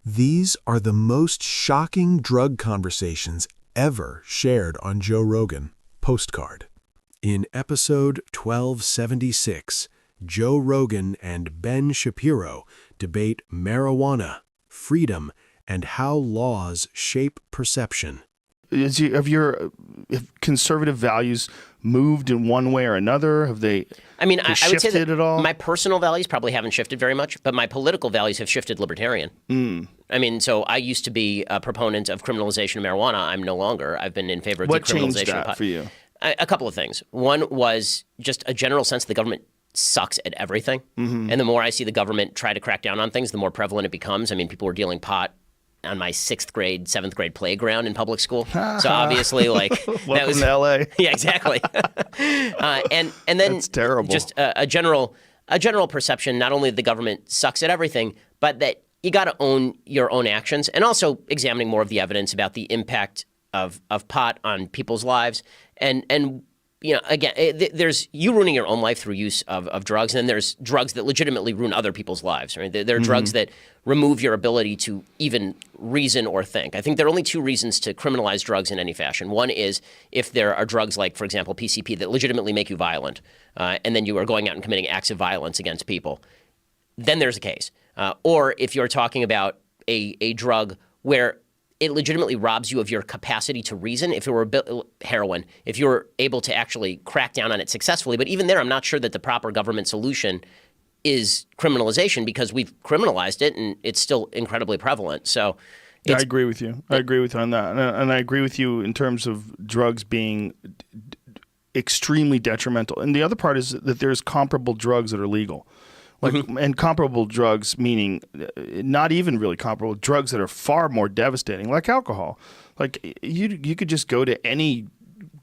These are the most shocking drug conversations ever shared on Joe Rogan Postcard. In episode 1276, Joe Rogan and Ben Shapiro debate marijuana, freedom, and how laws shape perception. Have conservative values moved in one way or another? Have they I would say that at all? My personal values probably haven't shifted very much, but my political values have shifted libertarian. So I used to be a proponent of criminalization of marijuana. I'm no longer. I've been in favor of What decriminalization changed of that for you? A couple of things. One was just a general sense the government sucks at everything. And the more I see the government try to crack down on things, the more prevalent it becomes. People were dealing pot on my 6th grade, 7th grade playground in public school. So obviously, that was to L.A. Yeah, exactly. And then That's terrible. Just a general perception, not only that the government sucks at everything, but that you got to own your own actions, and also examining more of the evidence about the impact of pot on people's lives. And again, there's you ruining your own life through use of drugs, and then there's drugs that legitimately ruin other people's lives. Right? There are drugs that remove your ability to even reason or think. I think there are only 2 reasons to criminalize drugs in any fashion. One is if there are drugs like, for example, PCP that legitimately make you violent, and then you are going out and committing acts of violence against people. Then there's a case. Or if you're talking about a drug where it legitimately robs you of your capacity to reason. If it were heroin, if you were able to actually crack down on it successfully. But even there, I'm not sure that the proper government solution is criminalization, because we've criminalized it and it's still incredibly prevalent. So I agree with you. I agree with you on that. And I agree with you in terms of drugs being extremely detrimental. And the other part is that there's comparable drugs that are legal. And comparable drugs, meaning not even really comparable, drugs that are far more devastating, like alcohol. Like you could just go to any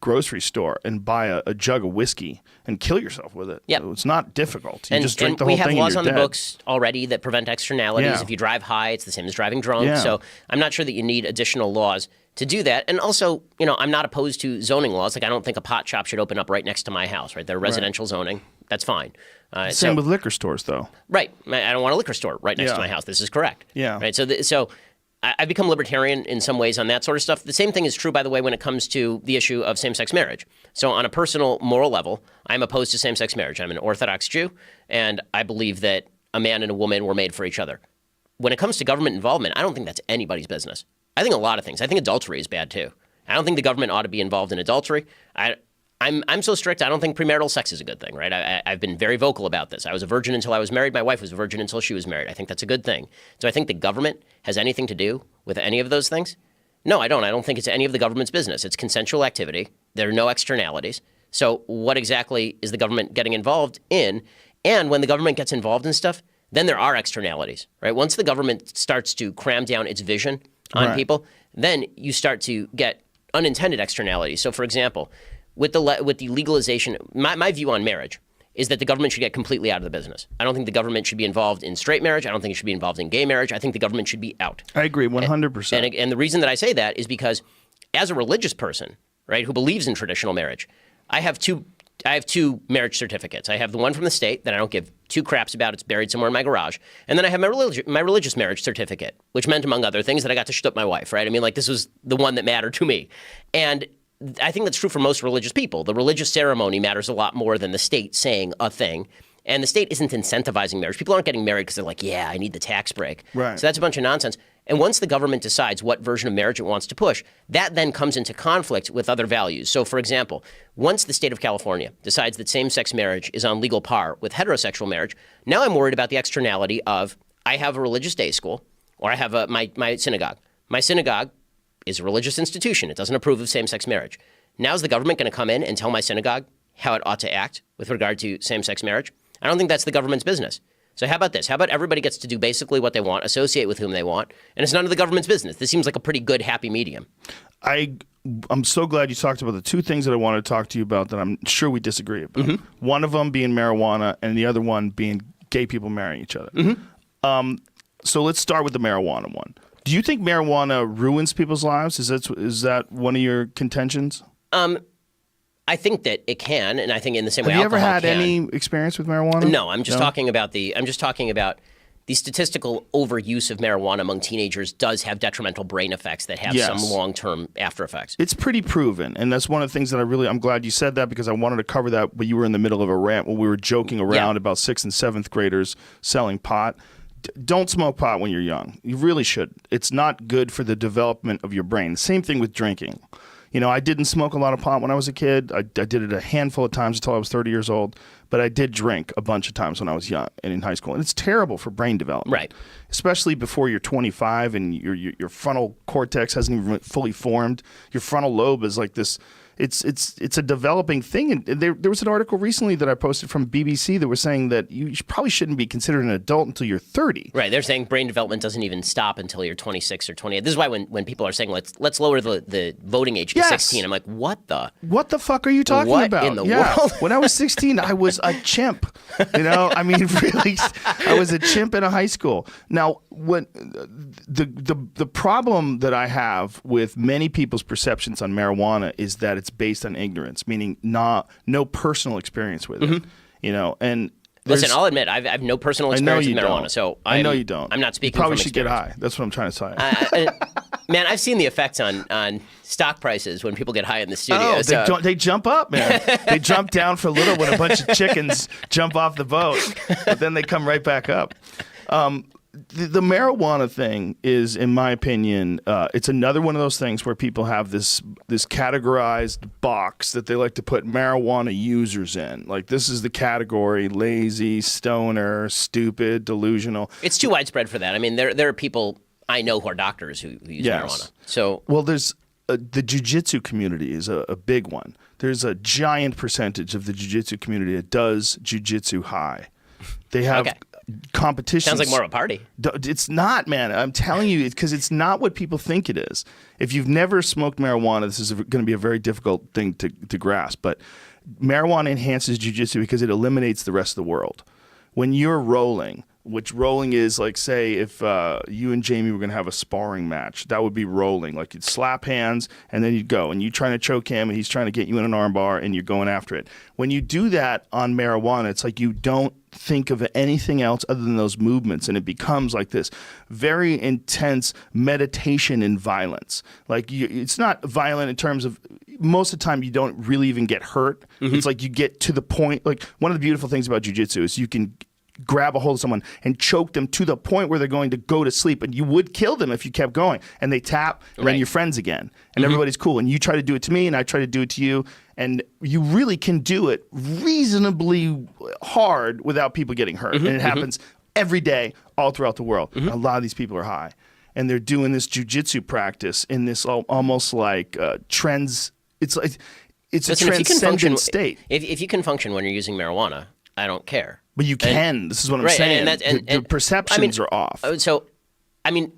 grocery store and buy a jug of whiskey and kill yourself with it. Yep. It's not difficult. You just drink the whole thing and we have laws you're on dead. the books already that prevent externalities. Yeah. If you drive high, it's the same as driving drunk. Yeah. So I'm not sure that you need additional laws to do that. And also, I'm not opposed to zoning laws. Like, I don't think a pot shop should open up right next to my house, right? They're residential zoning. That's fine. Same with liquor stores, though. Right. I don't want a liquor store right next to my house. This is correct. Yeah. Right. So I've become libertarian in some ways on that sort of stuff. The same thing is true, by the way, when it comes to the issue of same-sex marriage. So on a personal moral level, I'm opposed to same-sex marriage. I'm an Orthodox Jew, and I believe that a man and a woman were made for each other. When it comes to government involvement, I don't think that's anybody's business. I think a lot of things. I think adultery is bad, too. I don't think the government ought to be involved in adultery. I'm so strict, I don't think premarital sex is a good thing, right? I've been very vocal about this. I was a virgin until I was married. My wife was a virgin until she was married. I think that's a good thing. Do I think the government has anything to do with any of those things? No, I don't. I don't think it's any of the government's business. It's consensual activity. There are no externalities. So what exactly is the government getting involved in? And when the government gets involved in stuff, then there are externalities, right? Once the government starts to cram down its vision on people, then you start to get unintended externalities. So, for example, with the legalization, my view on marriage is that the government should get completely out of the business. I don't think the government should be involved in straight marriage. I don't think it should be involved in gay marriage. I think the government should be out. I agree 100%. And the reason that I say that is because as a religious person, right, who believes in traditional marriage, I have two marriage certificates. I have the one from the state that I don't give 2 craps about. It's buried somewhere in my garage. And then I have my religious marriage certificate, which meant, among other things, that I got to shut up my wife, right? This was the one that mattered to me. And I think that's true for most religious people. The religious ceremony matters a lot more than the state saying a thing. And the state isn't incentivizing marriage. People aren't getting married because they're like, yeah, I need the tax break. Right. So that's a bunch of nonsense. And once the government decides what version of marriage it wants to push, that then comes into conflict with other values. So, for example, once the state of California decides that same-sex marriage is on legal par with heterosexual marriage, now I'm worried about the externality of I have a religious day school, or I have my synagogue. My synagogue is a religious institution. It doesn't approve of same-sex marriage. Now is the government going to come in and tell my synagogue how it ought to act with regard to same-sex marriage? I don't think that's the government's business. So how about this? How about everybody gets to do basically what they want, associate with whom they want, and it's none of the government's business? This seems like a pretty good, happy medium. I'm so glad you talked about the 2 things that I wanted to talk to you about that I'm sure we disagree about. Mm-hmm. One of them being marijuana and the other one being gay people marrying each other. Mm-hmm. So let's start with the marijuana one. Do you think marijuana ruins people's lives? Is that one of your contentions? I think that it can, and I think in the same way Have you ever alcohol had can. any experience with marijuana? No, I'm just talking about the statistical overuse of marijuana among teenagers does have detrimental brain effects that have some long-term after effects. It's pretty proven, and that's one of the things that I'm glad you said that, because I wanted to cover that, but you were in the middle of a rant when we were joking around about 6th and 7th graders selling pot. Don't smoke pot when you're young. You really should. It's not good for the development of your brain. Same thing with drinking. You know, I didn't smoke a lot of pot when I was a kid. I did it a handful of times until I was 30 years old. But I did drink a bunch of times when I was young and in high school. And it's terrible for brain development. Right. Especially before you're 25 and your frontal cortex hasn't even fully formed. Your frontal lobe is like this. It's a developing thing. And there was an article recently that I posted from BBC that was saying that you probably shouldn't be considered an adult until you're 30. Right. They're saying brain development doesn't even stop until you're 26 or 28. This is why when people are saying let's lower the voting age to 16, I'm like, what the fuck are you talking about? What in the world? When I was 16, I was a chimp. You know, I mean, really, I was a chimp in a high school. Now, when the problem that I have with many people's perceptions on marijuana is that it's based on ignorance, meaning no personal experience with it. You know, and listen, I'll admit I have no personal experience with marijuana, don't. so I know you don't. I'm not speaking. You probably from should experience. get high. That's what I'm trying to say. Man, I've seen the effects on stock prices when people get high in the studio. Oh, they jump up, man. They jump down for a little when a bunch of chickens jump off the boat, but then they come right back up. The marijuana thing is, in my opinion, it's another one of those things where people have this categorized box that they like to put marijuana users in. Like, this is the category: lazy, stoner, stupid, delusional. It's too widespread for that. I mean, there are people I know who are doctors who use marijuana. So, well, there's the jiu-jitsu community is a big one. There's a giant percentage of the jiu-jitsu community that does jiu-jitsu high. They have competitions. Sounds like more of a party. It's not, man. I'm telling you, because it's not what people think it is. If you've never smoked marijuana, this is going to be a very difficult thing to grasp. But marijuana enhances jiu-jitsu because it eliminates the rest of the world. When you're rolling, which rolling is like, say, if you and Jamie were going to have a sparring match, that would be rolling. Like, you'd slap hands and then you'd go, and you're trying to choke him and he's trying to get you in an arm bar and you're going after it. When you do that on marijuana, it's like you don't think of anything else other than those movements, and it becomes like this very intense meditation in violence. Like, it's not violent in terms of, most of the time you don't really even get hurt. It's like you get to the point. Like, one of the beautiful things about jiu-jitsu is you can grab a hold of someone and choke them to the point where they're going to go to sleep, and you would kill them if you kept going, and they tap, and then you're friends again, and everybody's cool, and you try to do it to me and I try to do it to you, and you really can do it reasonably hard without people getting hurt. And it happens every day all throughout the world. A lot of these people are high, and they're doing this jiu-jitsu practice in this almost like trends. It's like it's a transcendent state. If you can function when you're using marijuana, I don't care. But you can. This is what I'm saying. The perceptions are off. So, I mean,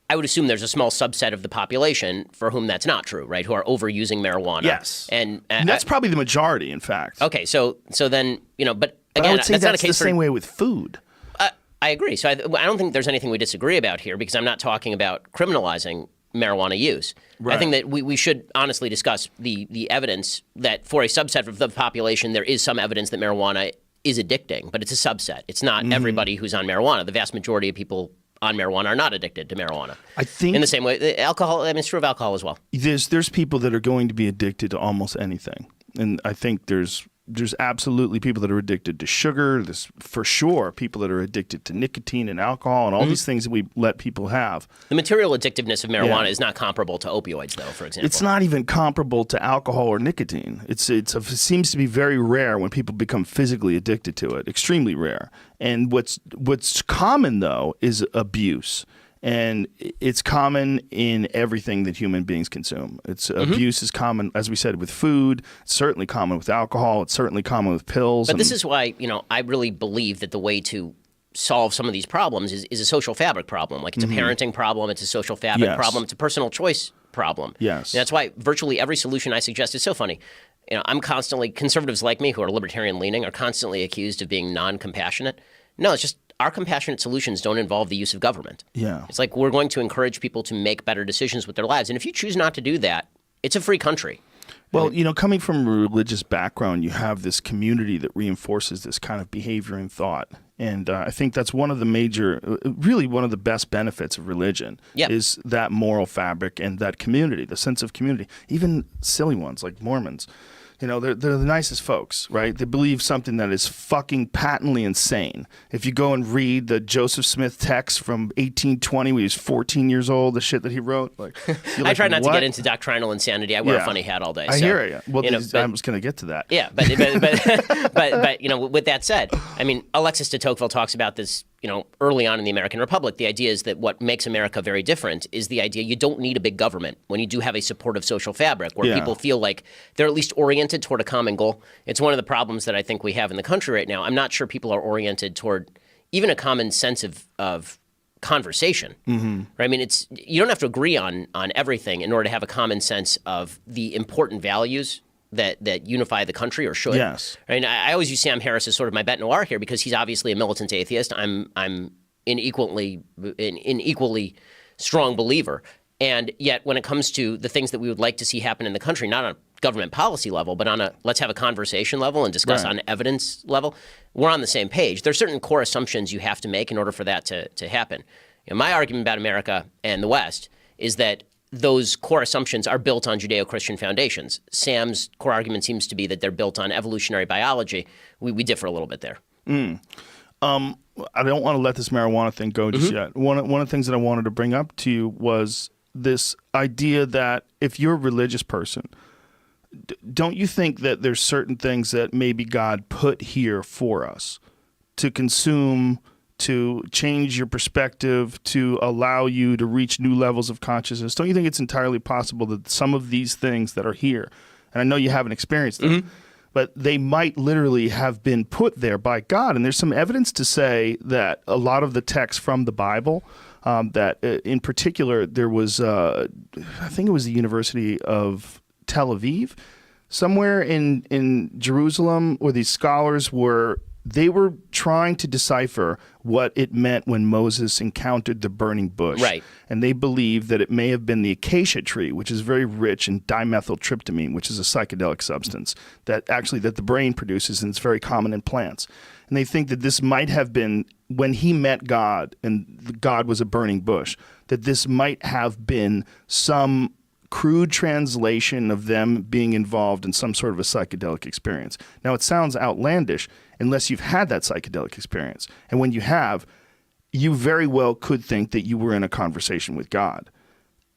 I would assume there's a small subset of the population for whom that's not true, right? Who are overusing marijuana. Yes. And that's probably the majority, in fact. Okay, so then, you know, but again, I would say that's not a case the same way with food. I agree. So I don't think there's anything we disagree about here, because I'm not talking about criminalizing marijuana use. Right. I think that we should honestly discuss the evidence that for a subset of the population, there is some evidence that marijuana is addicting, but it's a subset. It's not everybody who's on marijuana. The vast majority of people on marijuana are not addicted to marijuana. I think in the same way, alcohol. I mean, it's true of alcohol as well. There's people that are going to be addicted to almost anything, and I think there's absolutely people that are addicted to sugar. There's for sure people that are addicted to nicotine and alcohol and all these things that we let people have. The material addictiveness of marijuana is not comparable to opioids, though, for example. It's not even comparable to alcohol or nicotine. It seems to be very rare when people become physically addicted to it, extremely rare. And what's common, though, is abuse. And it's common in everything that human beings consume. Abuse is common, as we said, with food. It's certainly common with alcohol. It's certainly common with pills. But this is why, I really believe that the way to solve some of these problems is a social fabric problem. Like, it's a parenting problem. It's a social fabric problem. It's a personal choice problem. Yes. And that's why virtually every solution I suggest is so funny. I'm constantly, conservatives like me who are libertarian leaning are constantly accused of being non-compassionate. No, it's just our compassionate solutions don't involve the use of government. Yeah. It's like we're going to encourage people to make better decisions with their lives. And if you choose not to do that, it's a free country. Well, coming from a religious background, you have this community that reinforces this kind of behavior and thought. And I think that's one of the really one of the best benefits of religion is that moral fabric and that community, the sense of community. Even silly ones like Mormons. They're the nicest folks, right? They believe something that is fucking patently insane. If you go and read the Joseph Smith text from 1820 when he was 14 years old, the shit that he wrote, I try not to get into doctrinal insanity. I wear a funny hat all day. I hear it. Well, I was going to get to that. Yeah, but with that said, I mean, Alexis de Tocqueville talks about this. Early on in the American Republic, the idea is that what makes America very different is the idea you don't need a big government when you do have a supportive social fabric where people feel like they're at least oriented toward a common goal. It's one of the problems that I think we have in the country right now. I'm not sure people are oriented toward even a common sense of conversation. Mm-hmm. Right? I mean, you don't have to agree on everything in order to have a common sense of the important values that unify the country or should. Yes. I mean, I always use Sam Harris as sort of my bête noire here because he's obviously a militant atheist. I'm an equally strong believer. And yet when it comes to the things that we would like to see happen in the country, not on a government policy level, but on a let's have a conversation level and discuss on evidence level, we're on the same page. There are certain core assumptions you have to make in order for that to happen. My argument about America and the West is that those core assumptions are built on Judeo-Christian foundations. Sam's core argument seems to be that they're built on evolutionary biology. We differ a little bit there. I don't want to let this marijuana thing go just yet. One of the things that I wanted to bring up to you was this idea that if you're a religious person, don't you think that there's certain things that maybe God put here for us to consume, to change your perspective, to allow you to reach new levels of consciousness? Don't you think it's entirely possible that some of these things that are here, and I know you haven't experienced them, but they might literally have been put there by God? And there's some evidence to say that a lot of the texts from the Bible, that in particular there was, I think it was the University of Tel Aviv, somewhere in Jerusalem, where these scholars were trying to decipher what it meant when Moses encountered the burning bush. Right. And they believe that it may have been the acacia tree, which is very rich in dimethyltryptamine, which is a psychedelic substance that the brain produces, and it's very common in plants. And they think that this might have been when he met God and God was a burning bush, that this might have been some crude translation of them being involved in some sort of a psychedelic experience. Now, it sounds outlandish unless you've had that psychedelic experience. And when you have, you very well could think that you were in a conversation with God.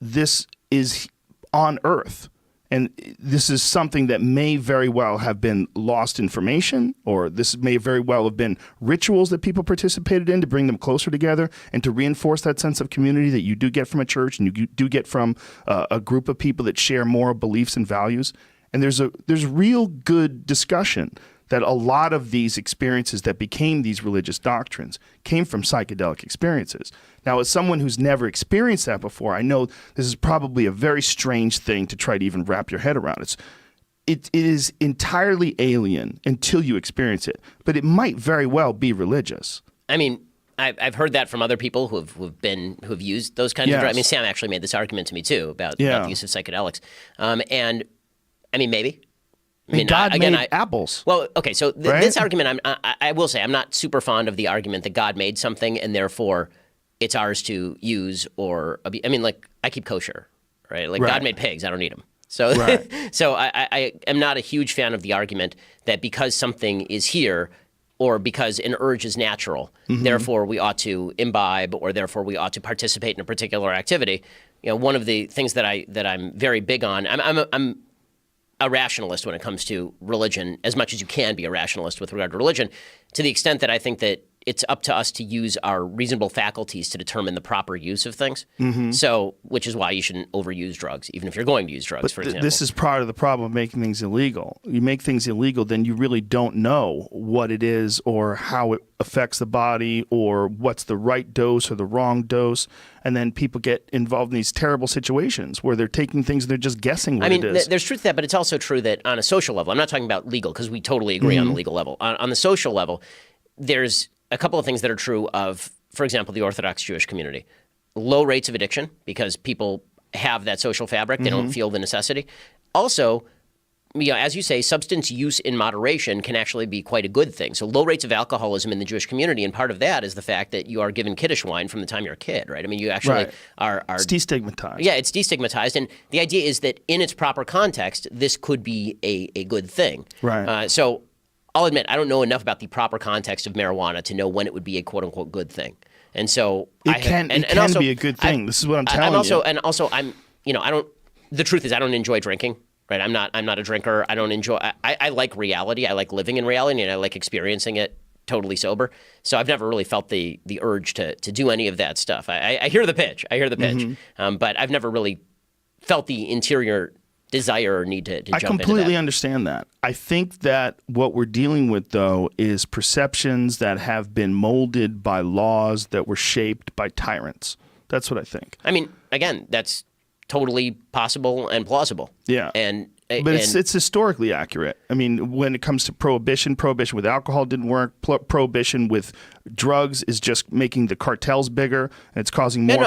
This is on Earth. And this is something that may very well have been lost information, or this may very well have been rituals that people participated in to bring them closer together and to reinforce that sense of community that you do get from a church and you do get from a group of people that share moral beliefs and values. And there's real good discussion that a lot of these experiences that became these religious doctrines came from psychedelic experiences. Now, as someone who's never experienced that before, I know this is probably a very strange thing to try to even wrap your head around. It is entirely alien until you experience it, but it might very well be religious. I mean, I've heard that from other people who've used those kinds of drugs. I mean, Sam actually made this argument to me too about the use of psychedelics, and I mean, maybe. I mean, God made apples. Well, okay, so this argument, I will say, I'm not super fond of the argument that God made something and therefore it's ours to use or I mean, like, I keep kosher, right? Like, God made pigs, I don't eat them. So, so I am not a huge fan of the argument that because something is here or because an urge is natural, therefore we ought to imbibe or therefore we ought to participate in a particular activity. One of the things that I'm very big on, I'm a rationalist when it comes to religion, as much as you can be a rationalist with regard to religion, to the extent that I think that it's up to us to use our reasonable faculties to determine the proper use of things. So, which is why you shouldn't overuse drugs, even if you're going to use drugs, for example. This is part of the problem of making things illegal. You make things illegal, then you really don't know what it is or how it affects the body or what's the right dose or the wrong dose. And then people get involved in these terrible situations where they're taking things and they're just guessing what it is. There's truth to that, but it's also true that on a social level, I'm not talking about legal because we totally agree on the legal level. On the social level, there's a couple of things that are true of, for example, the Orthodox Jewish community. Low rates of addiction because people have that social fabric. They don't feel the necessity. Also, as you say, substance use in moderation can actually be quite a good thing. So low rates of alcoholism in the Jewish community, and part of that is the fact that you are given Kiddush wine from the time you're a kid, right? I mean, you actually are... It's destigmatized. Yeah, it's destigmatized. And the idea is that in its proper context, this could be a good thing. Right. So I'll admit, I don't know enough about the proper context of marijuana to know when it would be a quote-unquote good thing. And so... It can be a good thing. This is what I'm telling you. And also, I don't... The truth is, I don't enjoy drinking. Right, I'm not a drinker. I don't enjoy. I like reality. I like living in reality, and I like experiencing it totally sober. So I've never really felt the urge to do any of that stuff. I hear the pitch. But I've never really felt the interior desire or need to jump into that. I completely understand that. I think that what we're dealing with, though, is perceptions that have been molded by laws that were shaped by tyrants. That's what I think. I mean, again, that's totally possible and plausible. Yeah. But it's historically accurate. I mean, when it comes to prohibition with alcohol didn't work. Prohibition with drugs is just making the cartels bigger, and it's causing more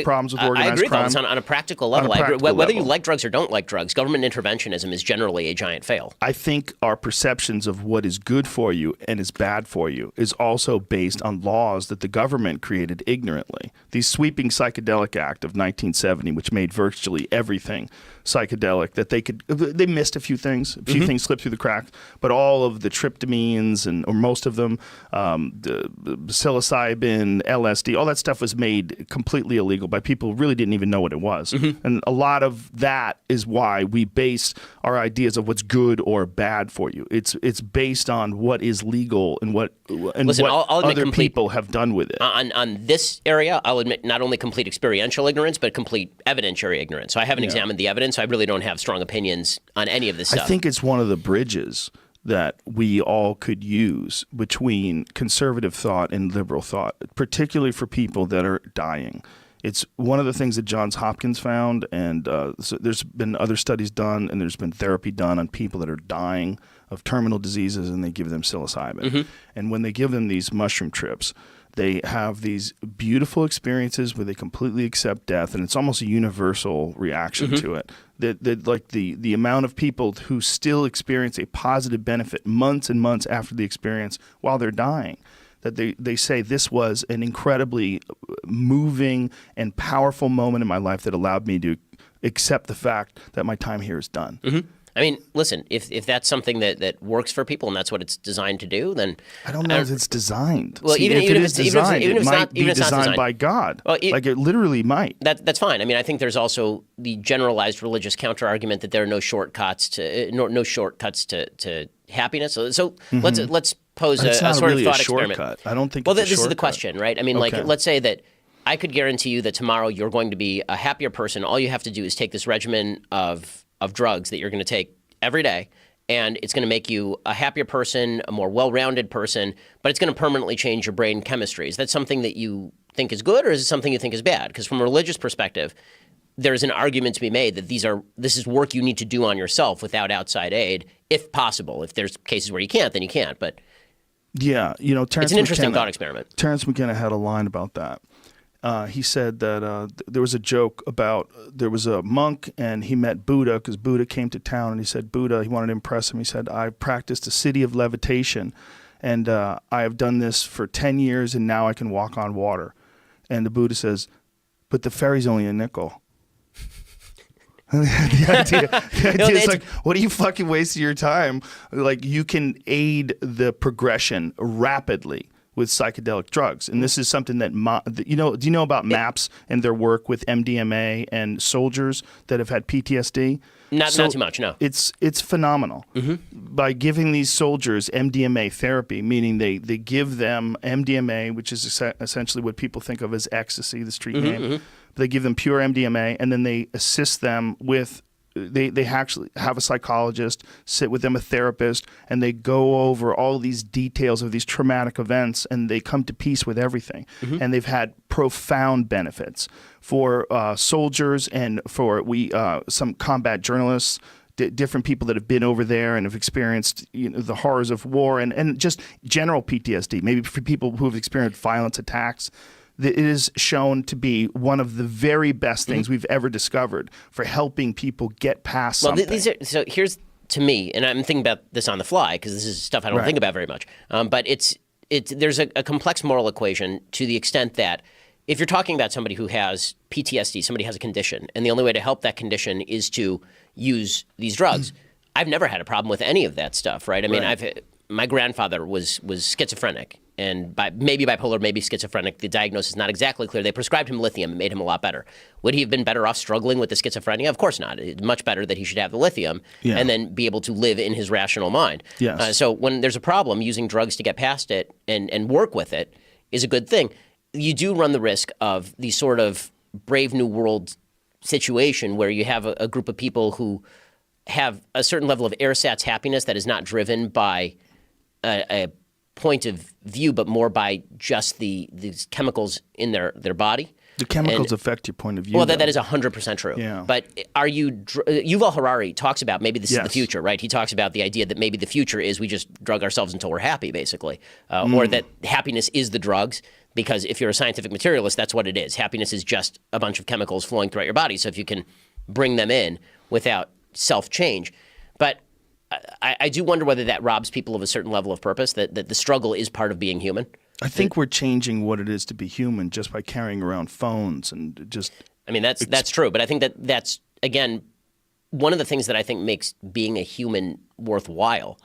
problems with organized crime. I agree, crime. On a practical level. Whether you like drugs or don't like drugs, government interventionism is generally a giant fail. I think our perceptions of what is good for you and is bad for you is also based on laws that the government created ignorantly. The Sweeping Psychedelic Act of 1970, which made virtually everything psychedelic, that they missed a few things. A few things slipped through the cracks, but all of the tryptamines or most of them, the psilocybin, LSD, all that stuff was made completely illegal by people who really didn't even know what it was. And a lot of that is why we base our ideas of what's good or bad for you. It's based on what is legal and what other people have done with it. On this area, I'll admit not only complete experiential ignorance, but complete evidentiary ignorance. So I haven't examined the evidence. So I really don't have strong opinions on any of this stuff. I think it's one of the bridges that we all could use between conservative thought and liberal thought, particularly for people that are dying. It's one of the things that Johns Hopkins found, and so there's been other studies done, and there's been therapy done on people that are dying of terminal diseases, and they give them psilocybin. And when they give them these mushroom trips, they have these beautiful experiences where they completely accept death, and it's almost a universal reaction to it. That like the amount of people who still experience a positive benefit months and months after the experience while they're dying, that they say this was an incredibly moving and powerful moment in my life that allowed me to accept the fact that my time here is done. I mean, listen, if that's something that works for people and that's what it's designed to do, then I don't know if it's designed. Well, even if it's designed, it might be designed by God. Well, like it literally might. That's fine. I mean, I think there's also the generalized religious counter argument that there are no shortcuts to happiness. So let's pose a sort really of thought a experiment. Shortcut. I don't think. Well, it's this is the question, right? I mean, like, let's say that I could guarantee you that tomorrow you're going to be a happier person. All you have to do is take this regimen of drugs that you're going to take every day, and it's going to make you a happier person, a more well-rounded person, but it's going to permanently change your brain chemistry. Is that something that you think is good, or is it something you think is bad? Because from a religious perspective, there's an argument to be made that this is work you need to do on yourself without outside aid, if possible. If there's cases where you can't, then you can't. But yeah, Terence it's an interesting thought experiment. Terence McKenna had a line about that. He said that there was a joke about there was a monk and he met Buddha because Buddha came to town, and he said he wanted to impress him. He said, I practiced a city of levitation, and I have done this for 10 years, and now I can walk on water. And the Buddha says, but the ferry's only a nickel. the idea is like, what are you fucking wasting your time? Like, you can aid the progression rapidly with psychedelic drugs. And this is something that, do you know about MAPS and their work with MDMA and soldiers that have had PTSD? Not too much, no. It's phenomenal. By giving these soldiers MDMA therapy, meaning they give them MDMA, which is essentially what people think of as ecstasy, the street name. They give them pure MDMA, and then they assist them with they actually have a psychologist, sit with them, a therapist, and they go over all these details of these traumatic events, and they come to peace with everything. And they've had profound benefits for soldiers and for some combat journalists, different people that have been over there and have experienced the horrors of war and just general PTSD, maybe for people who have experienced violent attacks. It is shown to be one of the very best things we've ever discovered for helping people get past something. So here's to me, and I'm thinking about this on the fly because this is stuff I don't think about very much, but there's a complex moral equation to the extent that if you're talking about somebody who has PTSD, somebody has a condition, and the only way to help that condition is to use these drugs, I've never had a problem with any of that stuff, right? I mean, my grandfather was schizophrenic, and maybe bipolar, maybe schizophrenic. The diagnosis is not exactly clear. They prescribed him lithium and made him a lot better. Would he have been better off struggling with the schizophrenia? Of course not. It's much better that he should have the lithium and then be able to live in his rational mind. Yes. So when there's a problem, using drugs to get past it and work with it is a good thing. You do run the risk of the sort of Brave New World situation where you have a group of people who have a certain level of ersatz happiness that is not driven by a point of view, but more by just these chemicals in their body. The chemicals affect your point of view. Well, that is 100% true. Yeah. But Yuval Harari talks about maybe this is the future, right? He talks about the idea that maybe the future is we just drug ourselves until we're happy, basically, or that happiness is the drugs. Because if you're a scientific materialist, that's what it is. Happiness is just a bunch of chemicals flowing throughout your body. So if you can bring them in without self-change. But I do wonder whether that robs people of a certain level of purpose, that the struggle is part of being human. I think we're changing what it is to be human just by carrying around phones and just... I mean, that's true. But I think that's, again, one of the things that I think makes being a human worthwhile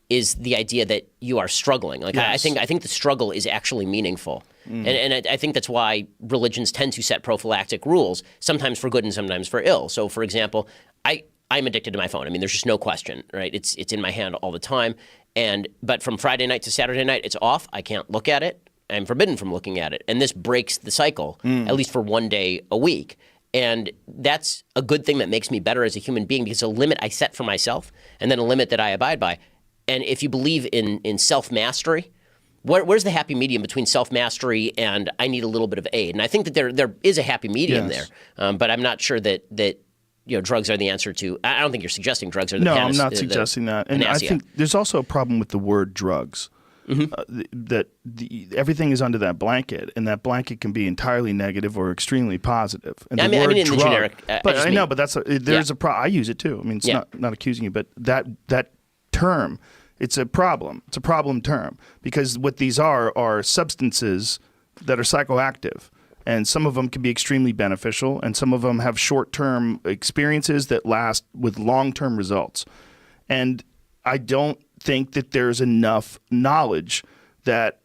is the idea that you are struggling. Like I think the struggle is actually meaningful. And I think that's why religions tend to set prophylactic rules, sometimes for good and sometimes for ill. So, for example, I'm addicted to my phone. I mean, there's just no question, right? It's in my hand all the time. But from Friday night to Saturday night, it's off. I can't look at it. I'm forbidden from looking at it. And this breaks the cycle, at least for one day a week. And that's a good thing that makes me better as a human being because it's a limit I set for myself and then a limit that I abide by. And if you believe in self-mastery, where's the happy medium between self-mastery and I need a little bit of aid? And I think that there is a happy medium there, but I'm not sure that drugs are the answer to. I don't think you're suggesting drugs are the I'm not suggesting that. And I think there's also a problem with the word drugs. That everything is under that blanket, and that blanket can be entirely negative or extremely positive. And I mean in the generic. But there's a problem. I use it too. I mean, it's not accusing you, but that term. It's a problem. It's a problem term because what these are substances that are psychoactive. And some of them can be extremely beneficial, and some of them have short-term experiences that last with long-term results. And I don't think that there's enough knowledge that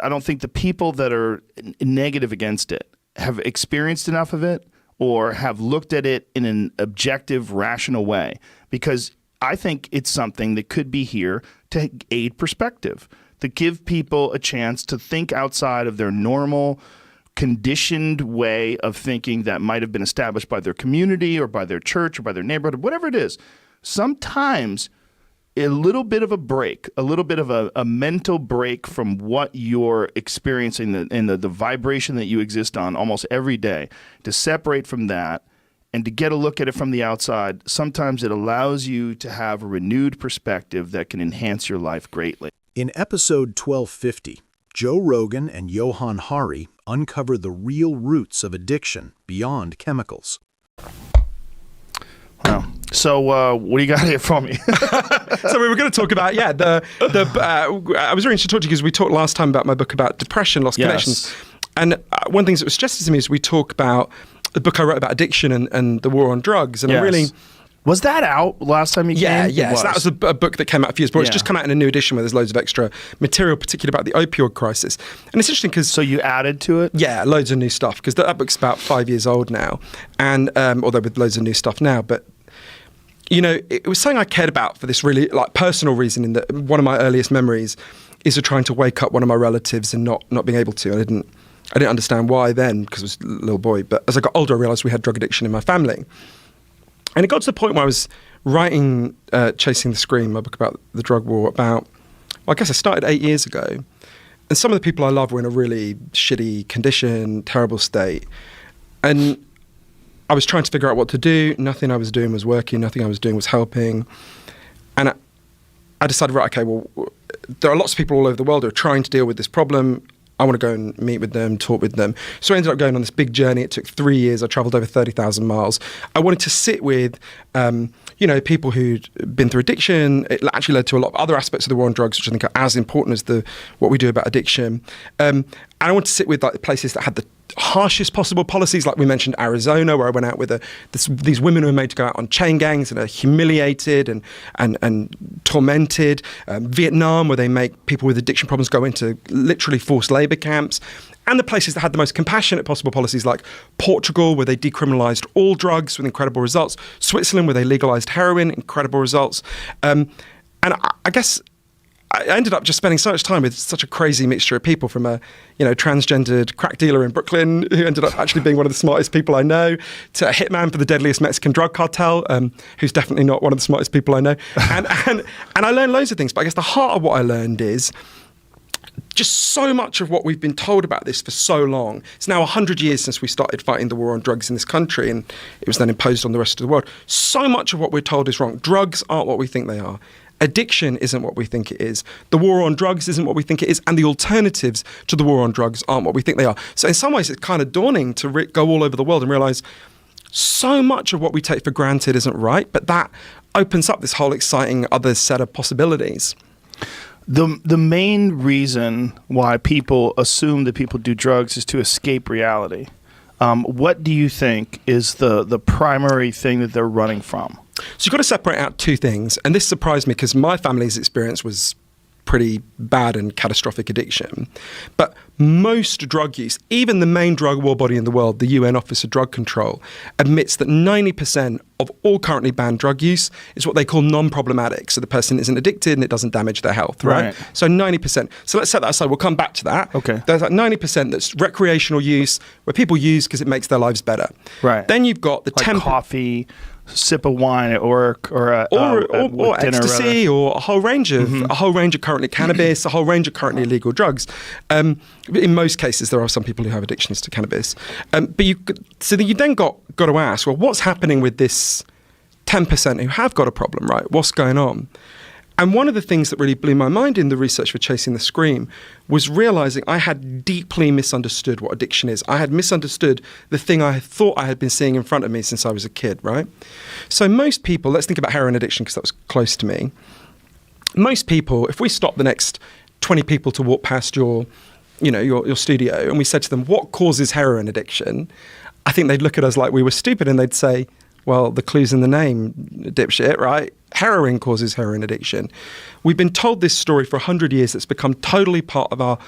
I don't think the people that are negative against it have experienced enough of it or have looked at it in an objective, rational way. Because I think it's something that could be here to aid perspective, to give people a chance to think outside of their normal, conditioned way of thinking that might have been established by their community or by their church or by their neighborhood, whatever it is. Sometimes a little bit of a break, a little bit of a mental break from what you're experiencing and the vibration that you exist on almost every day, to separate from that and to get a look at it from the outside, sometimes it allows you to have a renewed perspective that can enhance your life greatly. In episode 1250, Joe Rogan and Johan Hari uncover the real roots of addiction beyond chemicals. Wow. So what do you got here for me? So we were going to talk about, I was really interested to talk to you because we talked last time about my book about depression, Lost Connections. And one thing that was suggested to me is we talk about the book I wrote about addiction and the war on drugs. And I really... Was that out last time you came? Yeah. So that was a book that came out a few years before. It's just come out in a new edition where there's loads of extra material, particularly about the opioid crisis. And it's interesting because... So you added to it? Yeah, loads of new stuff, because that book's about 5 years old now, and although with loads of new stuff now. But, it was something I cared about for this really personal reason, in that one of my earliest memories is of trying to wake up one of my relatives and not being able to. I didn't understand why then, because I was a little boy. But as I got older, I realised we had drug addiction in my family. And it got to the point where I was writing Chasing the Scream, my book about the drug war, I guess I started 8 years ago. And some of the people I love were in a really shitty condition, terrible state. And I was trying to figure out what to do. Nothing I was doing was working. Nothing I was doing was helping. And I decided, right, okay, well, there are lots of people all over the world who are trying to deal with this problem. I want to go and meet with them, talk with them. So I ended up going on this big journey. It took 3 years. I traveled over 30,000 miles. I wanted to sit with, people who'd been through addiction. It actually led to a lot of other aspects of the war on drugs, which I think are as important as what we do about addiction. And I wanted to sit with like the places that had the harshest possible policies, like we mentioned Arizona, where I went out with these women who were made to go out on chain gangs and are humiliated and tormented. Vietnam, where they make people with addiction problems go into literally forced labor camps. And the places that had the most compassionate possible policies, like Portugal, where they decriminalized all drugs with incredible results. Switzerland, where they legalized heroin, incredible results. And I guess I ended up just spending so much time with such a crazy mixture of people, from a transgendered crack dealer in Brooklyn who ended up actually being one of the smartest people I know, to a hitman for the deadliest Mexican drug cartel, who's definitely not one of the smartest people I know. And I learned loads of things, but I guess the heart of what I learned is just so much of what we've been told about this for so long. It's now 100 years since we started fighting the war on drugs in this country, and it was then imposed on the rest of the world. So much of what we're told is wrong. Drugs aren't what we think they are. Addiction isn't what we think it is. The war on drugs isn't what we think it is. And the alternatives to the war on drugs aren't what we think they are. So in some ways, it's kind of daunting to go all over the world and realize so much of what we take for granted isn't right, but that opens up this whole exciting other set of possibilities. The main reason why people assume that people do drugs is to escape reality. What do you think is the primary thing that they're running from? So you've got to separate out two things. And this surprised me because my family's experience was pretty bad and catastrophic addiction. But most drug use, even the main drug war body in the world, the UN Office of Drug Control, admits that 90% of all currently banned drug use is what they call non-problematic. So the person isn't addicted and it doesn't damage their health, right? So 90%. So let's set that aside. We'll come back to that. Okay. There's like 90% that's recreational use, where people use because it makes their lives better. Right. Then you've got the like coffee, sip of wine at work, or ecstasy, or a whole range of currently cannabis, a whole range of currently illegal drugs. In most cases, there are some people who have addictions to cannabis. But you then got to ask, well, what's happening with this 10% who have got a problem, right? What's going on? And one of the things that really blew my mind in the research for Chasing the Scream was realizing I had deeply misunderstood what addiction is. I had misunderstood the thing I thought I had been seeing in front of me since I was a kid, right? So most people, let's think about heroin addiction because that was close to me. Most people, if we stop the next 20 people to walk past your studio and we said to them, what causes heroin addiction? I think they'd look at us like we were stupid and they'd say, well, the clue's in the name, dipshit, right? Heroin causes heroin addiction. We've been told this story for 100 years. It's become totally part of our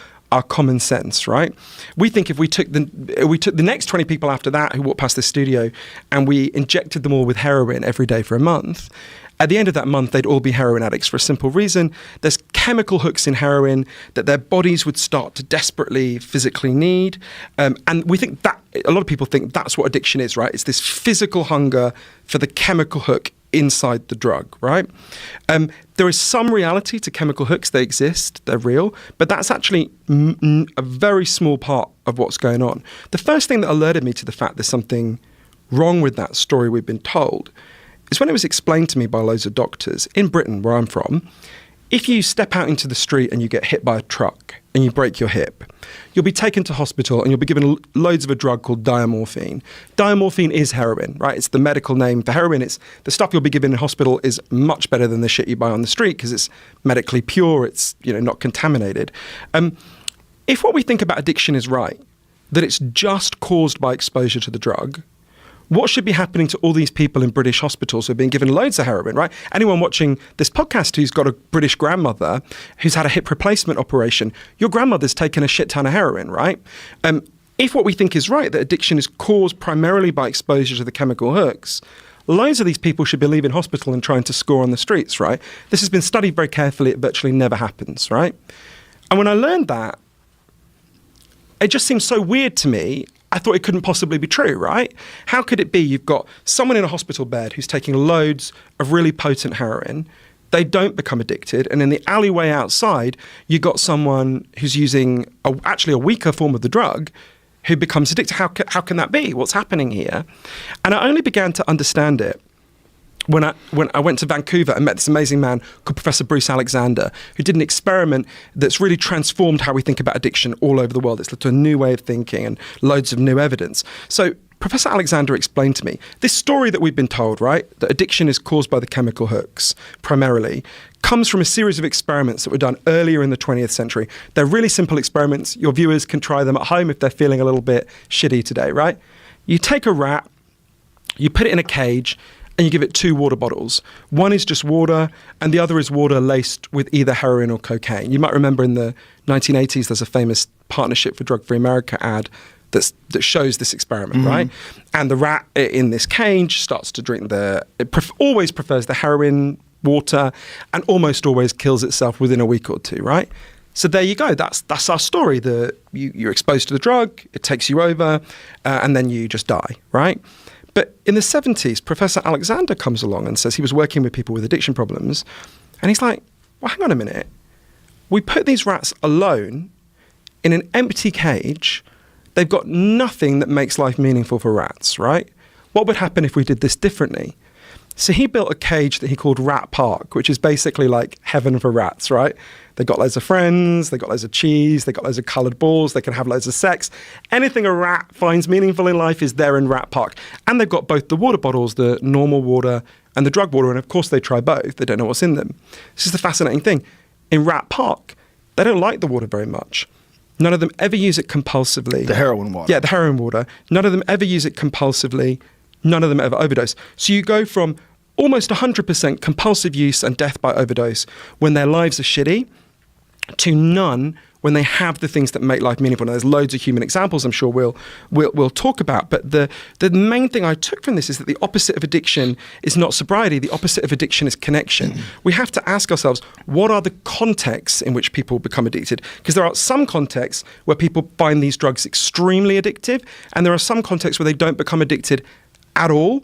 common sense, right? We think if we took the next 20 people after that who walked past the studio and we injected them all with heroin every day for a month, at the end of that month, they'd all be heroin addicts for a simple reason. There's chemical hooks in heroin that their bodies would start to desperately physically need. And we think that, a lot of people think that's what addiction is, right? It's this physical hunger for the chemical hook inside the drug, right? There is some reality to chemical hooks. They exist, they're real, but that's actually a very small part of what's going on. The first thing that alerted me to the fact there's something wrong with that story we've been told is when it was explained to me by loads of doctors in Britain, where I'm from. If you step out into the street and you get hit by a truck and you break your hip, you'll be taken to hospital and you'll be given loads of a drug called diamorphine. Diamorphine is heroin, right? It's the medical name for heroin. It's the stuff you'll be given in hospital is much better than the shit you buy on the street because it's medically pure. It's not contaminated. If what we think about addiction is right, that it's just caused by exposure to the drug, what should be happening to all these people in British hospitals who are being given loads of heroin, right? Anyone watching this podcast who's got a British grandmother who's had a hip replacement operation, your grandmother's taken a shit ton of heroin, right? If what we think is right, that addiction is caused primarily by exposure to the chemical hooks, loads of these people should be leaving hospital and trying to score on the streets, right? This has been studied very carefully. It virtually never happens, right? And when I learned that, it just seemed so weird to me. I thought it couldn't possibly be true, right? How could it be you've got someone in a hospital bed who's taking loads of really potent heroin, they don't become addicted, and in the alleyway outside, you got someone who's using actually a weaker form of the drug who becomes addicted? How can that be? What's happening here? And I only began to understand it when I went to Vancouver and met this amazing man called Professor Bruce Alexander, who did an experiment that's really transformed how we think about addiction all over the world. It's led to a new way of thinking and loads of new evidence. So Professor Alexander explained to me this story that we've been told, right, that addiction is caused by the chemical hooks primarily, comes from a series of experiments that were done earlier in the 20th century. They're really simple experiments. Your viewers can try them at home if they're feeling a little bit shitty today, right? You take a rat, you put it in a cage, and you give it 2 water bottles. One is just water, and the other is water laced with either heroin or cocaine. You might remember in the 1980s, there's a famous Partnership for Drug-Free America ad that shows this experiment, right? And the rat in this cage starts to drink always prefers the heroin water, and almost always kills itself within a week or 2, right? So there you go. That's our story. You're exposed to the drug, it takes you over, and then you just die, right? But in the 70s, Professor Alexander comes along and says he was working with people with addiction problems. And he's like, well, hang on a minute. We put these rats alone in an empty cage. They've got nothing that makes life meaningful for rats, right? What would happen if we did this differently? So he built a cage that he called Rat Park, which is basically like heaven for rats, right? They got loads of friends, they got loads of cheese, they got loads of coloured balls, they can have loads of sex. Anything a rat finds meaningful in life is there in Rat Park. And they've got both the water bottles, the normal water and the drug water, and of course they try both. They don't know what's in them. This is the fascinating thing. In Rat Park, they don't like the water very much. None of them ever use it compulsively. The heroin water. Yeah, the heroin water. None of them ever use it compulsively. None of them ever overdose. So you go from almost 100% compulsive use and death by overdose when their lives are shitty to none when they have the things that make life meaningful. Now, there's loads of human examples I'm sure we'll talk about, but the main thing I took from this is that the opposite of addiction is not sobriety. The opposite of addiction is connection. We have to ask ourselves, what are the contexts in which people become addicted? Because there are some contexts where people find these drugs extremely addictive, and there are some contexts where they don't become addicted at all.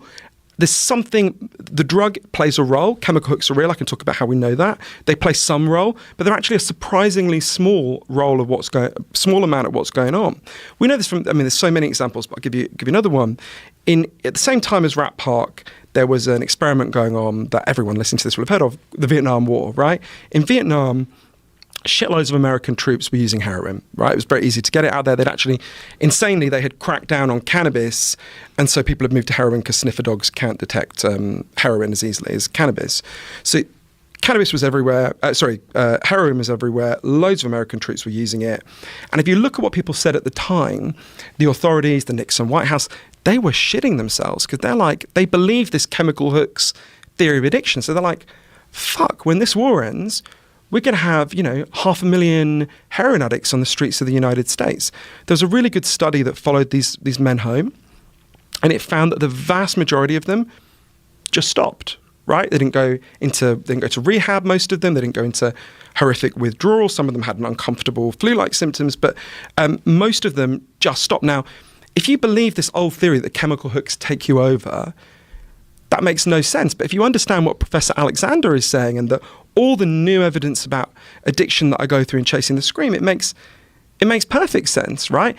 There's something, the drug plays a role. Chemical hooks are real. I can talk about how we know that. They play some role, but they're actually a surprisingly small role of small amount of what's going on. We know this from, there's so many examples, but I'll give you another one. At the same time as Rat Park, there was an experiment going on that everyone listening to this will have heard of, the Vietnam War, right? In Vietnam, shitloads of American troops were using heroin, right? It was very easy to get it out there. Insanely, they had cracked down on cannabis, and so people had moved to heroin because sniffer dogs can't detect heroin as easily as cannabis. So cannabis was everywhere. Heroin was everywhere. Loads of American troops were using it. And if you look at what people said at the time, the authorities, the Nixon White House, they were shitting themselves because they believe this chemical hooks theory of addiction. So they're like, fuck, when this war ends, we're going to have, 500,000 heroin addicts on the streets of the United States. There was a really good study that followed these men home, and it found that the vast majority of them just stopped, right? They didn't go to rehab, most of them. They didn't go into horrific withdrawal. Some of them had uncomfortable flu-like symptoms, but most of them just stopped. Now, if you believe this old theory that chemical hooks take you over, that makes no sense. But if you understand what Professor Alexander is saying and that all the new evidence about addiction that I go through in Chasing the Scream, it makes perfect sense, right?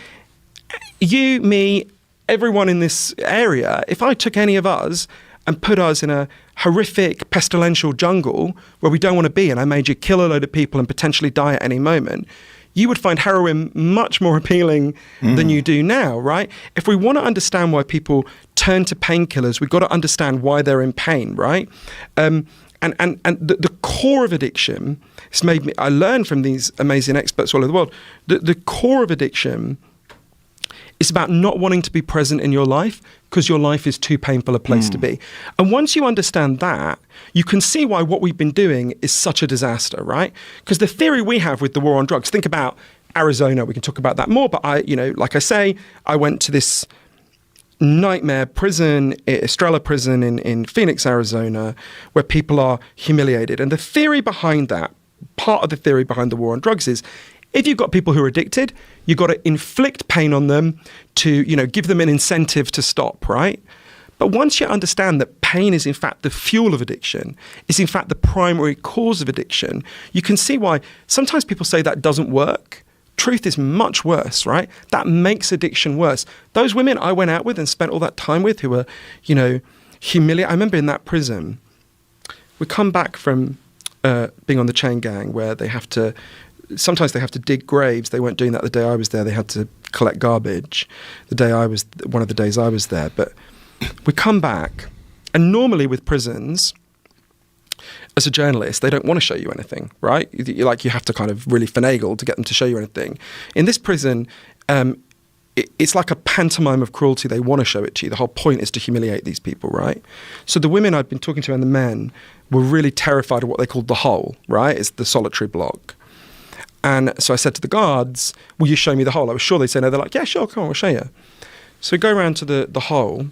You, me, everyone in this area, if I took any of us and put us in a horrific pestilential jungle where we don't want to be, and I made you kill a load of people and potentially die at any moment, you would find heroin much more appealing than you do now, right? If we want to understand why people turn to painkillers, we've got to understand why they're in pain, right? And the core of addiction, I learned from these amazing experts all over the world, the core of addiction is about not wanting to be present in your life because your life is too painful a place to be. And once you understand that, you can see why what we've been doing is such a disaster, right? Because the theory we have with the war on drugs, think about Arizona, we can talk about that more, but like I say, I went to this nightmare prison, Estrella prison in Phoenix, Arizona, where people are humiliated. And the theory behind that, part of the theory behind the war on drugs is, if you've got people who are addicted, you've got to inflict pain on them to, give them an incentive to stop, right? But once you understand that pain is in fact the fuel of addiction, is in fact the primary cause of addiction, you can see why sometimes people say that doesn't work. Truth is much worse, right? That makes addiction worse. Those women I went out with and spent all that time with who were, humiliate. I remember in that prison, we come back from being on the chain gang where sometimes they have to dig graves. They weren't doing that the day I was there. They had to collect garbage one of the days I was there. But we come back, and normally with prisons, as a journalist, they don't want to show you anything, right? You have to kind of really finagle to get them to show you anything. In this prison, it's like a pantomime of cruelty. They want to show it to you. The whole point is to humiliate these people, right? So the women I'd been talking to and the men were really terrified of what they called the hole, right? It's the solitary block. And so I said to the guards, will you show me the hole? I was sure they'd say no. They're like, yeah, sure, come on, we'll show you. So we go around to the hole,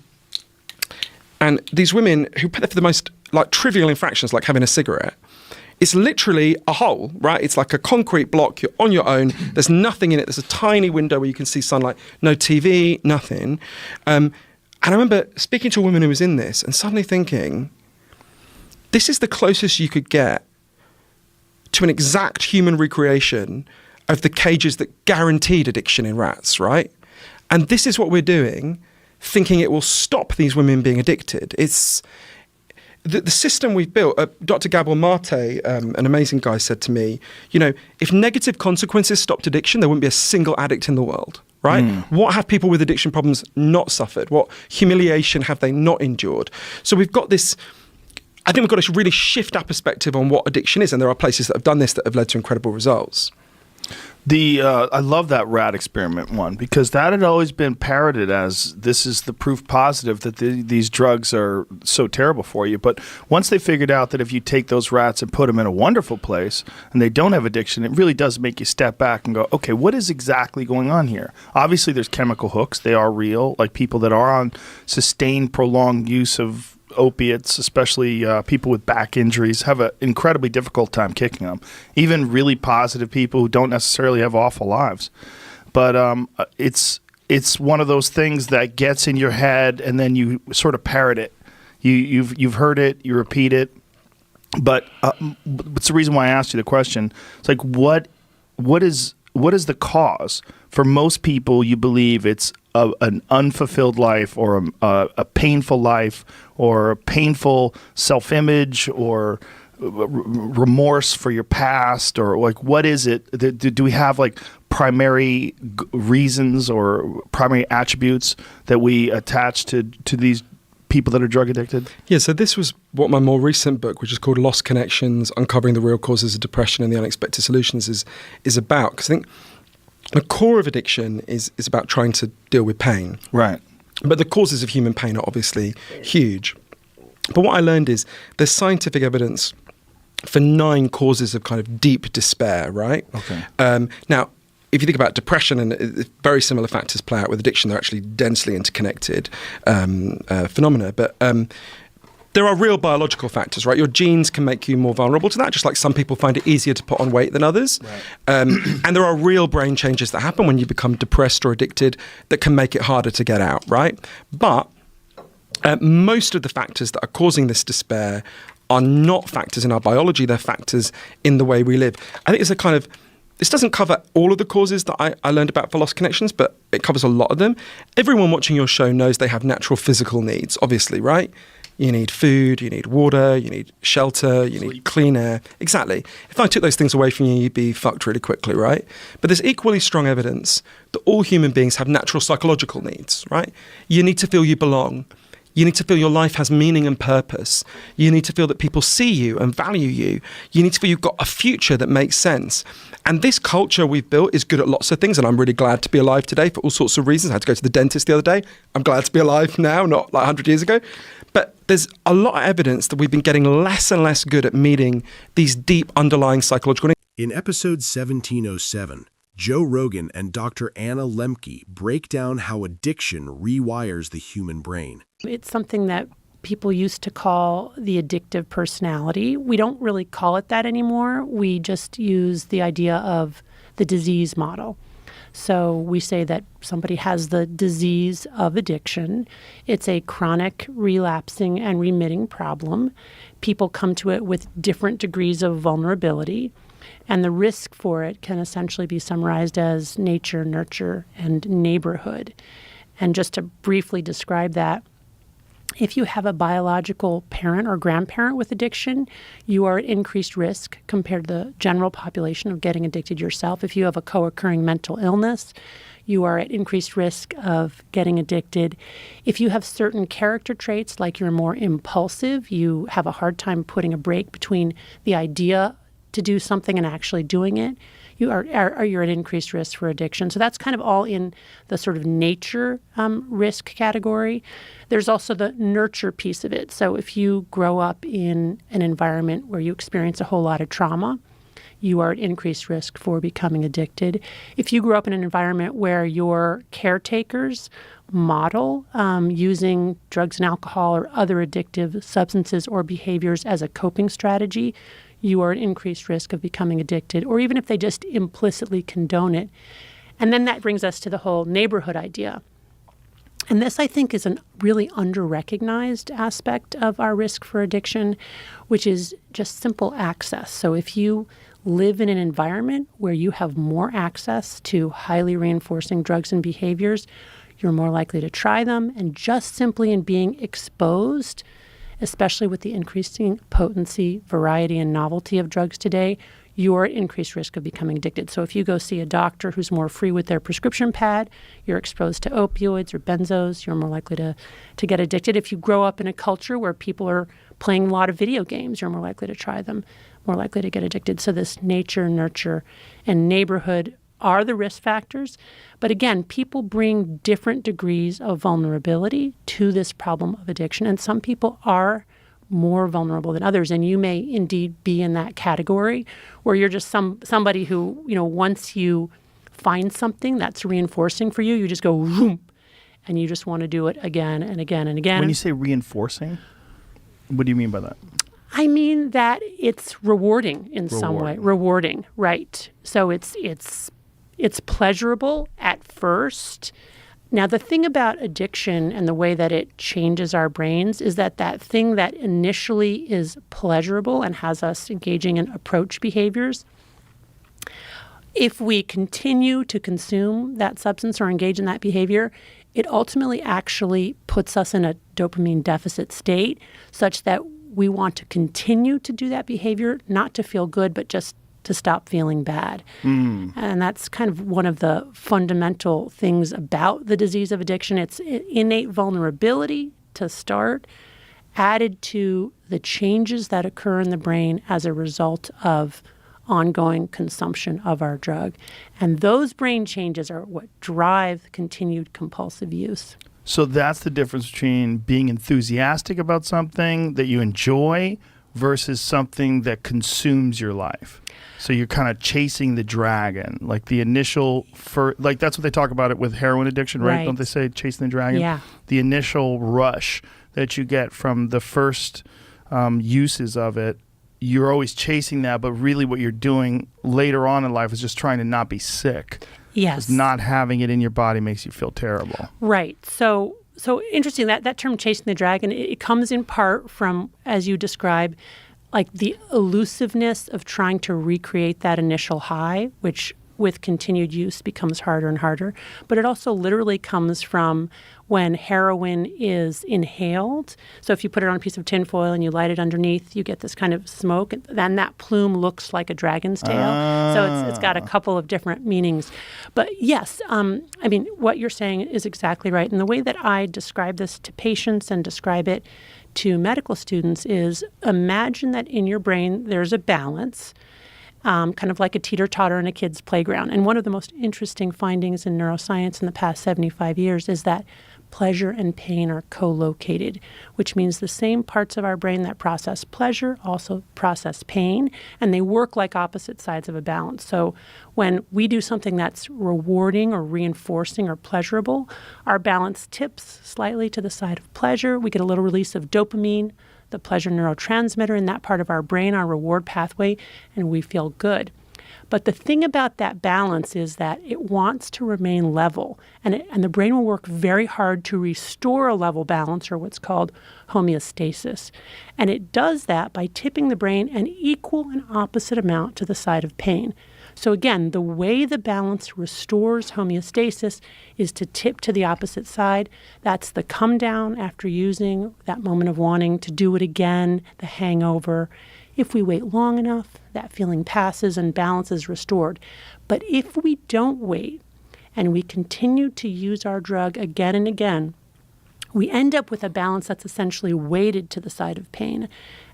and these women who put there for the most like trivial infractions, like having a cigarette, it's literally a hole, right? It's like a concrete block. You're on your own. There's nothing in it. There's a tiny window where you can see sunlight. No TV, nothing. And I remember speaking to a woman who was in this and suddenly thinking, this is the closest you could get to an exact human recreation of the cages that guaranteed addiction in rats, right? And this is what we're doing, thinking it will stop these women being addicted. It's the system we've built. Dr. Gabor Mate, an amazing guy, said to me, if negative consequences stopped addiction, there wouldn't be a single addict in the world, right? What have people with addiction problems not suffered? What humiliation have they not endured? So we've got this, I think we've got to really shift our perspective on what addiction is, and there are places that have done this that have led to incredible results. I love that rat experiment one, because that had always been parroted as this is the proof positive that these drugs are so terrible for you. But once they figured out that if you take those rats and put them in a wonderful place and they don't have addiction, it really does make you step back and go, okay, what is exactly going on here? Obviously, there's chemical hooks. They are real. Like people that are on sustained, prolonged use of opiates, especially people with back injuries, have an incredibly difficult time kicking them. Even really positive people who don't necessarily have awful lives. But it's one of those things that gets in your head, and then you sort of parrot it. You've heard it, you repeat it. But it's the reason why I asked you the question. It's like what is the cause? For most people, you believe it's an unfulfilled life, or a painful life, or a painful self-image, or remorse for your past, or like what is it? Do we have like primary reasons or primary attributes that we attach to these people that are drug addicted? Yeah, so this was what my more recent book, which is called Lost Connections, Uncovering the Real Causes of Depression and the Unexpected Solutions, is about. Because I think the core of addiction is about trying to deal with pain. Right. But the causes of human pain are obviously huge. But what I learned is there's scientific evidence for 9 causes of kind of deep despair, right? Okay. Now, if you think about depression, and very similar factors play out with addiction, they're actually densely interconnected phenomena. But there are real biological factors, right? Your genes can make you more vulnerable to that, just like some people find it easier to put on weight than others. Right. And there are real brain changes that happen when you become depressed or addicted that can make it harder to get out, right? But most of the factors that are causing this despair are not factors in our biology, they're factors in the way we live. I think it's a kind of, this doesn't cover all of the causes that I learned about for Lost Connections, but it covers a lot of them. Everyone watching your show knows they have natural physical needs, obviously, right? You need food, you need water, you need shelter, you need clean air. Exactly. If I took those things away from you, you'd be fucked really quickly, right? But there's equally strong evidence that all human beings have natural psychological needs, right? You need to feel you belong. You need to feel your life has meaning and purpose. You need to feel that people see you and value you. You need to feel you've got a future that makes sense. And this culture we've built is good at lots of things, and I'm really glad to be alive today for all sorts of reasons. I had to go to the dentist the other day. I'm glad to be alive now, not like 100 years ago. But there's a lot of evidence that we've been getting less and less good at meeting these deep underlying psychological needs. In episode 1707, Joe Rogan and Dr. Anna Lemke break down how addiction rewires the human brain. It's something that people used to call the addictive personality. We don't really call it that anymore. We just use the idea of the disease model. So we say that somebody has the disease of addiction. It's a chronic, relapsing, and remitting problem. People come to it with different degrees of vulnerability, and the risk for it can essentially be summarized as nature, nurture, and neighborhood. And just to briefly describe that, If you have a biological parent or grandparent with addiction, you are at increased risk compared to the general population of getting addicted yourself. If you have a co-occurring mental illness, you are at increased risk of getting addicted. If you have certain character traits, like you're more impulsive, you have a hard time putting a break between the idea to do something and actually doing it, you're at increased risk for addiction. So that's kind of all in the sort of nature risk category. There's also the nurture piece of it. So if you grow up in an environment where you experience a whole lot of trauma, you are at increased risk for becoming addicted. If you grew up in an environment where your caretakers model using drugs and alcohol or other addictive substances or behaviors as a coping strategy, you are at increased risk of becoming addicted, or even if they just implicitly condone it. And then that brings us to the whole neighborhood idea. And this, I think, is a really under-recognized aspect of our risk for addiction, which is just simple access. So if you live in an environment where you have more access to highly reinforcing drugs and behaviors, you're more likely to try them. And just simply in being exposed, especially with the increasing potency, variety, and novelty of drugs today, you're at increased risk of becoming addicted. So if you go see a doctor who's more free with their prescription pad, you're exposed to opioids or benzos, you're more likely to get addicted. If you grow up in a culture where people are playing a lot of video games, you're more likely to try them, more likely to get addicted. So this nature, nurture, and neighborhood are the risk factors. But again, people bring different degrees of vulnerability to this problem of addiction. And some people are more vulnerable than others. And you may indeed be in that category where you're just somebody who, once you find something that's reinforcing for you, you just go whoom, and you just want to do it again and again and again. When you say reinforcing, what do you mean by that? I mean that it's rewarding in some way. Rewarding, right. So it's pleasurable at first. Now, the thing about addiction and the way that it changes our brains is that thing that initially is pleasurable and has us engaging in approach behaviors, if we continue to consume that substance or engage in that behavior, it ultimately actually puts us in a dopamine deficit state such that we want to continue to do that behavior, not to feel good, but just to stop feeling bad. And that's kind of one of the fundamental things about the disease of addiction. It's innate vulnerability to start, added to the changes that occur in the brain as a result of ongoing consumption of our drug. And those brain changes are what drive continued compulsive use. So that's the difference between being enthusiastic about something that you enjoy versus something that consumes your life. So you're kind of chasing the dragon, like the initial, like that's what they talk about it with heroin addiction, right? Don't they say chasing the dragon? Yeah. The initial rush that you get from the first uses of it, you're always chasing that, but really what you're doing later on in life is just trying to not be sick. Yes. 'Cause not having it in your body makes you feel terrible. Right. So interesting, that term chasing the dragon, it comes in part from, as you describe, like the elusiveness of trying to recreate that initial high, which with continued use becomes harder and harder. But it also literally comes from when heroin is inhaled. So if you put it on a piece of tinfoil and you light it underneath, you get this kind of smoke. Then that plume looks like a dragon's tail. So it's got a couple of different meanings. But yes, what you're saying is exactly right. And the way that I describe this to patients and describe it to medical students is imagine that in your brain there's a balance, kind of like a teeter-totter in a kid's playground. And one of the most interesting findings in neuroscience in the past 75 years is that pleasure and pain are co-located, which means the same parts of our brain that process pleasure also process pain, and they work like opposite sides of a balance. So when we do something that's rewarding or reinforcing or pleasurable, our balance tips slightly to the side of pleasure. We get a little release of dopamine, the pleasure neurotransmitter in that part of our brain, our reward pathway, and we feel good. But the thing about that balance is that it wants to remain level, and the brain will work very hard to restore a level balance, or what's called homeostasis. And it does that by tipping the brain an equal and opposite amount to the side of pain. So again, the way the balance restores homeostasis is to tip to the opposite side. That's the come down after using, that moment of wanting to do it again, the hangover. If we wait long enough, that feeling passes and balance is restored. But if we don't wait and we continue to use our drug again and again, we end up with a balance that's essentially weighted to the side of pain.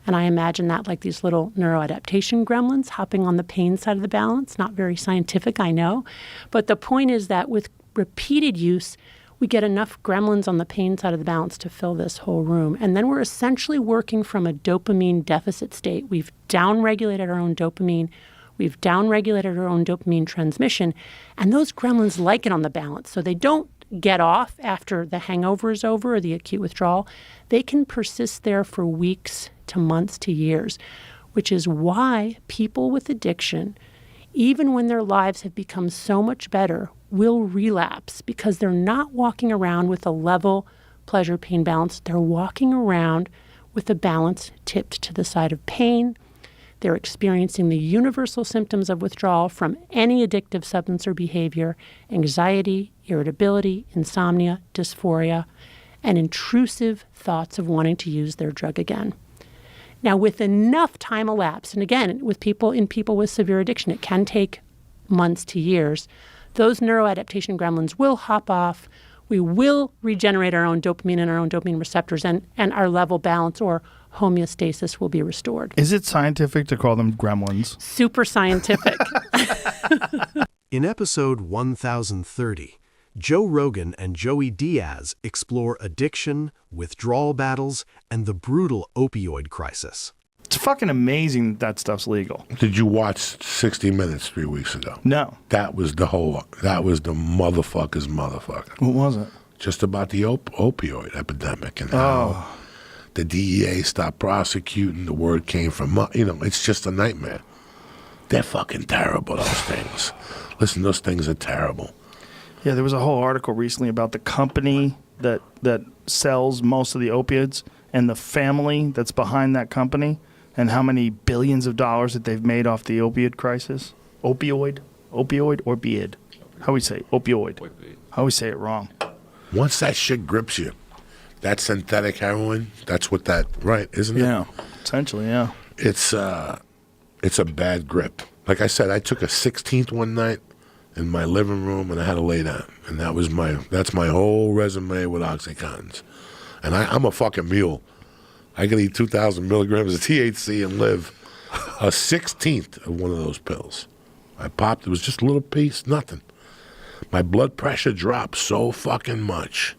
And I imagine that like these little neuroadaptation gremlins hopping on the pain side of the balance. Not very scientific, I know. But the point is that with repeated use, we get enough gremlins on the pain side of the balance to fill this whole room. And then we're essentially working from a dopamine deficit state. We've downregulated our own dopamine. We've downregulated our own dopamine transmission. And those gremlins like it on the balance. So they don't get off after the hangover is over or the acute withdrawal. They can persist there for weeks to months to years, which is why people with addiction, even when their lives have become so much better, will relapse because they're not walking around with a level pleasure-pain balance. They're walking around with a balance tipped to the side of pain. They're experiencing the universal symptoms of withdrawal from any addictive substance or behavior: anxiety, irritability, insomnia, dysphoria, and intrusive thoughts of wanting to use their drug again. Now, with enough time elapsed, and again, with people with severe addiction, it can take months to years, those neuroadaptation gremlins will hop off. We will regenerate our own dopamine and our own dopamine receptors, and our level balance or homeostasis will be restored. Is it scientific to call them gremlins? Super scientific. In episode 1030, Joe Rogan and Joey Diaz explore addiction, withdrawal battles, and the brutal opioid crisis. It's fucking amazing that stuff's legal. Did you watch 60 Minutes 3 weeks ago? No. That was the motherfucker's motherfucker. What was it? Just about the opioid epidemic and how the DEA stopped prosecuting. The word came from, it's just a nightmare. They're fucking terrible, those things. Listen, those things are terrible. Yeah, there was a whole article recently about the company that sells most of the opiates and the family that's behind that company and how many billions of dollars that they've made off the opioid crisis. Opioid or beard? How we say it? Opioid. How we say it wrong? Once that shit grips you, that synthetic heroin, that's what right, isn't it? Yeah, essentially, yeah. It's a bad grip. Like I said, I took a 16th one night in my living room and I had to lay down. And that's my whole resume with Oxycontins. And I'm a fucking mule. I can eat 2,000 milligrams of THC and live a 16th of one of those pills. I popped, it was just a little piece, nothing. My blood pressure dropped so fucking much.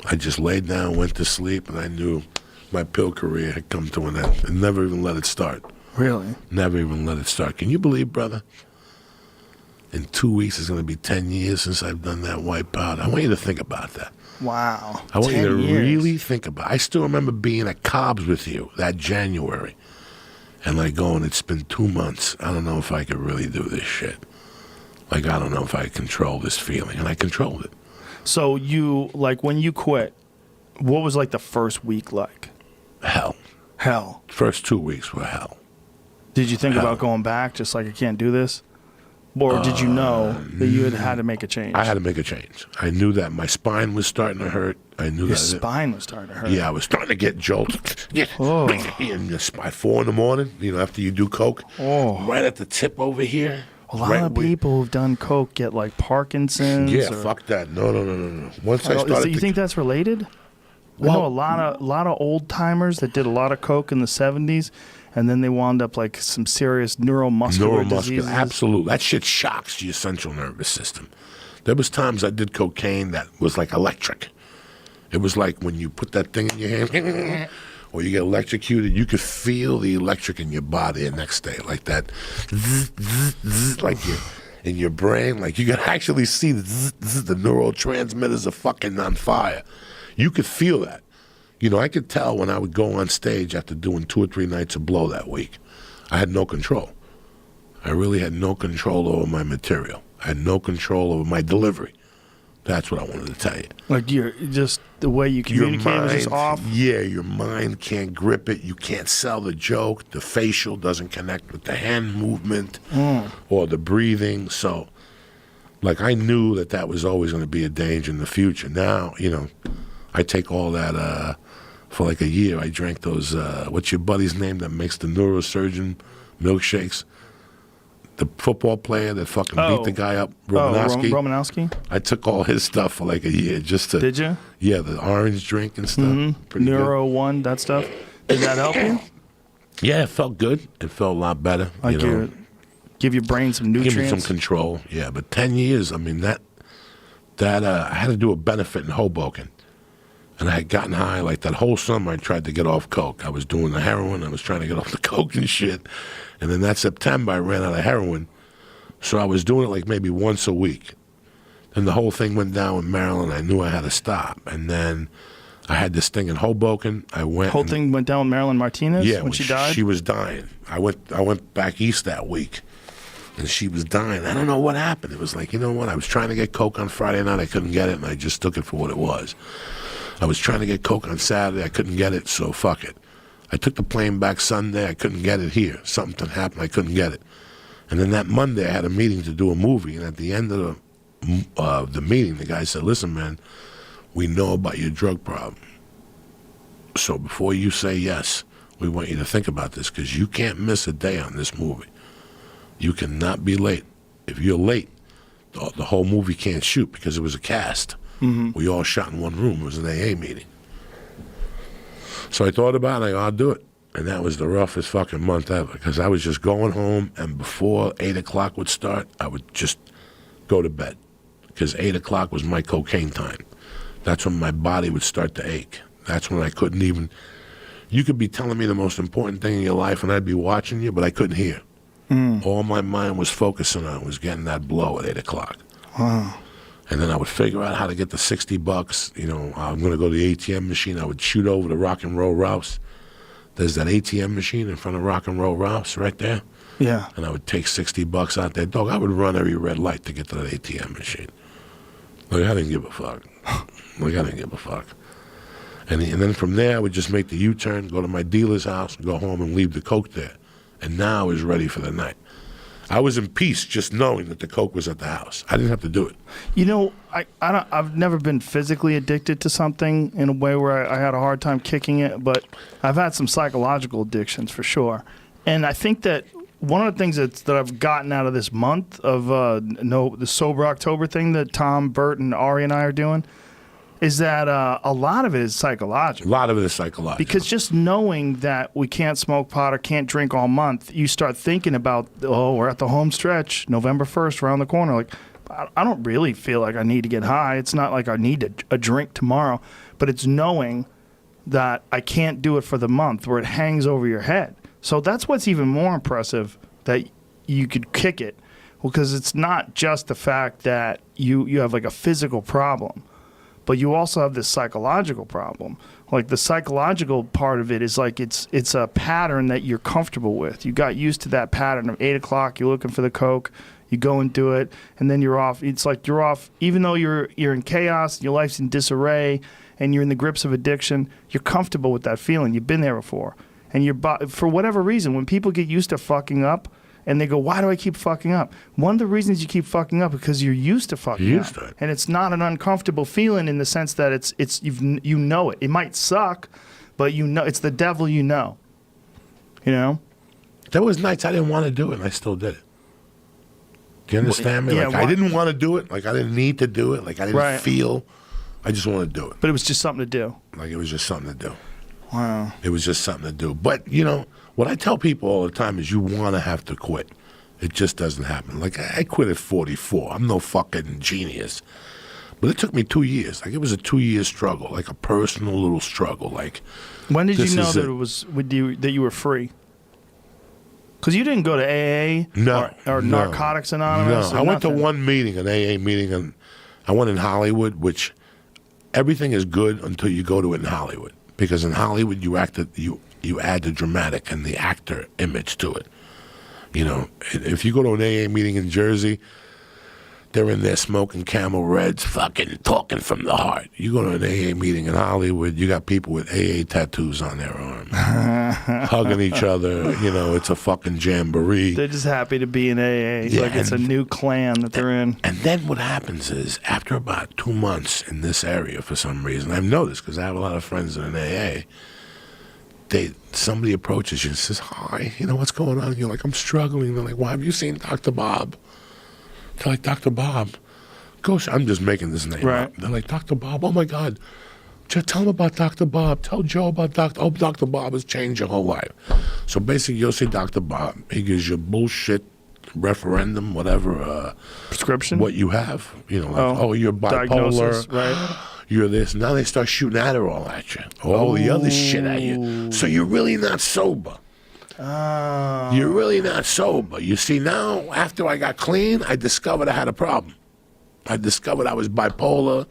I just laid down, went to sleep, and I knew my pill career had come to an end. And never even let it start. Really? Never even let it start. Can you believe, brother? In 2 weeks, it's going to be 10 years since I've done that white powder. I want you to think about that. Wow. I want you to 10 years. really think about it. I still remember being at Cobb's with you that January. And going, it's been 2 months. I don't know if I could really do this shit. I don't know if I control this feeling. And I controlled it. So you, when you quit, what was the first week like? Hell. Hell. First 2 weeks were hell. Did you think about going back, just I can't do this? Or did you know that you had to make a change? I had to make a change. I knew that my spine was starting to hurt. I knew Your that. spine was starting to hurt. Yeah, I was starting to get jolted. By 4 in the morning, after you do coke. Oh. Right at the tip over here. A lot of people who've done coke get Parkinson's. Yeah, fuck that. No. Once I started, you think that's related? Well, I know a lot of old timers that did a lot of coke in the 70s, and then they wound up some serious neuromuscular diseases. Absolutely. That shit shocks your central nervous system. There was times I did cocaine that was electric. It was like when you put that thing in your hand, or you get electrocuted, you could feel the electric in your body the next day, like that, in your brain. You could actually see the neurotransmitters are fucking on fire. You could feel that. I could tell when I would go on stage after doing 2 or 3 nights of blow that week. I had no control. I really had no control over my material. I had no control over my delivery. That's what I wanted to tell you. Like you're just the way you communicate was just off. Yeah, your mind can't grip it. You can't sell the joke. The facial doesn't connect with the hand movement or the breathing. So, like, I knew that was always going to be a danger in the future. Now, you know, I take all that for like a year. I drank those, what's your buddy's name that makes the neurosurgeon milkshakes? The football player that fucking beat the guy up, Romanowski. Romanowski? I took all his stuff for like a year just to... Did you? Yeah, the orange drink and stuff. Pretty Neuro good. 1, that stuff. Did that help you? Yeah, it felt good. It felt a lot better. Like you know, give your brain some nutrients? give me some control. Yeah, but 10 years, I mean, that I had to do a benefit in Hoboken. And I had gotten high. Like that whole summer, I tried to get off coke. I was doing the heroin. I was trying to get off the coke and shit. And then that September, I ran out of heroin. So I was doing it like maybe once a week. Then the whole thing went down with Marilyn. I knew I had to stop. And then I had this thing in Hoboken. I went. Whole thing went down with Marilyn Martinez when she died? She was dying. I went back east that week. And she was dying. I don't know what happened. It was like, you know what? I was trying to get coke on Friday night. I couldn't get it. And I just took it for what it was. I was trying to get coke on Saturday. I couldn't get it. So fuck it. I took the plane back Sunday. I couldn't get it here. Something happened. I couldn't get it. And then that Monday, I had a meeting to do a movie. And at the end of the meeting, the guy said, listen, man, we know about your drug problem. So before you say yes, we want you to think about this because you can't miss a day on this movie. You cannot be late. If you're late, the whole movie can't shoot because it was a cast. We all shot in one room. It was an AA meeting. So I thought about it, and I'll do it. And that was the roughest fucking month ever because I was just going home, and before 8 o'clock would start, I would just go to bed because 8 o'clock was my cocaine time. That's when my body would start to ache. That's when I couldn't even... You could be telling me the most important thing in your life, and I'd be watching you, but I couldn't hear. All my mind was focusing on was getting that blow at 8 o'clock. Wow. And then I would figure out how to get the $60. You know, I'm going to go to the ATM machine. I would shoot over to Rock and Roll Ralph's. There's that ATM machine in front of Rock and Roll Ralph's right there. Yeah. And I would take $60 out there. Dog, I would run every red light to get to that ATM machine. Like, I didn't give a fuck. And then from there, I would just make the U-turn, go to my dealer's house, go home and leave the coke there. And now I was ready for the night. I was in peace just knowing that the coke was at the house. I didn't have to do it. You know, I've never been physically addicted to something in a way where I had a hard time kicking it, but I've had some psychological addictions for sure. And I think that one of the things that I've gotten out of this month of the Sober October thing that Tom, Bert, and Ari and I are doing is that a lot of it is psychological. A lot of it is psychological. Because just knowing that we can't smoke pot or can't drink all month, you start thinking about, we're at the home stretch, November 1st, around the corner. Like, I don't really feel like I need to get high. It's not like I need a drink tomorrow. But it's knowing that I can't do it for the month where it hangs over your head. So that's what's even more impressive, that you could kick it. Because it's not just the fact that you have like a physical problem, but you also have this psychological problem. Like the psychological part of it is like it's a pattern that you're comfortable with. You got used to that pattern of 8 o'clock, you're looking for the coke, you go and do it, and then you're off. It's like you're off, even though you're in chaos, your life's in disarray, and you're in the grips of addiction, you're comfortable with that feeling. You've been there before. And for whatever reason, when people get used to fucking up, and they go, why do I keep fucking up? One of the reasons you keep fucking up is because you're used to fucking up. And it's not an uncomfortable feeling in the sense that you know it. It might suck, but you know it's the devil you know. You know? There was nights I didn't want to do it, and I still did it. Do you understand me? Like, I didn't want to do it. Like, I didn't need to do it. Like, I didn't feel. I just wanted to do it. But it was just something to do. Like, it was just something to do. Wow. It was just something to do. But, you know, what I tell people all the time is you want to have to quit. It just doesn't happen. Like, I quit at 44. I'm no fucking genius. But it took me 2 years. Like, it was a 2-year struggle, like a personal little struggle. Like, when did you know that it was that you were free? Because you didn't go to AA or Narcotics Anonymous? No, I went to one meeting, an AA meeting, and I went in Hollywood, which everything is good until you go to it in Hollywood. Because in Hollywood, you add the dramatic and the actor image to it. You know, if you go to an AA meeting in Jersey, they're in there smoking Camel Reds, fucking talking from the heart. You go to an AA meeting in Hollywood, you got people with AA tattoos on their arms, hugging each other. You know, it's a fucking jamboree. They're just happy to be in AA. Yeah, like it's a new clan that they're in. And then what happens is, after about 2 months in this area, for some reason, I've noticed because I have a lot of friends in an AA. Somebody approaches you and says, "Hi, you know what's going on?" And you're like, "I'm struggling." They're like, "Well, have you seen Dr. Bob?" They're like, "Dr. Bob." Gosh, I'm just making this name up. They're like, "Dr. Bob, oh my God. Just tell him about Dr. Bob. Tell Joe about Dr. Bob has changed your whole life." So basically, you'll see Dr. Bob. He gives you bullshit referendum, whatever. Prescription? What you have. You know, like, you're bipolar. Diagnosis, right? You're this. Now they start shooting Adderall at you. All the other shit at you. So you're really not sober. Oh. You're really not sober. You see, now, after I got clean, I discovered I had a problem. I discovered I was bipolar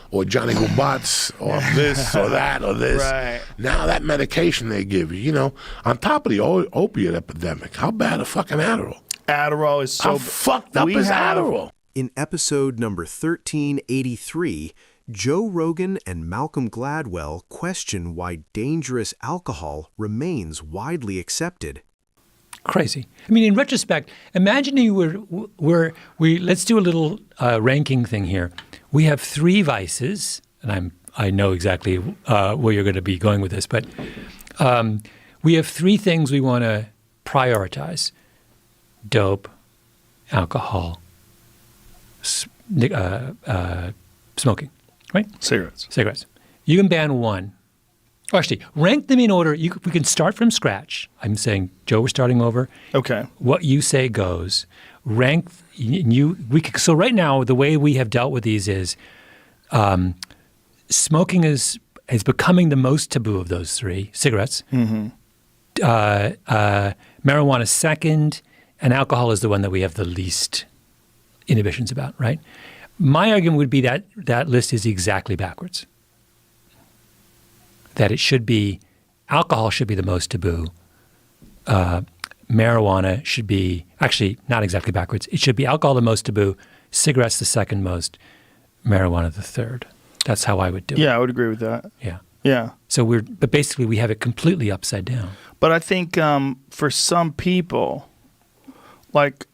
or Johnny Gubats or this or that or this. Right. Now that medication they give you, know, on top of the opiate epidemic, how bad a fucking Adderall? Adderall is so... How fucked up is Adderall? In episode number 1383, Joe Rogan and Malcolm Gladwell question why dangerous alcohol remains widely accepted. Crazy. I mean, in retrospect, imagine let's do a little ranking thing here. We have 3 vices, and I know exactly where you're going to be going with this, but we have 3 things we want to prioritize: dope, alcohol, smoking. Right? Cigarettes. You can ban one. Oh, actually, rank them in order. We can start from scratch. I'm saying, Joe, we're starting over. Okay. What you say goes. Rank so right now, the way we have dealt with these is smoking is becoming the most taboo of those 3. Cigarettes. Mm-hmm. Marijuana second, and alcohol is the one that we have the least inhibitions about, right? My argument would be that that list is exactly backwards. That it should be, alcohol should be the most taboo. Marijuana should be, actually not exactly backwards. It should be alcohol the most taboo, cigarettes the second most, marijuana the third. That's how I would do it. Yeah, I would agree with that. Yeah. Yeah. So but basically we have it completely upside down. But I think for some people, like,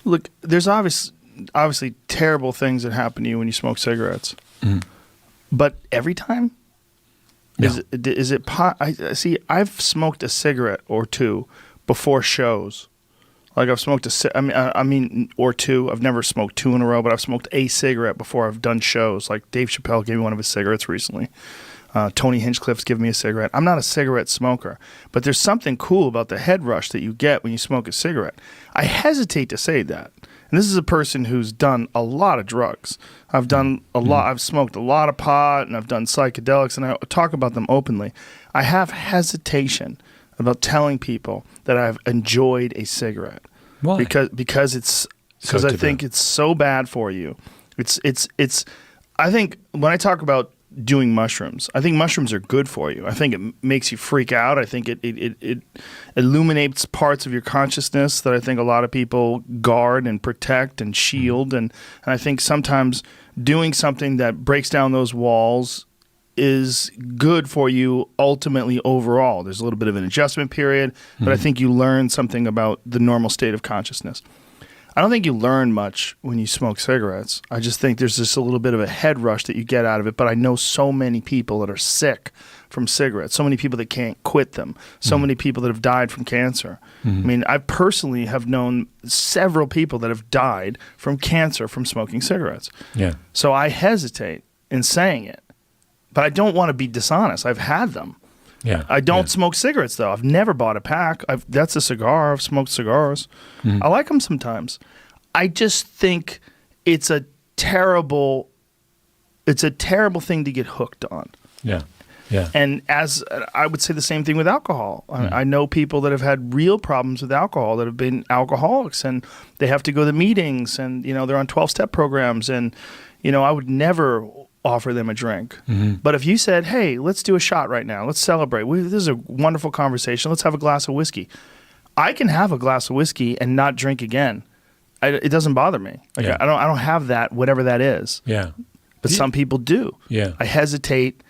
look, there's obviously terrible things that happen to you when you smoke cigarettes. Mm. But every time? No. Is it see, I've smoked a cigarette or 2 before shows. Like I've smoked or 2. I've never smoked 2 in a row, but I've smoked a cigarette before I've done shows. Like Dave Chappelle gave me one of his cigarettes recently. Tony Hinchcliffe's given me a cigarette. I'm not a cigarette smoker, but there's something cool about the head rush that you get when you smoke a cigarette. I hesitate to say that. And this is a person who's done a lot of drugs. I've done a lot. I've smoked a lot of pot, and I've done psychedelics, and I talk about them openly. I have hesitation about telling people that I've enjoyed a cigarette. Why? Because I think it's so bad for you. It's. I think when I talk about doing mushrooms, I think mushrooms are good for you. I think it makes you freak out. I think it illuminates parts of your consciousness that I think a lot of people guard and protect and shield. And I think sometimes doing something that breaks down those walls is good for you ultimately overall. There's a little bit of an adjustment period, but I think you learn something about the normal state of consciousness. I don't think you learn much when you smoke cigarettes. I just think there's just a little bit of a head rush that you get out of it. But I know so many people that are sick from cigarettes, so many people that can't quit them, so many people that have died from cancer. I mean, I personally have known several people that have died from cancer from smoking cigarettes. Yeah. So I hesitate in saying it, but I don't want to be dishonest. I've had them. Yeah. I don't smoke cigarettes, though. I've never bought a pack. That's a cigar. I've smoked cigars. I like them sometimes. I just think it's a terrible thing to get hooked on. Yeah. Yeah. And as I would say the same thing with alcohol. I know people that have had real problems with alcohol that have been alcoholics, and they have to go to meetings, and they're on 12-step programs, and I would never offer them a drink. But if you said, hey, let's do a shot right now, let's celebrate, this is a wonderful conversation, let's have a glass of whiskey, I can have a glass of whiskey and not drink again it doesn't bother me. Like Yeah. I don't have that, whatever that is. Yeah. But some people do. Yeah. I hesitate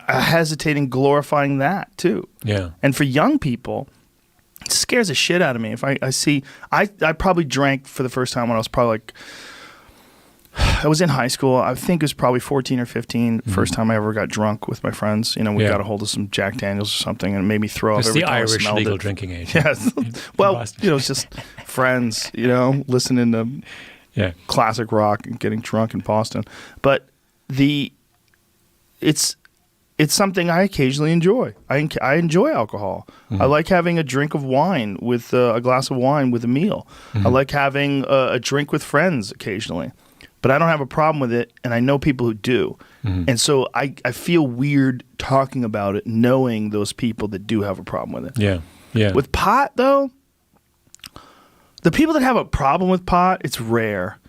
in glorifying that too. Yeah. And for young people, it scares the shit out of me. If I see, I probably drank for the first time when I was probably like, I was in high school. I think it was probably 14 or 15. First time I ever got drunk with my friends. You know, we Yeah. got a hold of some Jack Daniels or something, and it made me throw up That's every the time I Irish smelled legal it. drinking age. Yes. in Well, Boston. you know, it's just friends, you know, listening to Yeah. classic rock and getting drunk in Boston. But it's something I occasionally enjoy. I enjoy alcohol. I like having a drink of wine with a glass of wine with a meal. I like having a drink with friends occasionally. But I don't have a problem with it, and I know people who do. And so I feel weird talking about it, knowing those people that do have a problem with it. Yeah. Yeah. With pot, though, the people that have a problem with pot, it's rare.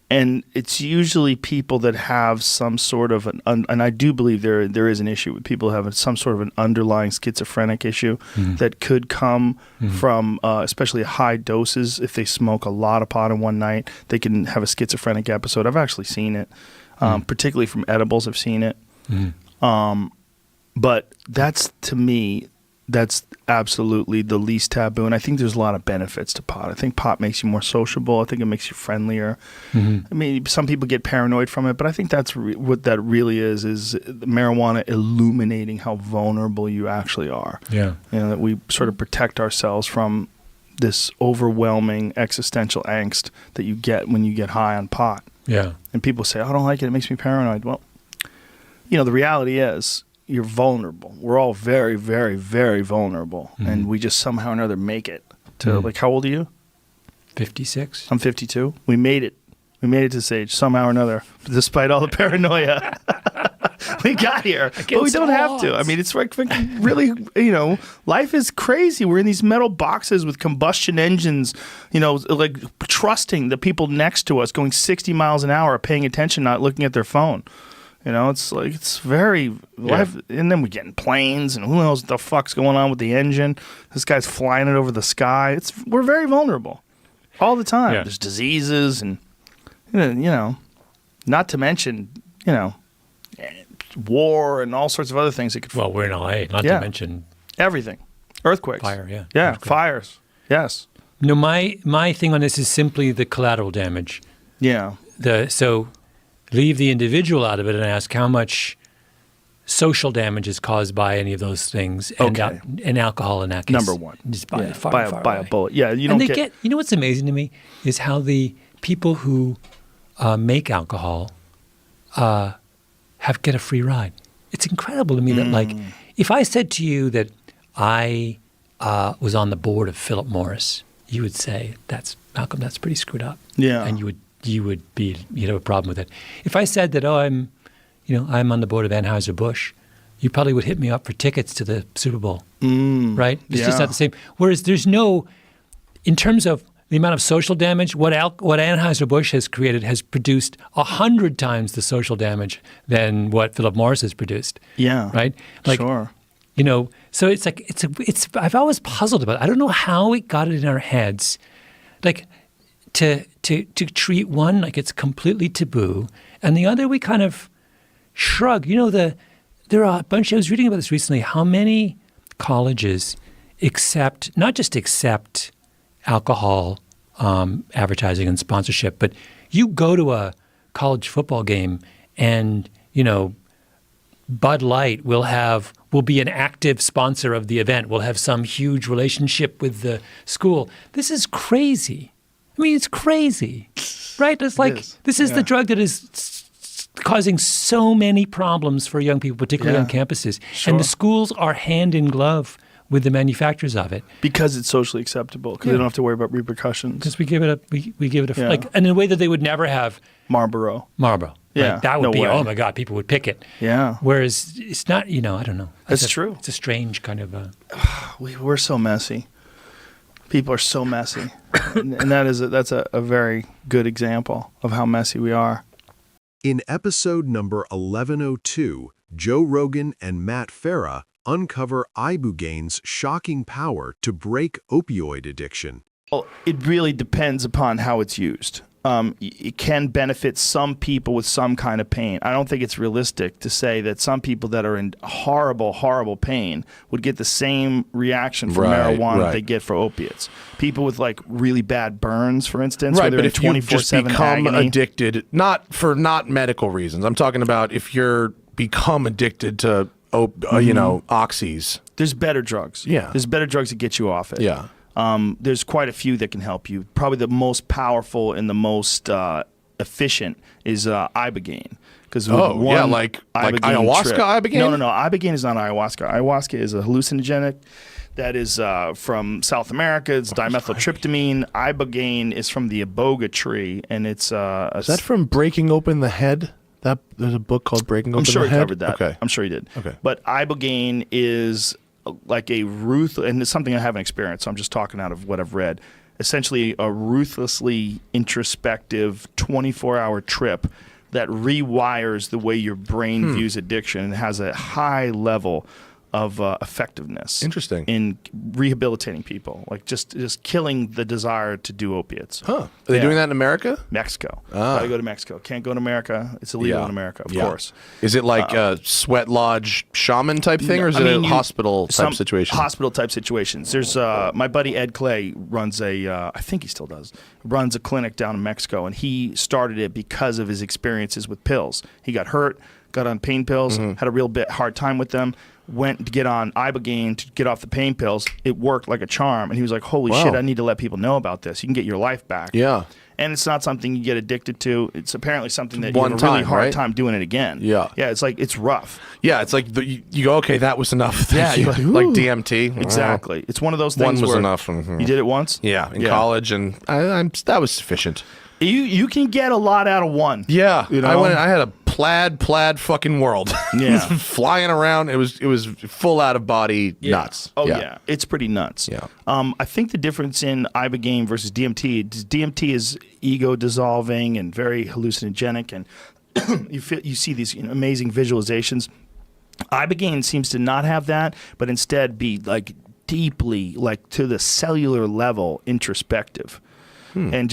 And it's usually people that have some sort of and I do believe there is an issue with people having some sort of an underlying schizophrenic issue that could come from especially high doses. If they smoke a lot of pot in one night, they can have a schizophrenic episode. I've actually seen it, particularly from edibles. I've seen it. But that's, to me, that's absolutely the least taboo. And I think there's a lot of benefits to pot. I think pot makes you more sociable. I think it makes you friendlier. I mean, some people get paranoid from it, but I think that's what that really is marijuana illuminating how vulnerable you actually are. Yeah. You know, that we sort of protect ourselves from this overwhelming existential angst that you get when you get high on pot. Yeah. And people say, I don't like it. It makes me paranoid. Well, you know, the reality is, you're vulnerable. We're all very, very, very vulnerable. And we just somehow or another make it to, like, how old are you? 56. I'm 52. We made it. We made it to this age somehow or another, despite all the paranoia. We got here. But we don't have to. I mean, it's like really, you know, life is crazy. We're in these metal boxes with combustion engines, you know, like trusting the people next to us going 60 miles an hour, paying attention, not looking at their phone. You know, it's like, it's very life. And then we get in planes, and who knows what the fuck's going on with the engine. This guy's flying it over the sky. We're very vulnerable all the time. Yeah. There's diseases and, you know, not to mention, you know, war and all sorts of other things that could. Well, we're in LA, not Yeah. to mention everything. Earthquakes. fire. Yeah. Yeah, Earthquake. fires. Yes. No, my thing on this is simply the collateral damage. Yeah. So leave the individual out of it and ask how much social damage is caused by any of those things. Okay. And alcohol in that case. Number one. Just by, Yeah, far, by far a away. bullet. Yeah, you And don't they get. you know what's amazing to me is how the people who make alcohol get a free ride. It's incredible to me that, like, if I said to you that I was on the board of Philip Morris, you would say, Malcolm, that's pretty screwed up. Yeah. And you'd have a problem with it. If I said that, I'm on the board of Anheuser-Busch, you probably would hit me up for tickets to the Super Bowl, right? It's just yeah. not the same. Whereas there's no, in terms of the amount of social damage, what Anheuser-Busch has created has produced 100 times the social damage than what Philip Morris has produced. Yeah. Right? Like, sure. you know, so it's like, I've always puzzled about it. I don't know how we got it in our heads, like, to treat one like it's completely taboo, and the other we kind of shrug. You know, there are a bunch. I was reading about this recently. How many colleges not just accept alcohol advertising and sponsorship, but you go to a college football game and, you know, Bud Light will be an active sponsor of the event. We'll have some huge relationship with the school. This is crazy. I mean, it's crazy, right? It's like, this is the drug that is causing so many problems for young people, particularly on campuses. Sure. And the schools are hand in glove with the manufacturers of it. Because it's socially acceptable. Because they don't have to worry about repercussions. Because we give it a like, and in a way that they would never have Marlboro. Marlboro. Yeah, Right? That would no be, way. oh my God, people would pick it. Yeah. Whereas it's not, you know, I don't know. That's true. It's a strange kind of We're so messy. People are so messy. and that's a very good example of how messy we are. In episode number 1102, Joe Rogan and Matt Farah uncover ibogaine shocking power to break opioid addiction. Well, it really depends upon how it's used. It can benefit some people with some kind of pain. I don't think it's realistic to say that some people that are in horrible, horrible pain would get the same reaction from marijuana that they get for opiates. People with like really bad burns, for instance, Right, but if you 24/7 just become agony, addicted, not medical reasons. I'm talking about if you're become addicted to, oxys. there's better drugs. Yeah. There's better drugs that get you off it. Yeah. There's quite a few that can help you. Probably the most powerful and the most efficient is Ibogaine. Because like ayahuasca Ibogaine? No. Ibogaine is not ayahuasca. Ayahuasca is a hallucinogenic that is from South America. It's dimethyltryptamine. Ibogaine is from the iboga tree, and it's Is that from Breaking Open the Head? There's a book called Breaking Open the Head? I'm sure he covered that. Okay. I'm sure he did. Okay. But Ibogaine is like and it's something I haven't experienced, so I'm just talking out of what I've read. Essentially a ruthlessly introspective 24-hour trip that rewires the way your brain views addiction and has a high level of effectiveness. Interesting. In rehabilitating people, like just killing the desire to do opiates. Huh. Are they doing that in America? Mexico. Gotta go to Mexico. Can't go to America. It's illegal in America, of course. Is it like a sweat lodge shaman type thing, or is it a hospital type situation? Hospital type situations. There's my buddy Ed Clay runs I think he still does, runs a clinic down in Mexico, and he started it because of his experiences with pills. He got hurt, got on pain pills, had a real hard time with them, went to get on Ibogaine to get off the pain pills. It worked like a charm, and he was like, holy shit, I need to let people know about this. You can get your life back. Yeah. And it's not something you get addicted to. It's apparently something that you One have a really time, hard right? time doing it again. Yeah. Yeah, it's rough. Yeah, it's like you go, okay, that was enough. Thank you. you're Like ooh. DMT. Exactly. It's one of those things One was where enough. Mhm. You did it once? Yeah, in college, and that was sufficient. You can get a lot out of one. Yeah, You know? I had a plaid fucking world. Yeah. Flying around. It was full out of body nuts. Oh yeah. It's pretty nuts. Yeah. I think the difference in Ibogaine versus DMT is ego dissolving and very hallucinogenic, and you see these amazing visualizations. Ibogaine seems to not have that, but instead be like deeply, like to the cellular level, introspective. And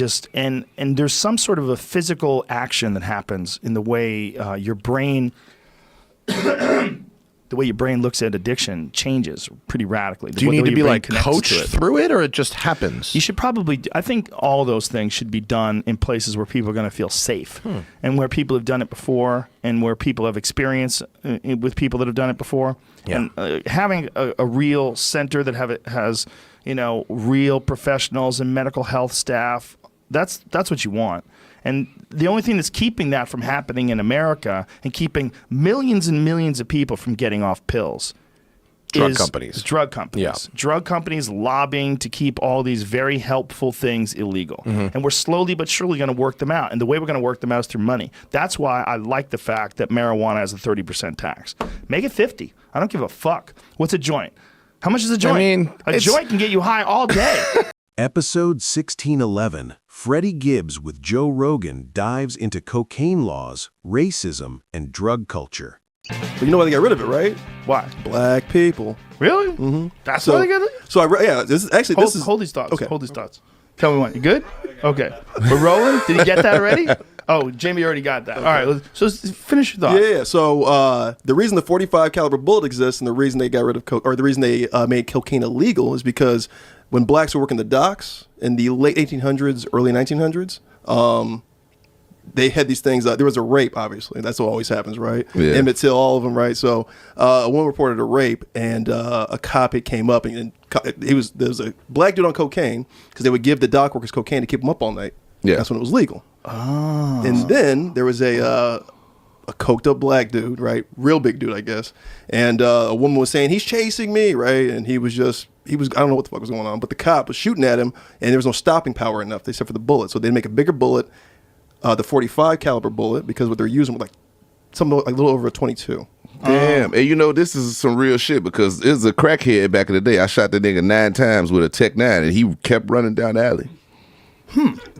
there's some sort of a physical action that happens in the way your brain, the way your brain looks at addiction changes pretty radically. Do you need to be like coached through it, or it just happens? You should probably. I think all those things should be done in places where people are going to feel safe, and where people have done it before, and where people have experience with people that have done it before. Yeah. And having a real center that has real professionals and medical health staff, that's what you want. And the only thing that's keeping that from happening in America and keeping millions and millions of people from getting off pills is companies. Drug companies. Yeah. Drug companies lobbying to keep all these very helpful things illegal. And we're slowly but surely going to work them out. And the way we're going to work them out is through money. That's why I like the fact that marijuana has a 30% tax. Make it 50. I don't give a fuck. What's a joint? How much is a joint? I mean, a joint can get you high all day. Episode 1611, Freddie Gibbs with Joe Rogan dives into cocaine laws, racism, and drug culture. But you know why they got rid of it, right? Why? Black people. Really? Mm-hmm. That's why they got it? So this is Hold these thoughts. okay. Hold these thoughts. Tell me one. You good? Okay. We're rolling? Did you get that already? Oh, Jamie already got that. All right. So finish your thought. Yeah. So the reason the 45 caliber bullet exists and the reason they got rid of the reason they made cocaine illegal is because when blacks were working the docks in the late 1800s, early 1900s, they had these things. There was a rape, obviously. That's what always happens, right? Yeah. Emmett Till, all of them, right? So a woman reported a rape, and a cop came up, and there was a black dude on cocaine because they would give the dock workers cocaine to keep them up all night. Yeah. That's when it was legal. Oh. And then there was a coked up black dude, right? Real big dude, I guess. And a woman was saying, he's chasing me, right? And he was, I don't know what the fuck was going on, but the cop was shooting at him, and there was no stopping power enough, except for the bullet. So they'd make a bigger bullet, the 45 caliber bullet, because what they're using was like something like a little over a 22. Damn. And this is some real shit because it was a crackhead back in the day. I shot the nigga 9 times with a Tech 9 and he kept running down the alley.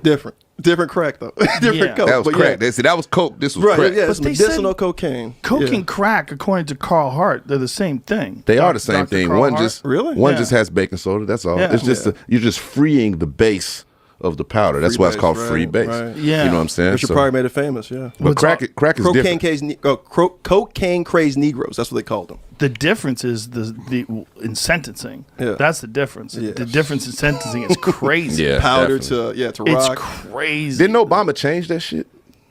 Different. Different crack though. Different Yeah. coke. That was but crack. Yeah. They said that was coke. This was Right, crack. yeah, it's But they said medicinal cocaine. Coke Yeah. and crack, according to Carl Hart, they're the same thing. They are the same Dr. thing. Carl One Hart. just Really? One Yeah. just has baking soda. That's all. Yeah. It's just you're just freeing the base of the powder. That's why it's base, called right, free base. right. Yeah. You know what I'm saying? Which probably made it famous, yeah. but crack is Cocaine different. cocaine crazed Negroes. That's what they called them. The difference is the in sentencing. Yeah. That's the difference. Yeah. The difference in sentencing is crazy. Yeah, Powder definitely. to It's rock. crazy. Didn't Obama change that shit?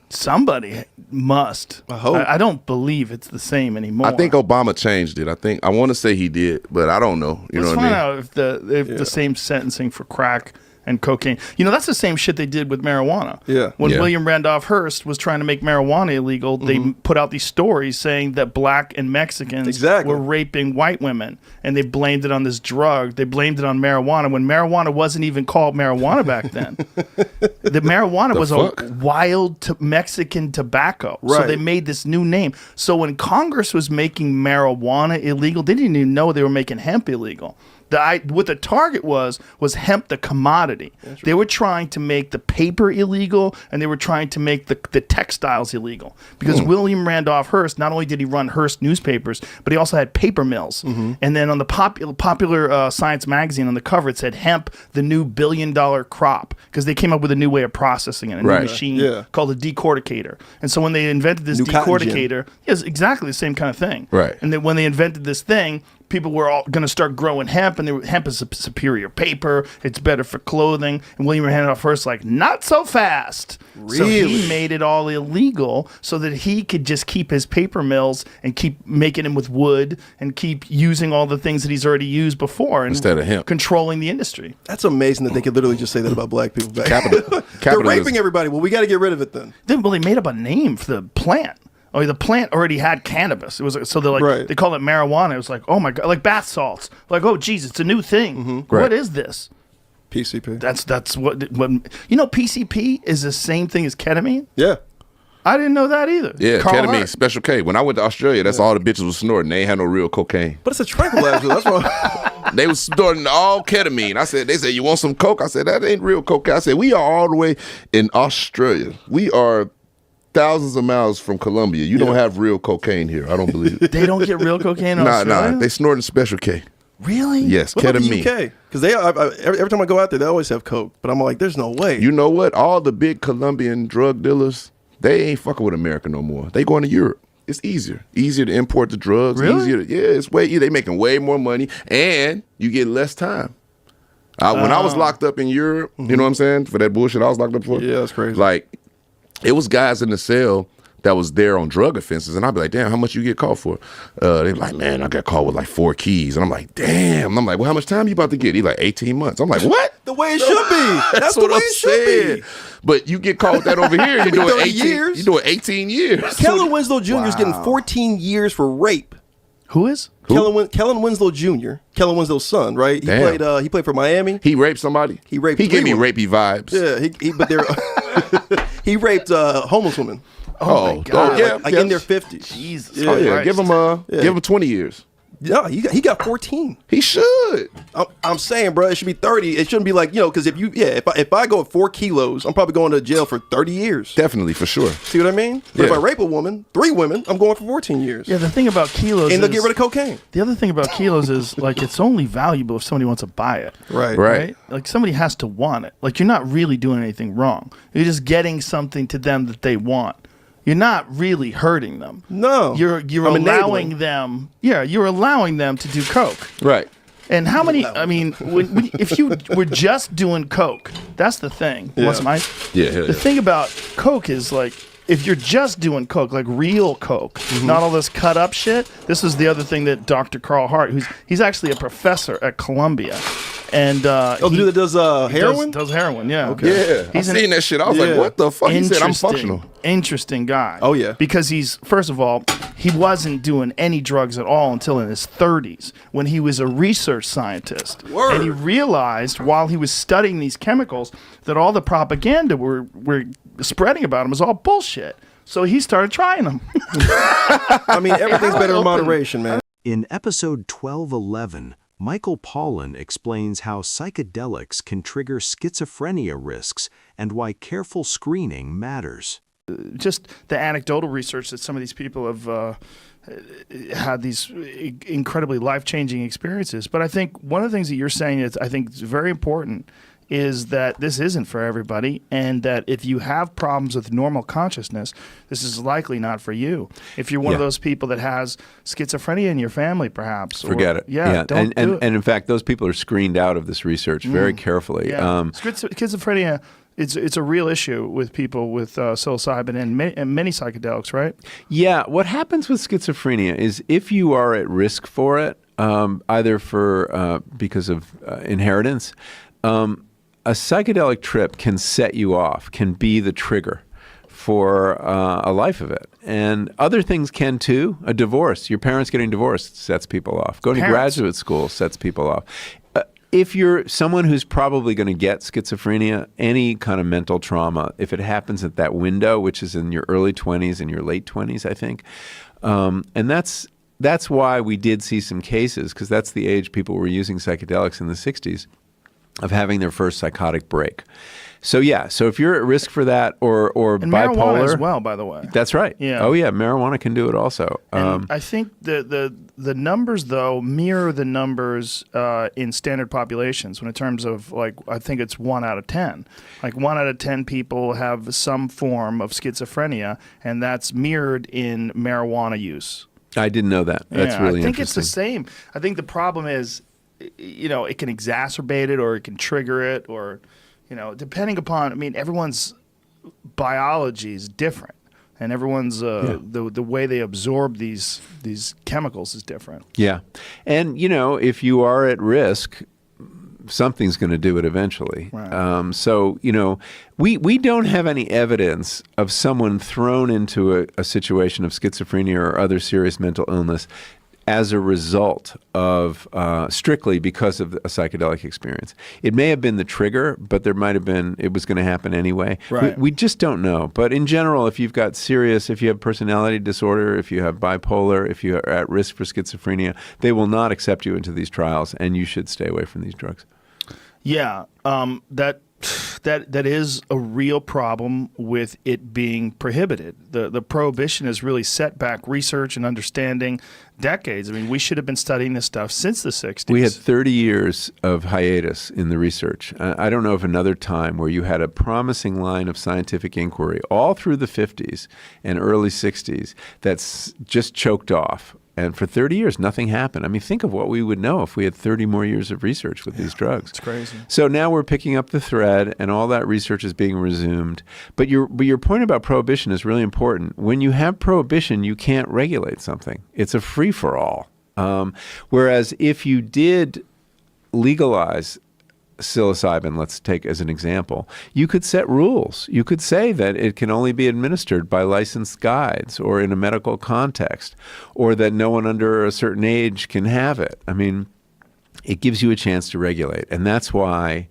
Somebody must. I hope. I don't believe it's the same anymore. I think Obama changed it. I want to say he did, but I don't know. You Let's know what find I mean? out if the same sentencing for crack and cocaine. You know, that's the same shit they did with marijuana. Yeah. When Yeah. William Randolph Hearst was trying to make marijuana illegal, they put out these stories saying that black and Mexicans Exactly. were raping white women, and they blamed it on this drug. They blamed it on marijuana when marijuana wasn't even called marijuana back then. The marijuana was fuck? a wild Mexican tobacco. So Right. they made this new name. So when Congress was making marijuana illegal, they didn't even know they were making hemp illegal. What the target was hemp, the commodity. They were trying to make the paper illegal, and they were trying to make the textiles illegal. Because William Randolph Hearst, not only did he run Hearst newspapers, but he also had paper mills. And then on the popular Science magazine, on the cover, it said hemp, the new billion-dollar crop, because they came up with a new way of processing it, a Right. new machine Yeah. called a decorticator. And so when they invented this New cotton gin. decorticator, it's exactly the same kind of thing. Right. And then when they invented this thing, people were all going to start growing hemp, and hemp is a superior paper. It's better for clothing. And William Randolph Hearst, like, not so fast. So he Really? made it all illegal so that he could just keep his paper mills and keep making them with wood and keep using all the things that he's already used before and Instead of hemp. controlling the industry. That's amazing that they could literally just say that about black people back then. They're Capitalism. raping everybody. Well, we got to get rid of it then. Well, they made up a name for the plant. Oh, the plant already had cannabis. It was so they're like Right. they call it marijuana. It was like, oh my god, like bath salts. Like, oh geez, it's a new thing. Right. What is this? PCP. That's what you know. PCP is the same thing as ketamine. Yeah. I didn't know that either. Yeah, Carl ketamine, Hart. Special K. When I went to Australia, that's all the bitches was snorting. They ain't had no real cocaine. But it's a tranquilizer. That's why. They was snorting all ketamine. They said, you want some coke? I said, that ain't real cocaine. I said, we are all the way in Australia. We are thousands of miles from Colombia. You don't have real cocaine here. I don't believe it. They don't get real cocaine in Australia? Nah. They snorting Special K. Really? Yes, What about the ketamine. UK? Because every time I go out there, they always have coke. But I'm like, there's no way. You know what? All the big Colombian drug dealers, they ain't fucking with America no more. They going to Europe. It's easier to import the drugs. Really? It's way easier. They making way more money, and you get less time. When I was locked up in Europe, you know what I'm saying, for that bullshit I was locked up for. Yeah, that's crazy. Like, it was guys in the cell that was there on drug offenses, and I'd be like, damn, how much you get caught for? They be like, man, I got caught with like 4 keys. And I'm like, damn. And I'm like, well, how much time you about to get? He like 18 months. I'm like, what? The way it should be. That's the what way I'm it should saying. be. But you get caught with that over here, you're doing 30 18 years. You're doing 18 years. Kellen Winslow Jr. is getting 14 years for rape. Who is? Kellen Winslow Jr. Kellen Winslow's son, right? He Damn. He played for Miami. He raped somebody? He raped He gave me 3 women. rapey vibes. Yeah, but they're he raped homeless women. Oh, God. yeah. Like in their 50s. Jesus. Oh, yeah. Christ. Give him 20 years. Yeah, he got 14. He should. I'm saying, bro, it should be 30. It shouldn't be like, because if I go at 4 kilos, I'm probably going to jail for 30 years. Definitely, for sure. See what I mean? But if Yeah. I rape a woman, 3 women, I'm going for 14 years. Yeah, the thing about kilos And they'll is, get rid of cocaine. the other thing about kilos is like it's only valuable if somebody wants to buy it. Right. Right. Like somebody has to want it. Like you're not really doing anything wrong. You're just getting something to them that they want. You're not really hurting them. No. You're I'm allowing enabling. them. Yeah, you're allowing them to do coke. Right. And how many? I mean, when if you were just doing coke, that's the thing. Yeah. Yeah, hell The yeah. thing about coke is like if you're just doing coke, like real coke, not all this cut up shit. This is the other thing that Dr. Carl Hart, he's actually a professor at Columbia, and The dude that does heroin? does heroin. Yeah. Okay. Yeah. I He's an- seen that shit. I was Yeah. like, what the fuck? He said, I'm Interesting- functional. Interesting guy. Oh, yeah. Because he's, first of all, he wasn't doing any drugs at all until in his 30s when he was a research scientist. Word. And he realized while he was studying these chemicals that all the propaganda we're spreading about him was all bullshit. So he started trying them. I mean, everything's better in Open. moderation, man. In episode 1211, Michael Pollan explains how psychedelics can trigger schizophrenia risks and why careful screening matters. Just the anecdotal research that some of these people have had these incredibly life-changing experiences. But I think one of the things that you're saying is I think is very important is that this isn't for everybody, and that if you have problems with normal consciousness, this is likely not for you. If you're one of those people that has schizophrenia in your family, perhaps. Forget it. Yeah, don't do it. And in fact, those people are screened out of this research very carefully. Yeah. Schizophrenia, it's a real issue with people with psilocybin and many psychedelics, right? Yeah. What happens with schizophrenia is if you are at risk for it, either because of inheritance, a psychedelic trip can set you off, can be the trigger for a life of it. And other things can too. A divorce, your parents getting divorced sets people off. Going to graduate school sets people off. If you're someone who's probably going to get schizophrenia, any kind of mental trauma, if it happens at that window, which is in your early 20s and your late 20s, I think, and that's why we did see some cases, because that's the age people were using psychedelics in the 60s, of having their first psychotic break. So so if you're at risk for that or and bipolar marijuana as well, by the way. That's right. Yeah. Oh yeah, marijuana can do it also. And I think the numbers though mirror the numbers in standard populations. When in terms of I think it's 1 out of 10. 1 out of 10 people have some form of schizophrenia, and that's mirrored in marijuana use. I didn't know that. That's really interesting. I think it's the same. I think the problem is, it can exacerbate it, or it can trigger it, or, depending upon, everyone's biology is different, and everyone's, the way they absorb these chemicals is different. Yeah. And, if you are at risk, something's going to do it eventually. Right. So, we don't have any evidence of someone thrown into a situation of schizophrenia or other serious mental illness as a result of strictly because of a psychedelic experience. It may have been the trigger, but there might have been, it was going to happen anyway. Right. We just don't know. But in general, if you have personality disorder, if you have bipolar, if you are at risk for schizophrenia, they will not accept you into these trials, and you should stay away from these drugs. Yeah, that is a real problem with it being prohibited. The prohibition has really set back research and understanding decades. We should have been studying this stuff since the 60s. We had 30 years of hiatus in the research. I don't know of another time where you had a promising line of scientific inquiry all through the 50s and early 60s that's just choked off. And for 30 years, nothing happened. Think of what we would know if we had 30 more years of research with these drugs. It's crazy. So now we're picking up the thread, and all that research is being resumed. But your point about prohibition is really important. When you have prohibition, you can't regulate something. It's a free-for-all. Whereas if you did legalize psilocybin, let's take as an example, you could set rules. You could say that it can only be administered by licensed guides or in a medical context, or that no one under a certain age can have it. It gives you a chance to regulate, and that's why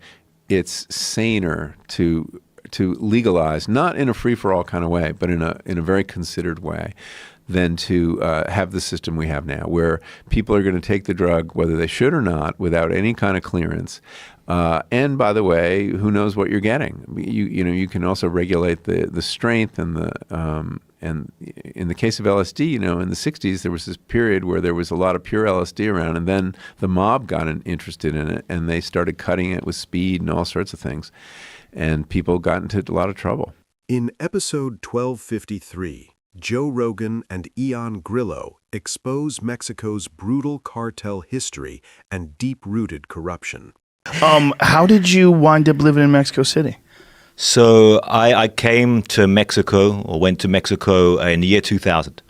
it's saner to legalize, not in a free-for-all kind of way, but in a very considered way, than to have the system we have now, where people are going to take the drug, whether they should or not, without any kind of clearance. And by the way, who knows what you're getting? You can also regulate the strength and in the case of LSD, in the 60s, there was this period where there was a lot of pure LSD around, and then the mob got interested in it, and they started cutting it with speed and all sorts of things, and people got into a lot of trouble. In episode 1253, Joe Rogan and Ian Grillo expose Mexico's brutal cartel history and deep-rooted corruption. How did you wind up living in Mexico City? So I came to Mexico, or went to Mexico in the year 2000.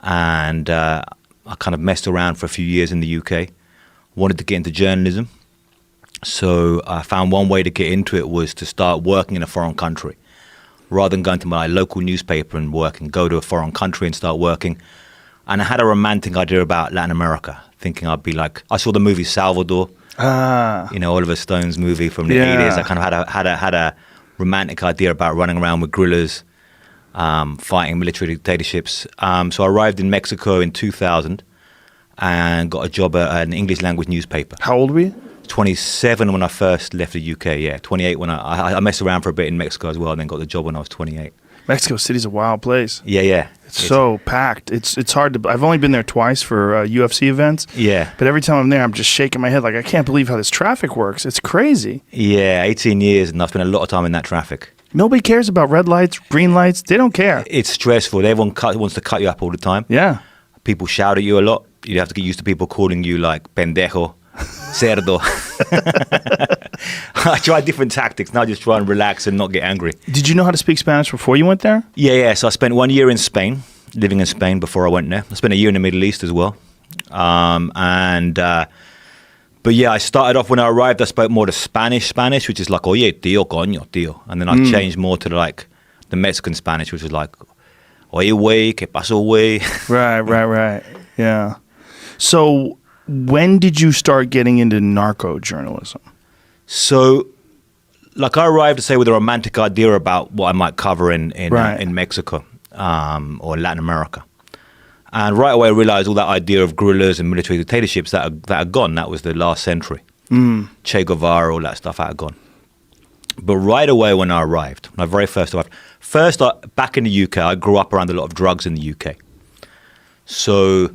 And I kind of messed around for a few years in the UK. Wanted to get into journalism. So I found one way to get into it was to start working in a foreign country. Rather than going to my local newspaper and work, and go to a foreign country and start working. And I had a romantic idea about Latin America, thinking I'd be like, I saw the movie Salvador, Oliver Stone's movie from the 80s. I kind of had a romantic idea about running around with guerrillas, fighting military dictatorships. So I arrived in Mexico in 2000, and got a job at an English language newspaper. How old were you? 27 when I first left the UK, yeah. 28 when I messed around for a bit in Mexico as well, and then got the job when I was 28. Mexico City's a wild place. Yeah. It's so packed. It's hard to. I've only been there twice for UFC events. Yeah. But every time I'm there, I'm just shaking my head like I can't believe how this traffic works. It's crazy. Yeah, 18 years, and I spent a lot of time in that traffic. Nobody cares about red lights, green lights. They don't care. It's stressful. Everyone wants to cut you up all the time. Yeah. People shout at you a lot. You have to get used to people calling you like pendejo, cerdo. I tried different tactics. Now I just try and relax and not get angry. Did you know how to speak Spanish before you went there? Yeah. So I spent 1 year in Spain, living in Spain before I went there. I spent a year in the Middle East as well. But yeah, I started off when I arrived, I spoke more to Spanish, which is like, oye, tío, coño, tío. And then I changed more to like the Mexican Spanish, which is like, oye, güey, ¿qué pasó, güey? Right. Yeah. So when did you start getting into narco journalism? So, like, I arrived to say with a romantic idea about what I might cover in Mexico or Latin America. And right away I realized all that idea of guerrillas and military dictatorships that are gone. That was the last century. Che Guevara, all that stuff that had gone. But right away when I arrived, when I very first arrived, back in the UK, I grew up around a lot of drugs in the UK. So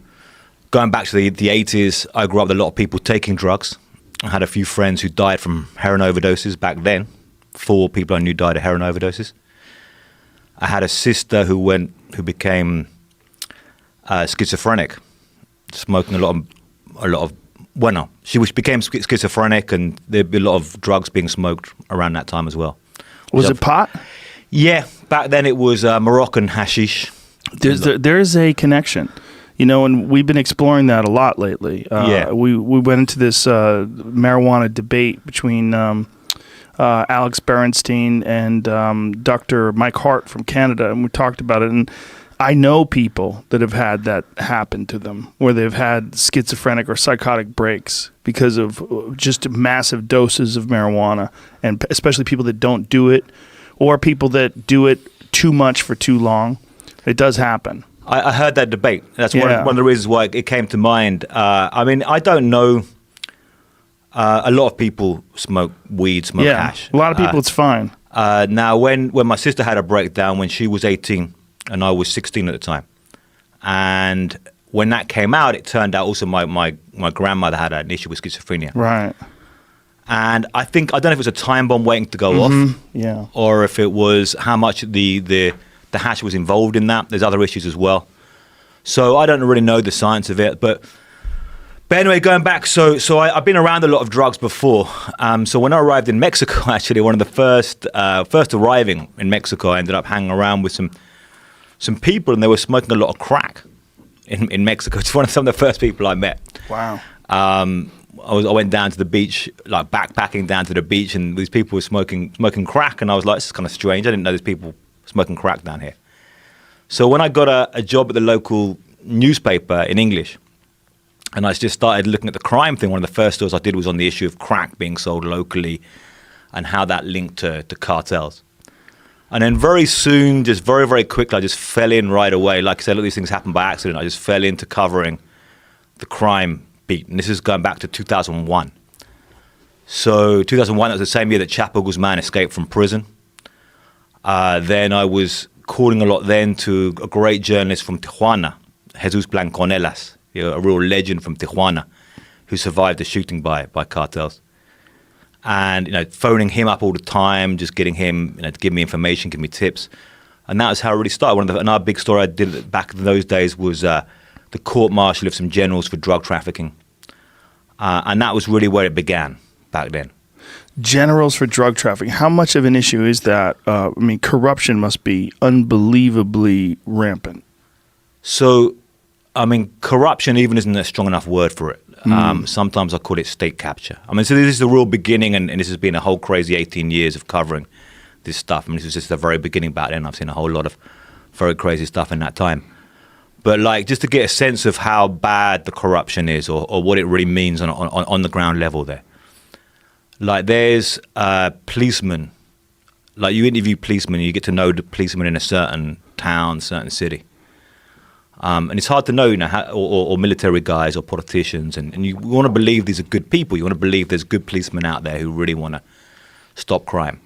going back to the 80s, I grew up with a lot of people taking drugs. I had a few friends who died from heroin overdoses back then. 4 people I knew died of heroin overdoses. I had a sister who became schizophrenic, smoking a lot of. Well, no, she became schizophrenic, and there'd be a lot of drugs being smoked around that time as well. Was it pot? Yeah, back then it was Moroccan hashish. There's a connection, and we've been exploring that a lot lately. We went into this marijuana debate between Alex Berenstein and Dr. Mike Hart from Canada, and we talked about it. And I know people that have had that happen to them, where they've had schizophrenic or psychotic breaks because of just massive doses of marijuana, and especially people that don't do it, or people that do it too much for too long. It does happen. I heard that debate. That's one of the reasons why it came to mind. I mean, I don't know. A lot of people smoke weed, smoke hash. A lot of people, it's fine. Now, when my sister had a breakdown when she was 18, and I was 16 at the time. And when that came out, it turned out also my grandmother had an issue with schizophrenia. Right. And I don't know if it was a time bomb waiting to go off. Yeah. Or if it was how much the hash was involved in that. There's other issues as well. So I don't really know the science of it. But anyway, going back, so I've been around a lot of drugs before. So when I arrived in Mexico, actually, one of the first arriving in Mexico, I ended up hanging around with some people, and they were smoking a lot of crack in Mexico. It's some of the first people I met. Wow. I went down to the beach, like backpacking down to the beach, and these people were smoking crack, and I was like, this is kind of strange. I didn't know there's people smoking crack down here. So when I got a job at the local newspaper in English, and I just started looking at the crime thing, one of the first stories I did was on the issue of crack being sold locally and how that linked to cartels. And then very soon, just very, very quickly, I just fell in right away. Like I said, a lot of these things happen by accident. I just fell into covering the crime beat. And this is going back to 2001. So 2001, that was the same year that Chapo Guzman escaped from prison. Then I was calling a lot then to a great journalist from Tijuana, Jesus Blanconelas, a real legend from Tijuana, who survived the shooting by cartels. And phoning him up all the time, just getting him to give me information, give me tips, and that was how it really started. Another big story I did back in those days was the court-martial of some generals for drug trafficking, and that was really where it began back then. Generals for drug trafficking. How much of an issue is that? I mean, corruption must be unbelievably rampant. So, I mean, corruption even isn't a strong enough word for it. Sometimes I call it state capture. I mean, so this is the real beginning, and this has been a whole crazy 18 years of covering this stuff. I mean, this was just the very beginning back then. I've seen a whole lot of very crazy stuff in that time. But like, just to get a sense of how bad the corruption is, or what it really means on the ground level there. Like, there's policemen. Like, you interview policemen, you get to know the policemen in a certain town, certain city. And it's hard to know, or military guys or politicians, and you want to believe these are good people. You want to believe there's good policemen out there who really want to stop crime.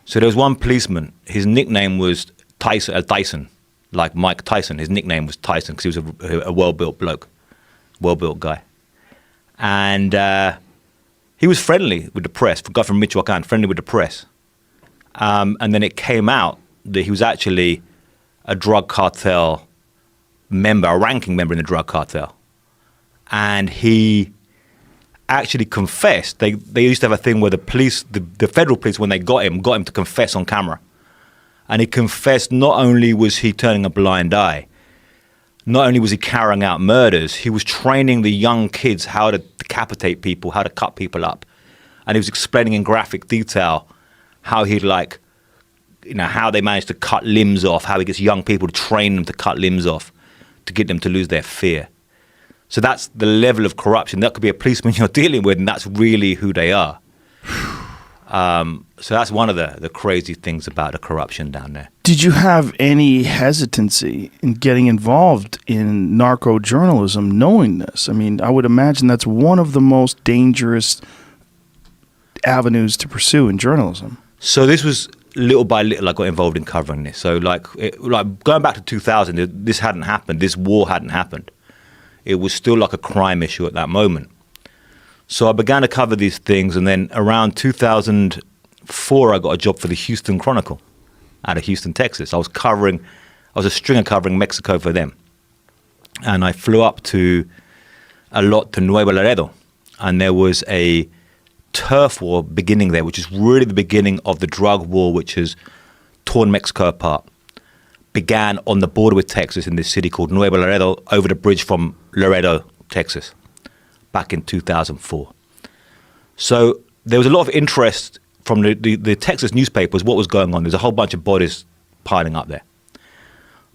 So there was one policeman. His nickname was Tyson, like Mike Tyson. His nickname was Tyson because he was a well-built bloke, well-built guy. And he was friendly with the press, a guy from Michoacan, friendly with the press. And then it came out that he was actually a drug cartel member, a ranking member in the drug cartel. And he actually confessed. They used to have a thing where the police, the federal police, when they got him to confess on camera. And he confessed not only was he turning a blind eye, not only was he carrying out murders, he was training the young kids how to decapitate people, how to cut people up. And he was explaining in graphic detail how he'd how they managed to cut limbs off, how he gets young people to train them to cut limbs off, to get them to lose their fear. So that's the level of corruption. That could be a policeman you're dealing with, and that's really who they are. So that's one of the crazy things about the corruption down there. Did you have any hesitancy in getting involved in narco journalism knowing this? I mean, I would imagine that's one of the most dangerous avenues to pursue in journalism. So this was little by little I got involved in covering this. So like going back to 2000, this hadn't happened. This war hadn't happened. It was still like a crime issue at that moment. So I began to cover these things, and then around 2004, I got a job for the Houston Chronicle out of Houston, Texas. I was a stringer covering Mexico for them. And I flew up to Nuevo Laredo, and there was a turf war beginning there, which is really the beginning of the drug war, which has torn Mexico apart. Began on the border with Texas in this city called Nuevo Laredo, over the bridge from Laredo, Texas, back in 2004. So there was a lot of interest from the Texas newspapers, what was going on. There's a whole bunch of bodies piling up there.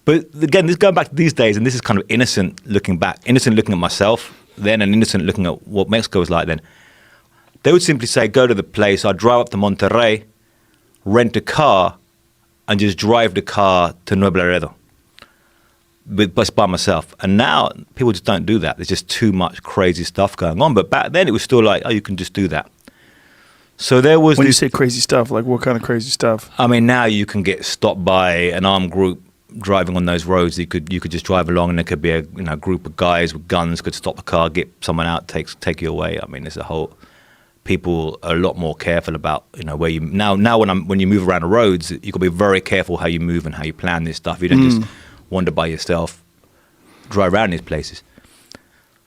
But again, this going back to these days, and this is kind of innocent looking at myself then, and innocent looking at what Mexico was like then. They would simply say, go to the place, I'd drive up to Monterrey, rent a car, and just drive the car to Nuevo Laredo just by myself. And now people just don't do that. There's just too much crazy stuff going on. But back then it was still like, oh, you can just do that. So there was When you say crazy stuff, like what kind of crazy stuff? I mean, now you can get stopped by an armed group driving on those roads. You could just drive along, and there could be a group of guys with guns could stop the car, get someone out, take you away. I mean, there's a whole... People are a lot more careful about where you now when you move around the roads, you got to be very careful how you move and how you plan this stuff. You don't just wander by yourself, drive around these places.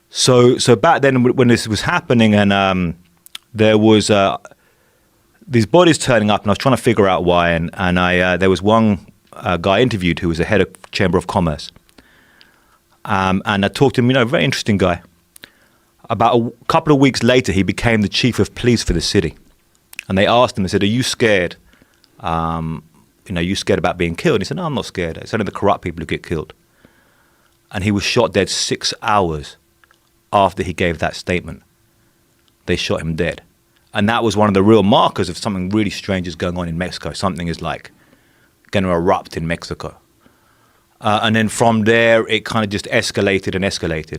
So back then when this was happening, and there was these bodies turning up, and I was trying to figure out why. And there was one guy interviewed who was the head of Chamber of Commerce, and I talked to him. Very interesting guy. About a couple of weeks later, he became the chief of police for the city. And they asked him, they said, are you scared? You scared about being killed? And he said, no, I'm not scared. It's only the corrupt people who get killed. And he was shot dead 6 hours after he gave that statement. They shot him dead. And that was one of the real markers of something really strange is going on in Mexico. Something is like going to erupt in Mexico. And then from there, it kind of just escalated.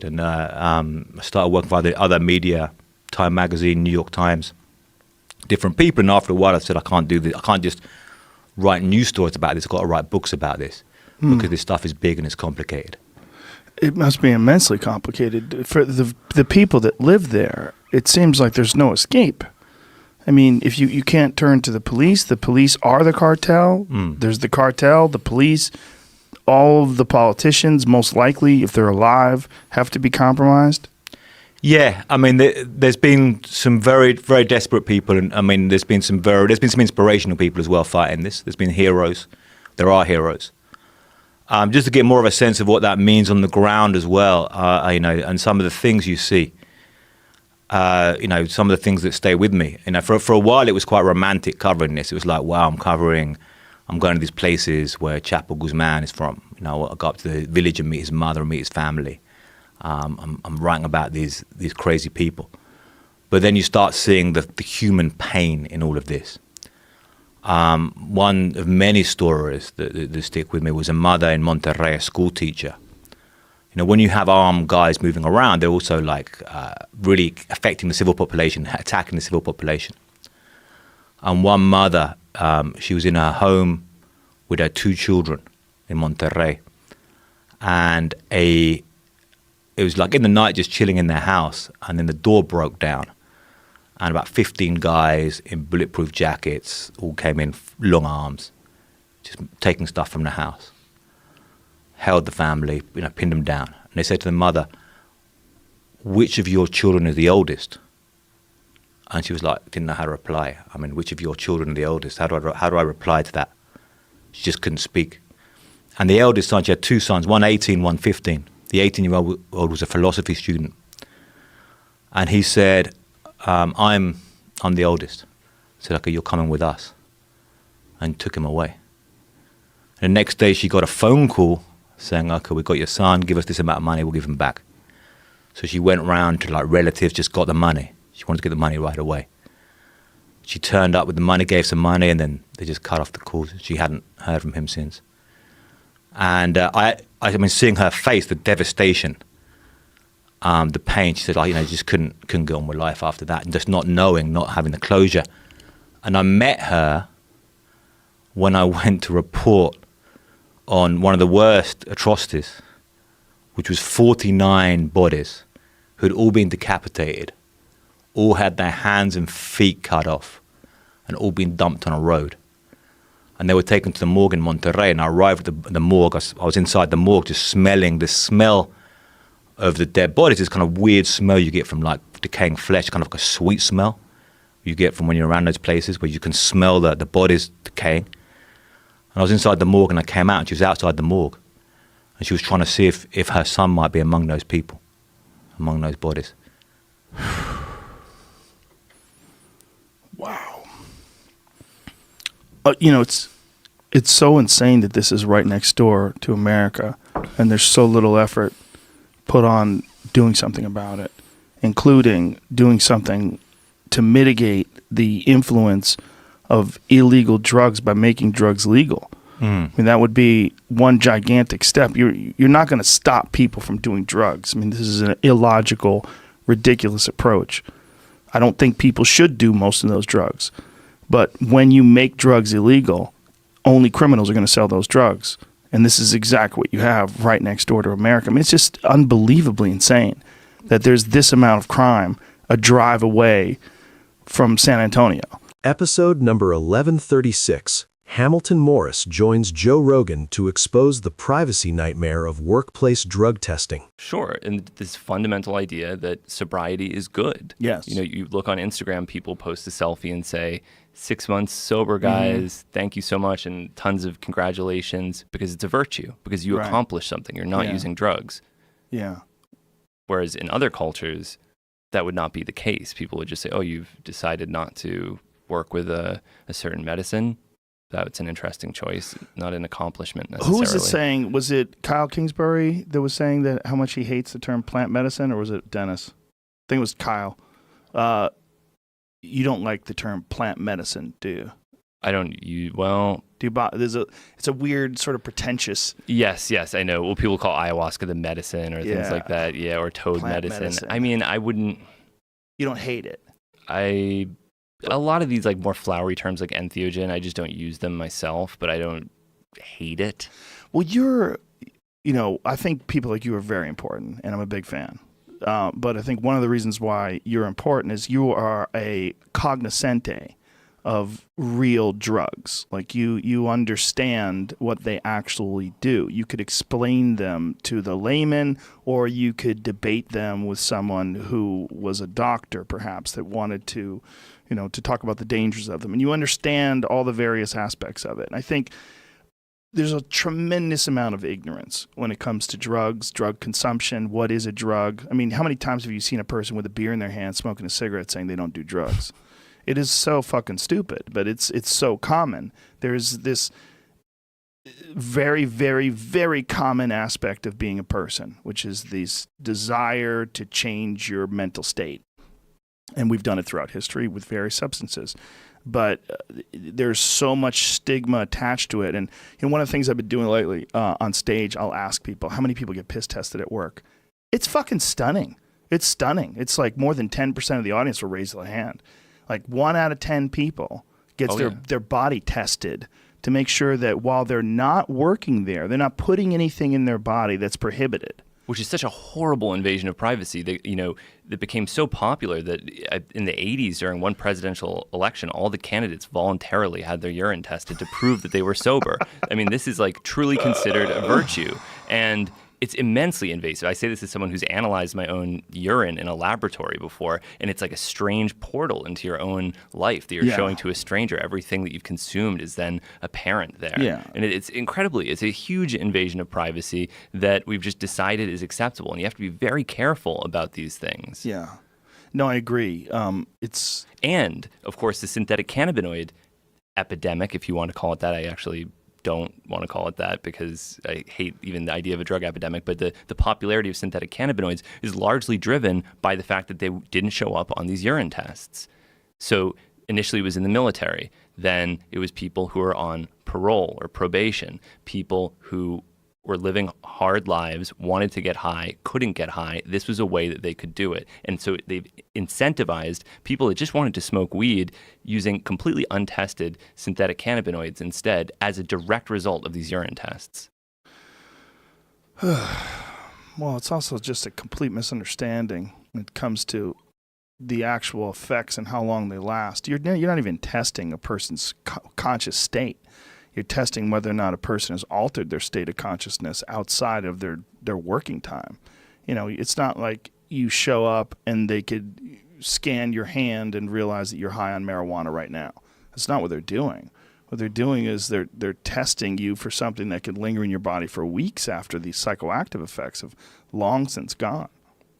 And I started working for other media, Time Magazine, New York Times, different people. And after a while, I said, I can't do this. I can't just write news stories about this. I've got to write books about this because this stuff is big and it's complicated. It must be immensely complicated. For the people that live there, it seems like there's no escape. I mean, if you can't turn to the police are the cartel. There's the cartel, the police. All of the politicians, most likely, if they're alive, have to be compromised? Yeah, I mean, there's been some very, very desperate people, and I mean, there's been some inspirational people as well fighting this. There's been heroes. There are heroes. Just to get more of a sense of what that means on the ground as well, and some of the things you see. Some of the things that stay with me. For a while, it was quite romantic covering this. It was like, wow, I'm going to these places where Chapo Guzman is from. I go up to the village and meet his mother and meet his family. I'm writing about these crazy people. But then you start seeing the human pain in all of this. One of many stories that stick with me was a mother in Monterrey, a school teacher, when you have armed guys moving around, they're also like really affecting the civil population, attacking the civil population. And one mother, she was in her home with her 2 children in Monterrey, and it was like in the night, just chilling in their house, and then the door broke down, and about 15 guys in bulletproof jackets all came in, long arms, just taking stuff from the house. Held the family, pinned them down. And they said to the mother, "Which of your children is the oldest?" And she was like, didn't know how to reply. I mean, which of your children are the oldest? How do I reply to that? She just couldn't speak. And the eldest son, she had 2 sons, one 18, one 15. The 18-year-old was a philosophy student. And he said, I'm the oldest. I said, okay, you're coming with us. And took him away. And the next day she got a phone call saying, okay, we got your son, give us this amount of money, we'll give him back. So she went round to like relatives, just got the money. She wanted to get the money right away. She turned up with the money, gave some money, and then they just cut off the calls. She hadn't heard from him since. And I mean, seeing her face, the devastation, the pain, she said, just couldn't get on with life after that, and just not knowing, not having the closure. And I met her when I went to report on one of the worst atrocities, which was 49 bodies who had all been decapitated, all had their hands and feet cut off, and all been dumped on a road. And they were taken to the morgue in Monterrey, and I arrived at the morgue. I was inside the morgue just smelling the smell of the dead bodies, this kind of weird smell you get from like decaying flesh, kind of like a sweet smell you get from when you're around those places where you can smell the bodies decaying. And I was inside the morgue, and I came out, and she was outside the morgue. And she was trying to see if her son might be among those people, among those bodies. Wow. It's so insane that this is right next door to America, and there's so little effort put on doing something about it, including doing something to mitigate the influence of illegal drugs by making drugs legal. I mean, that would be one gigantic step. You're not going to stop people from doing drugs. I mean, this is an illogical, ridiculous approach. I don't think people should do most of those drugs. But when you make drugs illegal, only criminals are going to sell those drugs. And this is exactly what you have right next door to America. I mean, it's just unbelievably insane that there's this amount of crime a drive away from San Antonio. Episode number 1136. Hamilton Morris joins Joe Rogan to expose the privacy nightmare of workplace drug testing. Sure, and this fundamental idea that sobriety is good. Yes. You look on Instagram, people post a selfie and say, 6 months sober, guys, thank you so much, and tons of congratulations, because it's a virtue, because you accomplished something. You're not using drugs. Yeah. Whereas in other cultures, that would not be the case. People would just say, oh, you've decided not to work with a certain medicine. That's an interesting choice, not an accomplishment necessarily. Who was it saying? Was it Kyle Kingsbury that was saying that how much he hates the term plant medicine, or was it Dennis? I think it was Kyle. You don't like the term plant medicine, do you? I don't. Well, do you? It's a weird sort of pretentious. Yes, I know. Well, people call ayahuasca the medicine or things like that. Yeah, or toad medicine. I mean, I wouldn't. You don't hate it. A lot of these like more flowery terms like entheogen, I just don't use them myself, but I don't hate it. Well, I think people like you are very important, and I'm a big fan. But I think one of the reasons why you're important is you are a cognoscente of real drugs. Like you understand what they actually do. You could explain them to the layman, or you could debate them with someone who was a doctor, perhaps, that wanted to talk about the dangers of them. And you understand all the various aspects of it. And I think there's a tremendous amount of ignorance when it comes to drugs, drug consumption. What is a drug? I mean, how many times have you seen a person with a beer in their hand smoking a cigarette saying they don't do drugs? It is so fucking stupid, but it's so common. There's this very, very, very common aspect of being a person, which is this desire to change your mental state. And we've done it throughout history with various substances. But there's so much stigma attached to it. And one of the things I've been doing lately on stage, I'll ask people, how many people get piss tested at work? It's fucking stunning. It's stunning. It's like more than 10% of the audience will raise their hand. Like 1 out of 10 people gets their body tested to make sure that while they're not working there, they're not putting anything in their body that's prohibited. Which is such a horrible invasion of privacy that, that became so popular that in the 80s during one presidential election, all the candidates voluntarily had their urine tested to prove that they were sober. I mean, this is like truly considered a virtue. And it's immensely invasive. I say this as someone who's analyzed my own urine in a laboratory before, and it's like a strange portal into your own life that you're showing to a stranger. Everything that you've consumed is then apparent there. Yeah. And it's a huge invasion of privacy that we've just decided is acceptable, and you have to be very careful about these things. Yeah. No, I agree. And, of course, the synthetic cannabinoid epidemic, if you want to call it that. I actually don't want to call it that because I hate even the idea of a drug epidemic, but the popularity of synthetic cannabinoids is largely driven by the fact that they didn't show up on these urine tests. So initially it was in the military, then it was people who were on parole or probation, people who were living hard lives, wanted to get high, couldn't get high. This was a way that they could do it. And so they've incentivized people that just wanted to smoke weed using completely untested synthetic cannabinoids instead as a direct result of these urine tests. Well, it's also just a complete misunderstanding when it comes to the actual effects and how long they last. You're not even testing a person's conscious state. You're testing whether or not a person has altered their state of consciousness outside of their working time. It's not like you show up and they could scan your hand and realize that you're high on marijuana right now. That's not what they're doing. What they're doing is they're testing you for something that could linger in your body for weeks after these psychoactive effects have long since gone.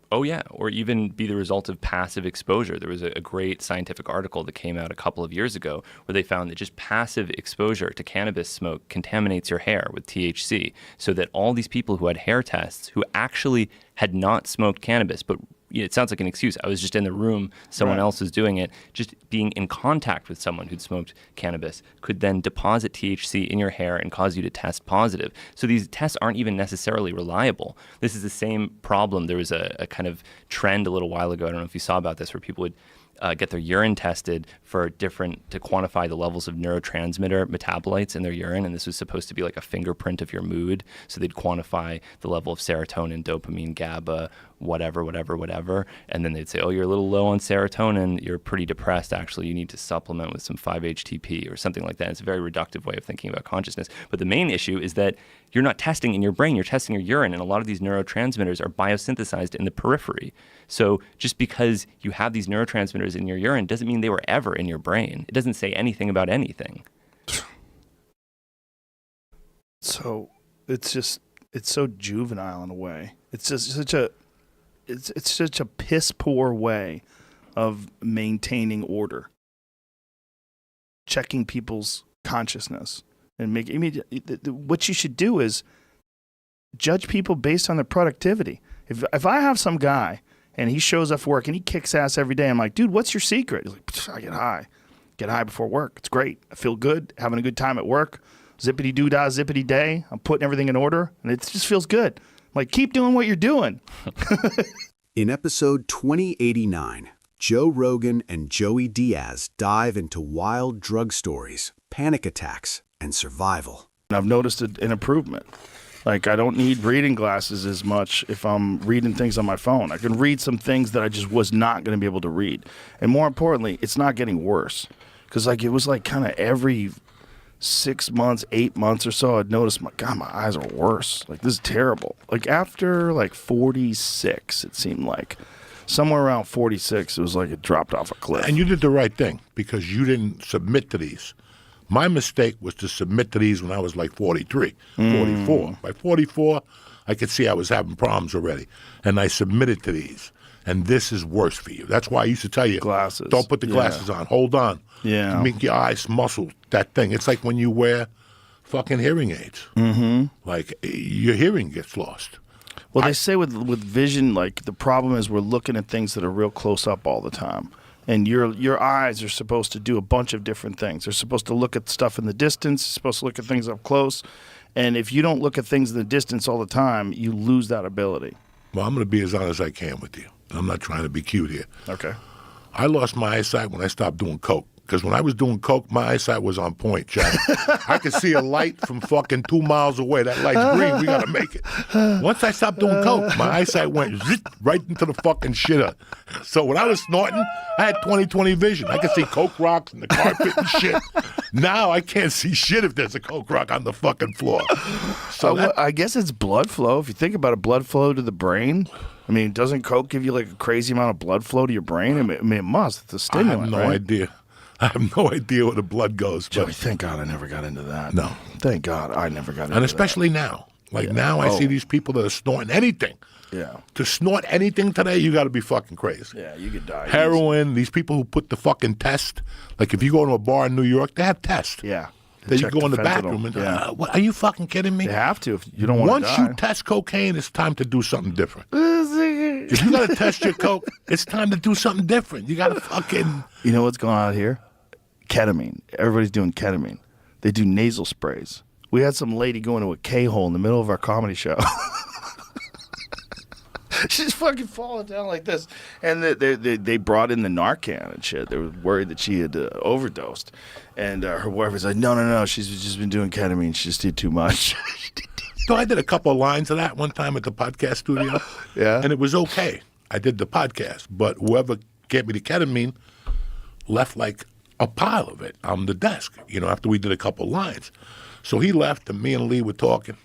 Oh, yeah, or even be the result of passive exposure. There was a great scientific article that came out a couple of years ago where they found that just passive exposure to cannabis smoke contaminates your hair with THC, so that all these people who had hair tests who actually had not smoked cannabis, but it sounds like an excuse. I was just in the room, someone else was doing it. Just being in contact with someone who'd smoked cannabis could then deposit THC in your hair and cause you to test positive. So these tests aren't even necessarily reliable. This is the same problem. There was a kind of trend a little while ago, I don't know if you saw about this, where people would get their urine tested to quantify the levels of neurotransmitter metabolites in their urine, and this was supposed to be like a fingerprint of your mood. So they'd quantify the level of serotonin, dopamine, GABA, whatever, and then they'd say, oh, you're a little low on serotonin, you're pretty depressed, actually, you need to supplement with some 5-HTP or something like that. It's a very reductive way of thinking about consciousness. But the main issue is that you're not testing in your brain, you're testing your urine, and a lot of these neurotransmitters are biosynthesized in the periphery. So just because you have these neurotransmitters in your urine doesn't mean they were ever in your brain. It doesn't say anything about anything. So it's so juvenile in a way. It's just it's such a piss poor way of maintaining order, checking people's consciousness, and what you should do is judge people based on their productivity. If I have some guy and he shows up for work and he kicks ass every day, I'm like, dude, what's your secret? He's like, I get high before work. It's great. I feel good, having a good time at work. Zippity doo dah, zippity day. I'm putting everything in order, and it just feels good. Like, keep doing what you're doing. In episode 2089, Joe Rogan and Joey Diaz dive into wild drug stories, panic attacks, and survival. And I've noticed an improvement. Like, I don't need reading glasses as much if I'm reading things on my phone. I can read some things that I just was not going to be able to read. And more importantly, it's not getting worse. Because, it was kind of every 6 months, 8 months or so, I'd notice, my eyes are worse. This is terrible. After 46, it seemed like. Somewhere around 46, it was like it dropped off a cliff. And you did the right thing because you didn't submit to these. My mistake was to submit to these when I was 43, 44. By 44, I could see I was having problems already. And I submitted to these. And this is worse for you. That's why I used to tell you, glasses. Don't put the glasses on. Hold on. Yeah. You make your eyes muscle, that thing. It's like when you wear fucking hearing aids. Mm-hmm. Your hearing gets lost. Well, they say with vision, the problem is we're looking at things that are real close up all the time. And your eyes are supposed to do a bunch of different things. They're supposed to look at stuff in the distance, supposed to look at things up close. And if you don't look at things in the distance all the time, you lose that ability. Well, I'm going to be as honest as I can with you. I'm not trying to be cute here. Okay. I lost my eyesight when I stopped doing coke. Because when I was doing coke, my eyesight was on point, Jack. I could see a light from fucking 2 miles away. That light's green. We got to make it. Once I stopped doing coke, my eyesight went right into the fucking shitter. So when I was snorting, I had 20/20 vision. I could see coke rocks and the carpet and shit. Now I can't see shit if there's a coke rock on the fucking floor. So I guess it's blood flow. If you think about it, blood flow to the brain. I mean, doesn't coke give you like a crazy amount of blood flow to your brain? I mean, it must. It's a stimulant, I have no right? idea. I have no idea where the blood goes. Joey, thank God I never got into that. No. Thank God I never got into that. And especially now. Like now I see these people that are snorting anything. Yeah. To snort anything today, you got to be fucking crazy. Yeah, you could die. Heroin, these people who put the fucking test. Like if you go to a bar in New York, they have tests. Yeah. Then you check go in the fentanyl. bathroom and, Yeah. what, are you fucking kidding me? They have to if you don't want to die. Once you test cocaine, it's time to do something different. If you got to test your coke, it's time to do something different. You got to fucking... You know what's going on out here? Ketamine. Everybody's doing ketamine. They do nasal sprays. We had some lady go into a K-hole in the middle of our comedy show. She's fucking falling down like this. And they brought in the Narcan and shit. They were worried that she had overdosed. And her boyfriend's like, no. She's just been doing ketamine. She just did too much. So I did a couple of lines of that one time at the podcast studio. Yeah. And it was okay. I did the podcast. But whoever gave me the ketamine left like a pile of it on the desk, after we did a couple of lines. So he left and me and Lee were talking.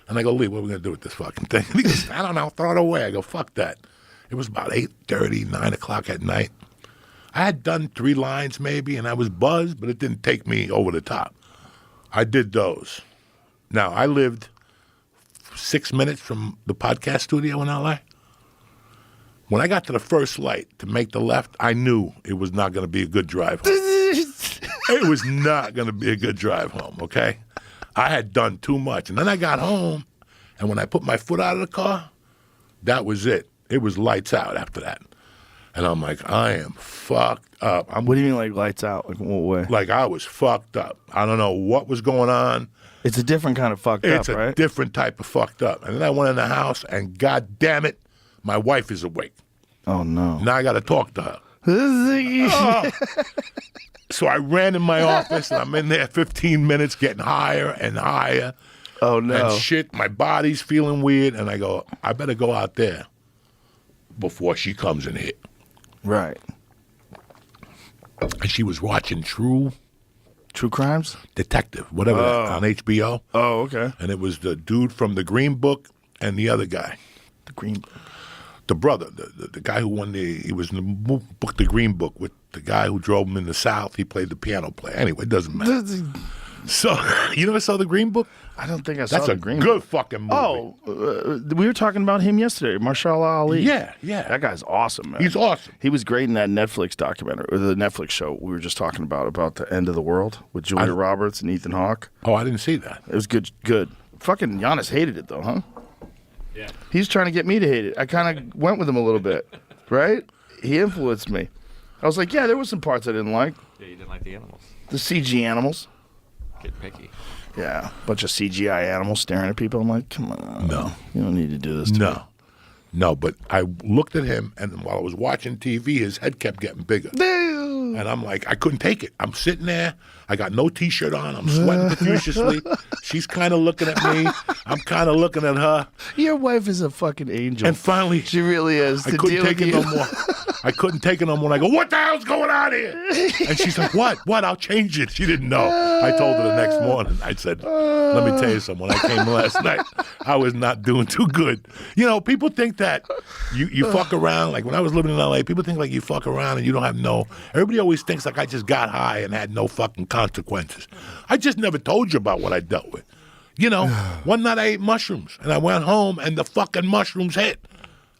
And I go, Lee, what are we going to do with this fucking thing? And he goes, I don't know, throw it away. I go, fuck that. It was about 8:30, 9 o'clock at night. I had done 3 lines maybe, and I was buzzed, but it didn't take me over the top. I did those. Now, I lived 6 minutes from the podcast studio in L.A. When I got to the first light to make the left, I knew it was not going to be a good drive home. It was not going to be a good drive home, okay? I had done too much. And then I got home, and when I put my foot out of the car, that was it. It was lights out after that. And I'm like, I am fucked up. What do you mean like lights out? Like in what way? Like I was fucked up. I don't know what was going on. It's a different kind of fucked up, right? It's a different type of fucked up. And then I went in the house, and God damn it, my wife is awake. Oh, no. Now I got to talk to her. Oh. So I ran in my office, and I'm in there 15 minutes getting higher and higher. Oh, no. And shit, my body's feeling weird. And I go, I better go out there before she comes in here. Right. And she was watching True Crimes? Detective, whatever, that, on HBO. Oh, okay. And it was the dude from The Green Book and the other guy. The Green Book. The brother, the guy who won he was in the book, The Green Book, with the guy who drove him in the South. He played the piano player. Anyway, it doesn't matter. So, you never saw The Green Book? I don't think I saw The Green Book. That's a good Book. fucking movie. We were talking about him yesterday, Marshall Ali. Yeah. That guy's awesome, man. He's awesome. He was great in that Netflix documentary, or the Netflix show we were just talking about the end of the world with Julia Roberts and Ethan Hawke. Oh, I didn't see that. It was good. Fucking Giannis hated it, though, huh? Yeah. He's trying to get me to hate it. I kind of went with him a little bit, right? He influenced me. I was like, yeah, there were some parts I didn't like. Yeah, you didn't like the animals. The CG animals. Get picky. Yeah, bunch of CGI animals staring at people. I'm like, come on. No. You don't need to do this to me. No, but I looked at him, and while I was watching TV, his head kept getting bigger. And I'm like, I couldn't take it. I'm sitting there. I got no T-shirt on. I'm sweating profusely. She's kind of looking at me. I'm kind of looking at her. Your wife is a fucking angel. And finally, she really is. I couldn't take it no more. I couldn't take it no more. I go, what the hell's going on here? And she's like, what? I'll change it. She didn't know. I told her the next morning. I said, let me tell you something. When I came last night, I was not doing too good. People think that you fuck around. Like when I was living in L.A., people think like you fuck around and you don't have everybody always thinks like I just got high and had no fucking consequences. I just never told you about what I dealt with. One night I ate mushrooms and I went home and the fucking mushrooms hit.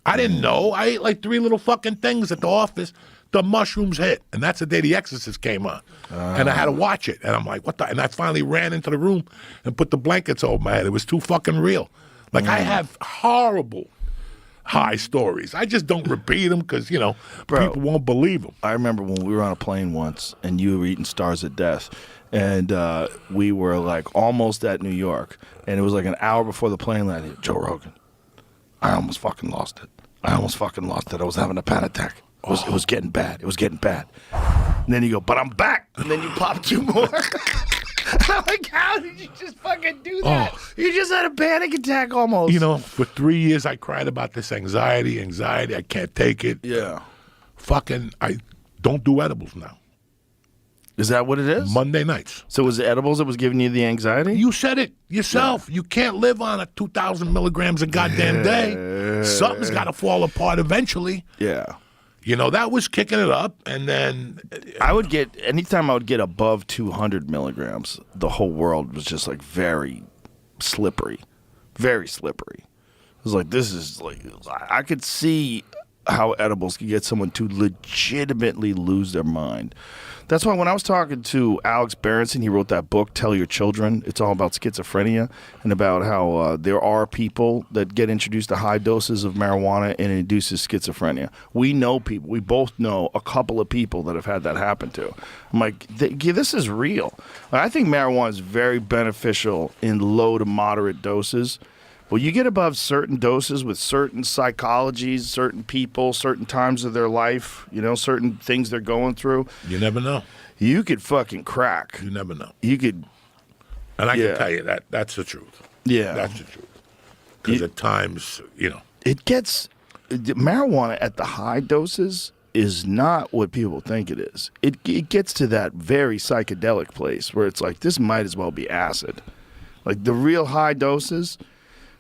I didn't know. I ate like 3 little fucking things at the office. The mushrooms hit. And that's the day The Exorcist came on. And I had to watch it. And I'm like, what the? And I finally ran into the room and put the blankets over my head. It was too fucking real. Like I have horrible high stories. I just don't repeat them because, Bro, people won't believe them. I remember when we were on a plane once and you were eating Stars of Death, and we were like almost at New York, and it was like an hour before the plane landed. Joe Rogan, I almost fucking lost it. I was having a panic attack. It was getting bad. It was getting bad. And then you go, but I'm back. And then you pop 2 more. I'm like, how did you just fucking do that? You just had a panic attack almost. For 3 years I cried about this anxiety. I can't take it. Yeah. I don't do edibles now. Is that what it is? Monday nights. So was it edibles that was giving you the anxiety? You said it yourself. Yeah. You can't live on a 2,000 milligrams a goddamn day. Something's got to fall apart eventually. Yeah. That was kicking it up, and then anytime I would get above 200 milligrams, the whole world was just like very slippery, very slippery. It was like, this is like, I could see how edibles could get someone to legitimately lose their mind. That's why when I was talking to Alex Berenson, he wrote that book, Tell Your Children. It's all about schizophrenia and about how there are people that get introduced to high doses of marijuana and it induces schizophrenia. We know people. We both know a couple of people that have had that happen to. I'm like, this is real. I think marijuana is very beneficial in low to moderate doses. Well, you get above certain doses with certain psychologies, certain people, certain times of their life, certain things they're going through. You never know. You could fucking crack. You never know. You could. And I can tell you that's the truth. Yeah. That's the truth. Because at times, It gets, marijuana at the high doses is not what people think it is. It gets to that very psychedelic place where it's like, this might as well be acid. Like the real high doses.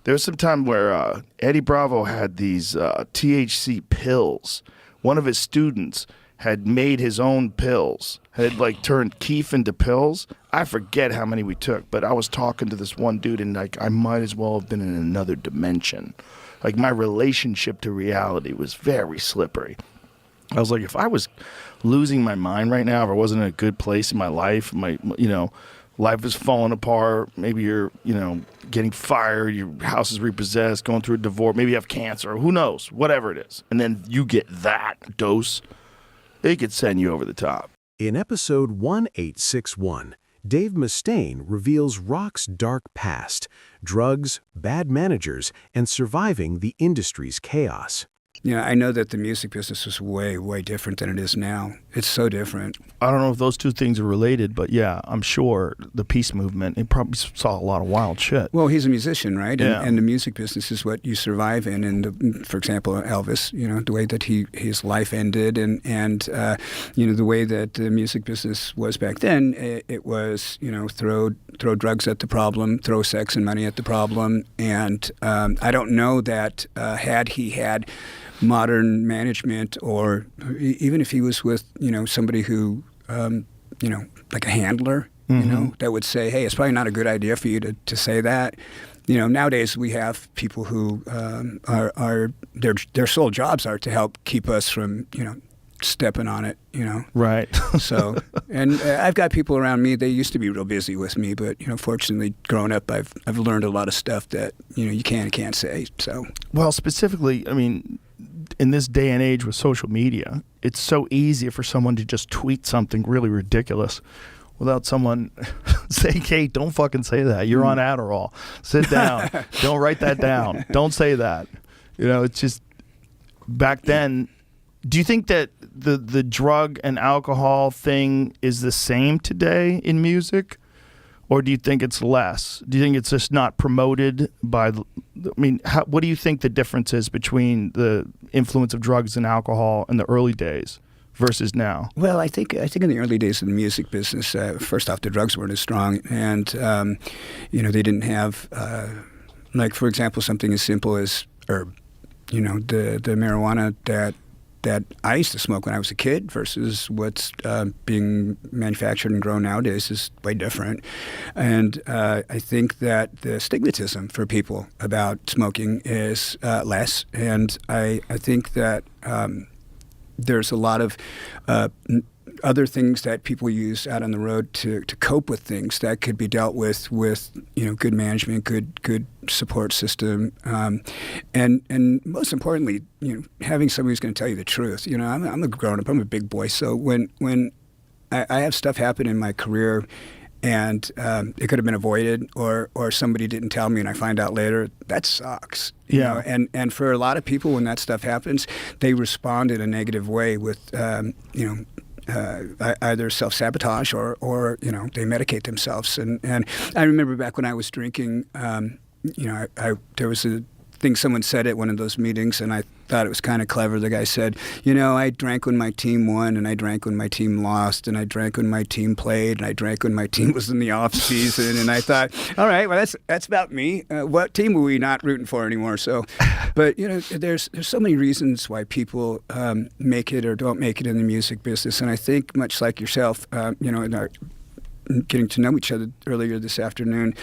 There was some time where Eddie Bravo had these THC pills. One of his students had made his own pills, had like turned keef into pills. I forget how many we took, but I was talking to this one dude and like I might as well have been in another dimension. Like my relationship to reality was very slippery. I was like, if I was losing my mind right now, if I wasn't in a good place in my life, life is falling apart. Maybe you're, getting fired. Your house is repossessed, going through a divorce. Maybe you have cancer. Who knows? Whatever it is. And then you get that dose. It could send you over the top. In episode 1861, Dave Mustaine reveals rock's dark past, drugs, bad managers, and surviving the industry's chaos. I know that the music business was way, way different than it is now. It's so different. I don't know if those two things are related, but yeah, I'm sure the peace movement, it probably saw a lot of wild shit. Well, he's a musician, right? Yeah. And the music business is what you survive in. And for example, Elvis, the way that his life ended and the way that the music business was back then, it was, throw drugs at the problem, throw sex and money at the problem. And I don't know that had he had modern management, or even if he was with somebody who like a handler, that would say, hey, it's probably not a good idea for you to say that. Nowadays we have people who are their sole jobs are to help keep us from stepping on it, Right. So, and I've got people around me. They used to be real busy with me, but fortunately, growing up, I've learned a lot of stuff that you can and can't say. So, well, specifically, I mean, in this day and age with social media, it's so easy for someone to just tweet something really ridiculous without someone saying, hey, don't fucking say that. You're on Adderall. Sit down. Don't write that down. Don't say that. It's just back then. Do you think that the drug and alcohol thing is the same today in music? Or do you think it's less? Do you think it's just not promoted by what do you think the difference is between the influence of drugs and alcohol in the early days versus now? Well, I think in the early days of the music business, first off, the drugs weren't as strong, and they didn't have, like for example, something as simple as herb. The marijuana that I used to smoke when I was a kid versus what's being manufactured and grown nowadays is way different. And I think that the stigmatism for people about smoking is less. And I think that there's a lot of other things that people use out on the road to cope with things that could be dealt with good management, good support system, and most importantly, having somebody who's going to tell you the truth. I'm a grown up. I'm a big boy. So when I have stuff happen in my career, and it could have been avoided, or somebody didn't tell me and I find out later, that sucks. And for a lot of people, when that stuff happens, they respond in a negative way with either self-sabotage or they medicate themselves. And I remember back when I was drinking, there was a thing someone said at one of those meetings, and I thought it was kind of clever. The guy said, I drank when my team won, and I drank when my team lost, and I drank when my team played, and I drank when my team was in the off season. And I thought, all right, well, that's about me. What team were we not rooting for anymore? So, but there's so many reasons why people make it or don't make it in the music business, and I think much like yourself, in our getting to know each other earlier this afternoon,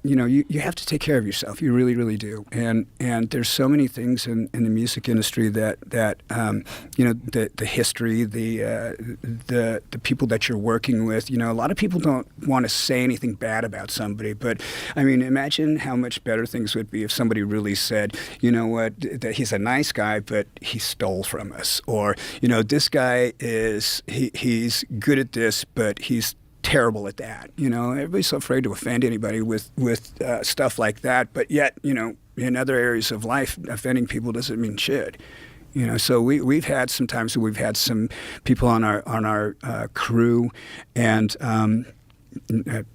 you have to take care of yourself. You really, really do. And there's so many things in the music industry that the history, the people that you're working with. A lot of people don't want to say anything bad about somebody, but I mean, imagine how much better things would be if somebody really said, that he's a nice guy, but he stole from us, or this guy he's good at this, but he's terrible at that. Everybody's so afraid to offend anybody with stuff like that, but yet, in other areas of life, offending people doesn't mean shit. So we've had some times where we've had some people on our crew and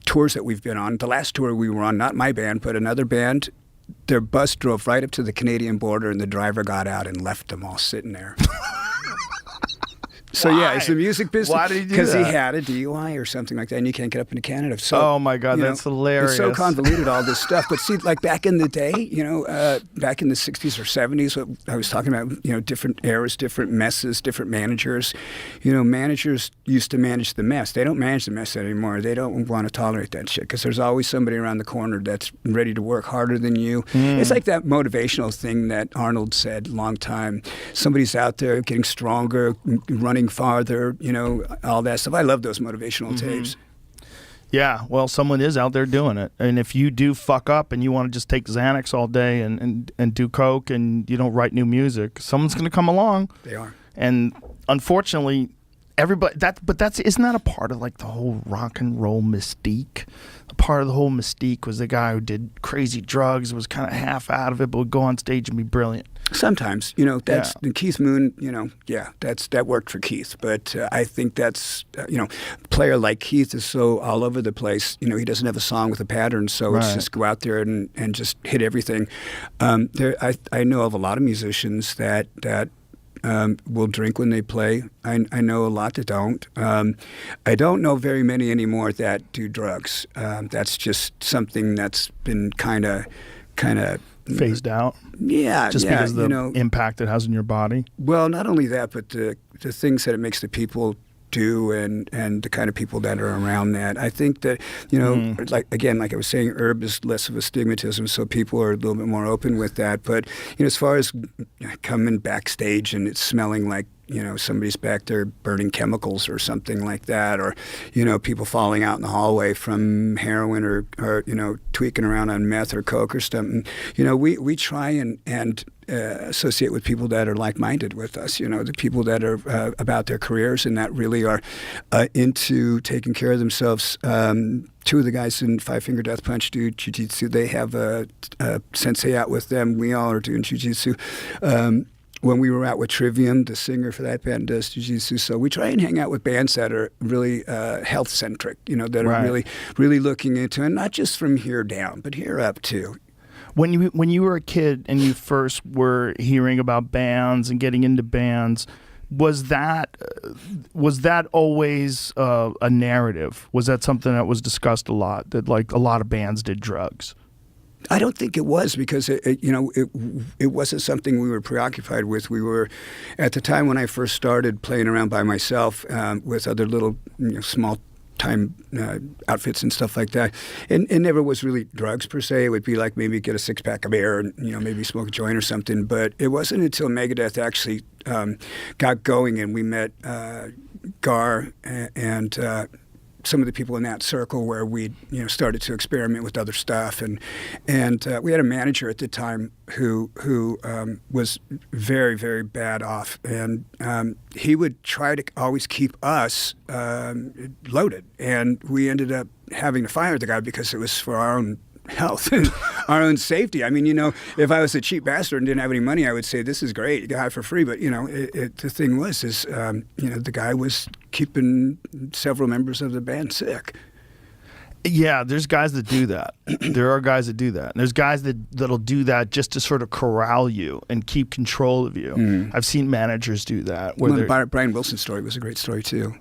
tours that we've been on. The last tour we were on, not my band, but another band, their bus drove right up to the Canadian border, and the driver got out and left them all sitting there. So yeah, it's the music business. Why did he do that? Because he had a DUI or something like that, and you can't get up into Canada. So, oh my God, that's hilarious. It's so convoluted, all this stuff. But see, like back in the day, back in the 60s or 70s, what I was talking about, different eras, different messes, different managers. Managers used to manage the mess. They don't manage the mess anymore. They don't want to tolerate that shit because there's always somebody around the corner that's ready to work harder than you. It's like that motivational thing that Arnold said a long time. Somebody's out there getting stronger, running farther, all that stuff. I love those motivational tapes. Yeah, well, someone is out there doing it. And if you do fuck up and you want to just take Xanax all day and do coke and you don't write new music, someone's going to come along. They are. And unfortunately, everybody isn't that a part of like the whole rock and roll mystique? A part of the whole mystique was the guy who did crazy drugs, was kind of half out of it, but would go on stage and be brilliant. Sometimes, that's Keith Moon, that worked for Keith. But I think that's, a player like Keith is so all over the place. He doesn't have a song with a pattern, so it's just go out there and just hit everything. I know of a lot of musicians that will drink when they play. I know a lot that don't. I don't know very many anymore that do drugs. That's just something that's been kind of phased out. Yeah, just because of the impact it has on your body. Well, not only that, but the things that it makes the people do and the kind of people that are around that. I think that, like I was saying, herb is less of a stigmatism, so people are a little bit more open with that. But, as far as coming backstage and it's smelling like, somebody's back there burning chemicals or something like that, or, people falling out in the hallway from heroin or tweaking around on meth or coke or something, we try and associate with people that are like-minded with us, the people that are about their careers and that really are into taking care of themselves. Two of the guys in Five Finger Death Punch do jiu-jitsu. They have a sensei out with them. We all are doing jiu-jitsu. When we were out with Trivium, the singer for that band does jiu-jitsu. So we try and hang out with bands that are really health-centric, that are really, really looking into, and not just from here down, but here up too. When you were a kid and you first were hearing about bands and getting into bands, was that always a narrative? Was that something that was discussed a lot, that like a lot of bands did drugs? I don't think it was, because it wasn't something we were preoccupied with. We were, at the time when I first started playing around by myself with other little small time outfits and stuff like that. And it never was really drugs per se. It would be like maybe get a 6-pack of beer and maybe smoke a joint or something. But it wasn't until Megadeth actually got going and we met Gar and some of the people in that circle where we started to experiment with other stuff, and we had a manager at the time who was very, very bad off, and he would try to always keep us loaded, and we ended up having to fire the guy because it was for our own health and our own safety. I mean, if I was a cheap bastard and didn't have any money, I would say, this is great, you got it for free. But, the thing was, the guy was keeping several members of the band sick. Yeah, there's guys that do that. There are guys that do that. And there's guys that'll do that just to sort of corral you and keep control of you. I've seen managers do that. The Brian Wilson story was a great story, too.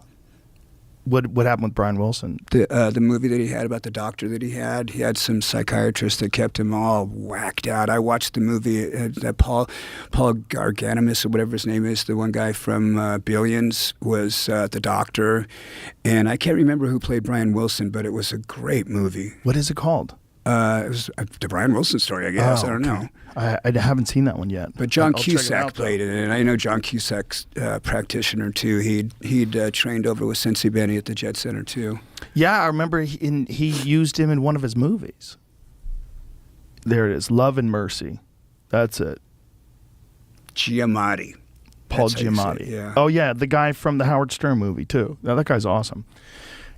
What happened with Brian Wilson? The movie that he had about the doctor that he had some psychiatrists that kept him all whacked out. I watched the movie that Paul Garganimus or whatever his name is, the one guy from Billions, was the doctor, and I can't remember who played Brian Wilson, but it was a great movie. What is it called? It was the Brian Wilson story, I guess. I don't know. I haven't seen that one yet. But John Cusack played it, and I know John Cusack's practitioner too. He'd trained over with Sensi Benny at the Jet Center too. Yeah, I remember he used him in one of his movies. There it is, Love and Mercy. That's it. Giamatti. Paul Giamatti. Yeah. Oh yeah, the guy from the Howard Stern movie too. Now, that guy's awesome.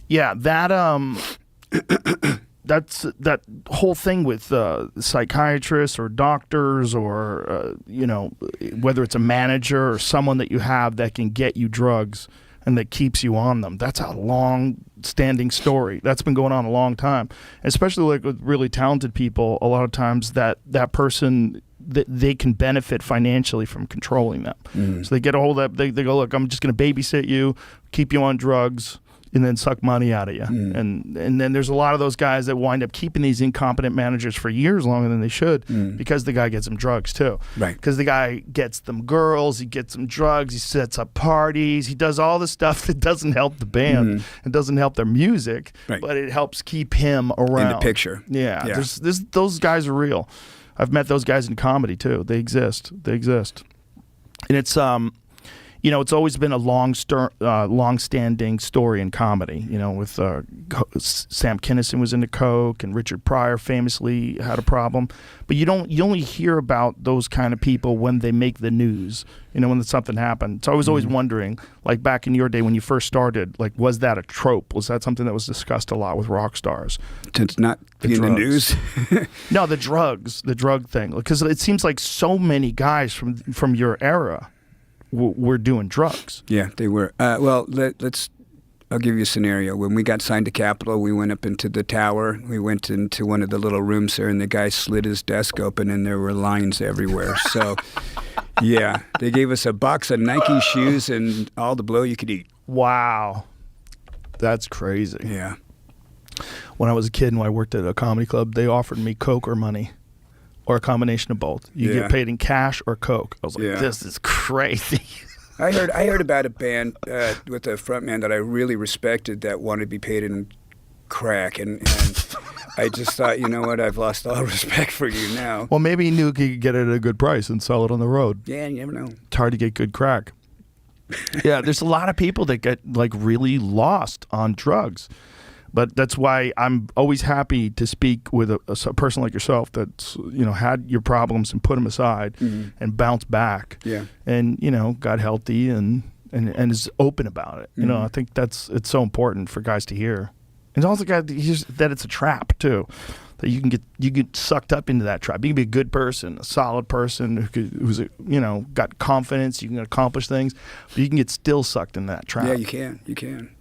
Yeah, that that's that whole thing with psychiatrists or doctors or whether it's a manager or someone that you have that can get you drugs and that keeps you on them. That's a long-standing story. That's been going on a long time, especially like with really talented people. A lot of times that person they can benefit financially from controlling them. So they get a hold of that. They go, look, I'm just going to babysit you, keep you on drugs, and then suck money out of you. And then there's a lot of those guys that wind up keeping these incompetent managers for years longer than they should because the guy gets them drugs too. Right. Because the guy gets them girls, he gets them drugs, he sets up parties, he does all the stuff that doesn't help the band and doesn't help their music, but it helps keep him around. In the picture. Yeah. Those guys are real. I've met those guys in comedy too. They exist. And it's it's always been a long-standing story in comedy. With Sam Kinison was into coke, and Richard Pryor famously had a problem. But you only hear about those kind of people when they make the news. When something happened. So I was always wondering, like back in your day when you first started, like was that a trope? Was that something that was discussed a lot with rock stars? To not be in the news? No, the drug thing. Because it seems like so many guys from your era were doing drugs. Yeah, they were. Well, I'll give you a scenario. When we got signed to Capitol, we went up into the tower. We went into one of the little rooms there, and the guy slid his desk open, and there were lines everywhere. So, yeah, they gave us a box of Nike shoes and all the blow you could eat. Wow. That's crazy. Yeah. When I was a kid and I worked at a comedy club, they offered me coke or money. Or a combination of both. You get paid in cash or coke. I was like, this is crazy. I heard about a band with a frontman that I really respected that wanted to be paid in crack, and I just thought, you know what, I've lost all respect for you now. Well, maybe he knew he could get it at a good price and sell it on the road. Yeah, you never know. It's hard to get good crack. Yeah, there's a lot of people that get like really lost on drugs. But that's why I'm always happy to speak with a person like yourself that's had your problems and put them aside and bounced back. Yeah. And got healthy and is open about it. I think it's so important for guys to hear. And also that it's a trap too. That you get sucked up into that trap. You can be a good person, a solid person who's got confidence. You can accomplish things, but you can get still sucked in that trap. Yeah, you can.